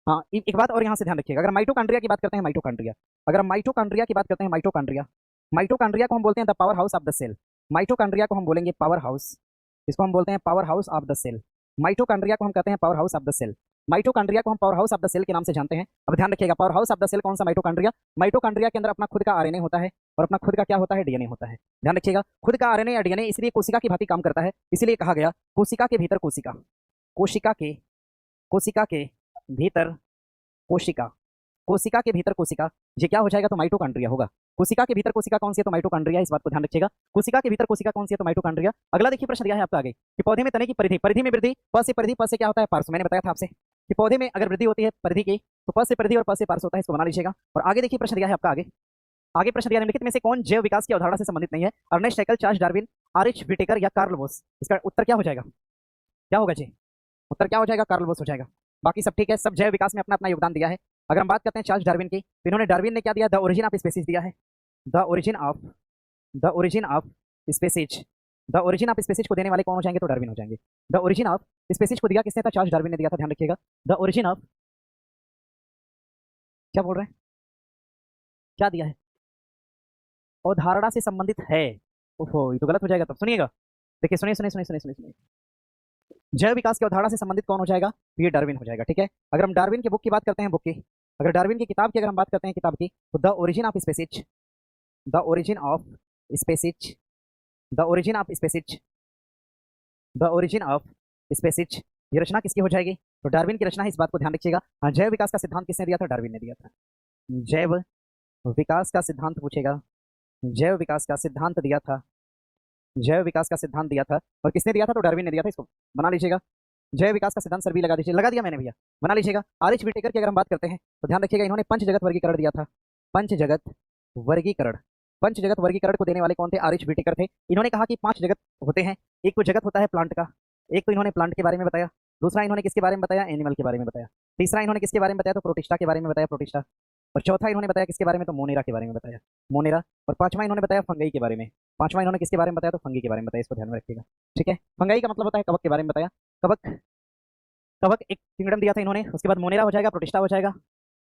हाँ, एक बात और यहाँ से ध्यान रखिएगा, अगर माइटोकॉन्ड्रिया की बात करते हैं, माइटोकॉन्ड्रिया, अगर हम माइटोकॉन्ड्रिया की बात करते हैं, माइटोकॉन्ड्रिया, माइटोकॉन्ड्रिया को हम बोलते हैं the power house of the cell. Mitochondria को हम बोलेंगे पावर हाउस, इसको हम बोलते हैं power house of the cell. Mitochondria को हम कहते हैं power house of the cell. Mitochondria को हम power house of the cell के नाम से जानते हैं। अब ध्यान रखिएगा, power house of the cell कौन सा? माइटोकॉन्ड्रिया। माइटोकॉन्ड्रिया के अंदर अपना खुद का आरएनए होता है, और अपना खुद का क्या होता है, डीएनए होता है। ध्यान रखिएगा, खुद का आरएनए या डीएनए इसलिए कोशिका की भांति काम करता है, इसीलिए कहा गया कोशिका के भीतर कोशिका, कोशिका के भीतर कोशिका, कोशिका के भीतर कोशिका। ये क्या हो जाएगा, तो माइटोकॉन्ड्रिया होगा। कोशिका के भीतर कोशिका कौन सी है, तो माइटोकॉन्ड्रिया। इस बात को ध्यान रखिएगा, कोशिका के भीतर कोशिका कौन सी है, तो माइटोकॉन्ड्रिया। अगला देखिए प्रश्न दिया है आपका आगे कि पौधे में तने की परिधि, परिधि में वृद्धि, प से परिधि, प से क्या होता है, पार्श्व। मैंने बताया था आपसे कि पौधे में अगर वृद्धि होती है परिधि की तो प से परिधि और प से पार्श्व होता है, इसको बना लीजिएगा। और आगे देखिए प्रश्न दिया है आपका आगे, आगे प्रश्न दिया निम्नलिखित में से कौन जैव विकास की अवधारणा से संबंधित नहीं है, Ernst Haeckel, Charles Darwin, R H. Whittaker या कार्ल बोस। इसका उत्तर क्या हो जाएगा, क्या होगा जी, उत्तर क्या हो जाएगा, कार्ल बोस हो जाएगा। बाकी सब ठीक है, सब जैव विकास में अपना अपना योगदान दिया है। अगर हम बात करते हैं चार्ल्स डार्विन की, तो इन्होंने, डार्विन ने क्या दिया, द ओरिजिन ऑफ स्पीसीज दिया है, the origin of species. The origin of species को देने वाले कौन हो जाएंगे, तो डार्विन हो जाएंगे। द ओरिजिन ऑफ स्पीसीज को दिया किसने था, चार्ल्स डार्विन ने दिया था। ध्यान रखिएगा, द ओरिजिन ऑफ, क्या बोल रहे हैं, क्या दिया है, अवधारणा से संबंधित है। ओहो, ये तो गलत हो जाएगा, तब सुनिएगा, देखिए सुनिए सुनिए सुनिए सुनिए सुनिए सुनिए, जैव विकास की अवधारणा से संबंधित कौन हो जाएगा, तो ये डार्विन हो जाएगा। ठीक है, अगर हम डार्विन की बुक की बात करते हैं, बुक की, अगर डार्विन की किताब की अगर हम बात करते हैं, किताब की, तो the origin of species, the origin of species, the origin of species, the origin of species, ये रचना किसकी हो जाएगी, तो डार्विन की रचना है। इस बात को ध्यान रखिएगा। हाँ, जैव विकास का सिद्धांत किसने दिया था, डार्विन ने दिया था। जैव विकास का सिद्धांत पूछेगा, जैव विकास का सिद्धांत दिया था, जैव विकास का सिद्धांत दिया था, और किसने दिया था, तो डार्विन ने दिया था। इसको बना लीजिएगा, जैव विकास का सिद्धांत सर भी लगा दीजिए, लगा दिया मैंने भैया, बना लीजिएगा। आर.एच. व्हिटेकर की अगर हम बात करते हैं, तो ध्यान रखिएगा, इन्होंने पंचजगत वर्गीकरण दिया था, पंचजगत वर्गीकरण। पंचजगत वर्गीकरण को देने वाले कौन थे, आर.एच. व्हिटेकर थे। इन्होंने कहा कि 5 जगत होते हैं, एक तो जगत होता है प्लांट का, एक तो इन्होंने प्लांट के बारे में बताया, दूसरा इन्होंने किसके बारे में बताया, एनिमल के बारे में बताया, तीसरा इन्होंने किसके बारे में बताया, तो प्रोटिस्टा के बारे में बताया, प्रोटिस्टा, और चौथा इन्होंने बताया किसके बारे में, तो मोनेरा के बारे में बताया, मोनेरा, और पांचवा इन्होंने बताया फंगई के बारे में, पांचवा इन्होंने किसके बारे में बताया, तो फंगी के बारे में बताया। इसको ध्यान में रखिएगा, ठीक है। फंगई का मतलब होता है कवक के बारे में बताया, कवक, कवक एक किंगडम दिया था इन्होंने। उसके बाद मोनेरा हो जाएगा, प्रोटिस्टा हो जाएगा,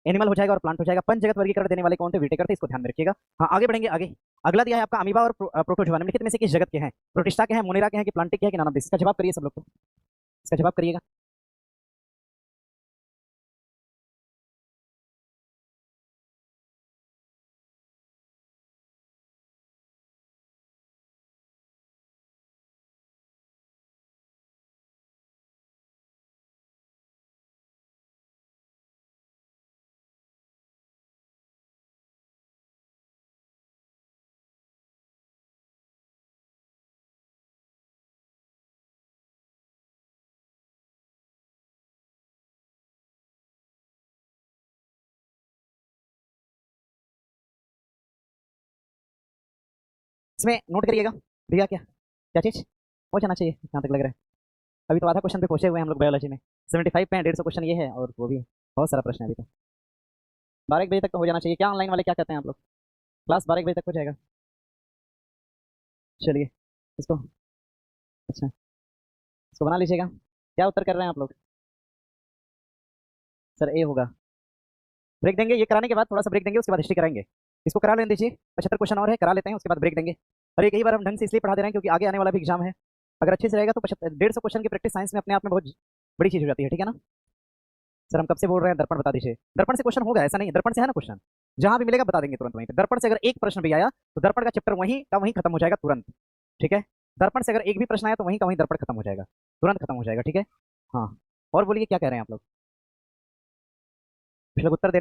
एनिमल हो जाएगा, और प्लांट हो जाएगा। पंच जगत वर्गीकरण देने वाले कौन थे, व्हिटेकर थे। इसको ध्यान में रखिएगा। हाँ, आगे बढ़ेंगे, आगे अगला दिया है आपका अमीबा और प्रोटोजोआ, निम्नलिखित में से किस जगत के हैं, प्रोटिस्टा के हैं, मोनेरा के हैं, कि प्लांटिक के हैं, कि नाम, इसका जवाब करिए सब लोग, तो इसका जवाब करिएगा। इसमें नोट करिएगा भैया, क्या क्या चीज हो जाना चाहिए, जहाँ तक लग रहा है। अभी तो आधा क्वेश्चन पे पहुंचे हुए हैं हम लोग बायोलॉजी में, 75 पे 150 क्वेश्चन ये है, और वो भी बहुत सारा प्रश्न है अभी तो। 12 बजे तक तो हो जाना चाहिए। क्या ऑनलाइन वाले क्या कहते हैं आप लोग, क्लास 12 बजे तक हो जाएगा, चलिए इसको, अच्छा इसको बना लीजिएगा। क्या उत्तर कर रहे हैं आप लोग, सर ए होगा। ब्रेक देंगे, ये कराने के बाद थोड़ा सा ब्रेक देंगे, उसके बाद हिस्ट्री कराएंगे। इसको करा लेने दीजिए, 75 क्वेश्चन और है, करा लेते हैं, उसके बाद ब्रेक देंगे। और एक ही बार हम ढंग से इसलिए पढ़ा दे रहे हैं क्योंकि आगे आने वाला भी एग्जाम है। अगर अच्छे से रहेगा तो 150 क्वेश्चन की प्रैक्टिस साइंस में अपने आप में बहुत बड़ी चीज हो जाती है, ठीक है ना। सर हम कब से बोल रहे हैं, दर्पण बता दीजिए। दर्पण से क्वेश्चन होगा, ऐसा नहीं है, दर्पण से है ना क्वेश्चन, जहां भी मिलेगा बता देंगे तुरंत वहीं पे। दर्पण से अगर एक प्रश्न भी आया तो दर्पण का चैप्टर वहीं का वहीं खत्म हो जाएगा तुरंत, ठीक है। दर्पण से अगर एक भी प्रश्न आया तो वहीं का वहीं दर्पण खत्म हो जाएगा, तुरंत खत्म हो जाएगा, ठीक है। हाँ, और बोलिए क्या कह रहे हैं आप लोग, कुछ लोग उत्तर देने में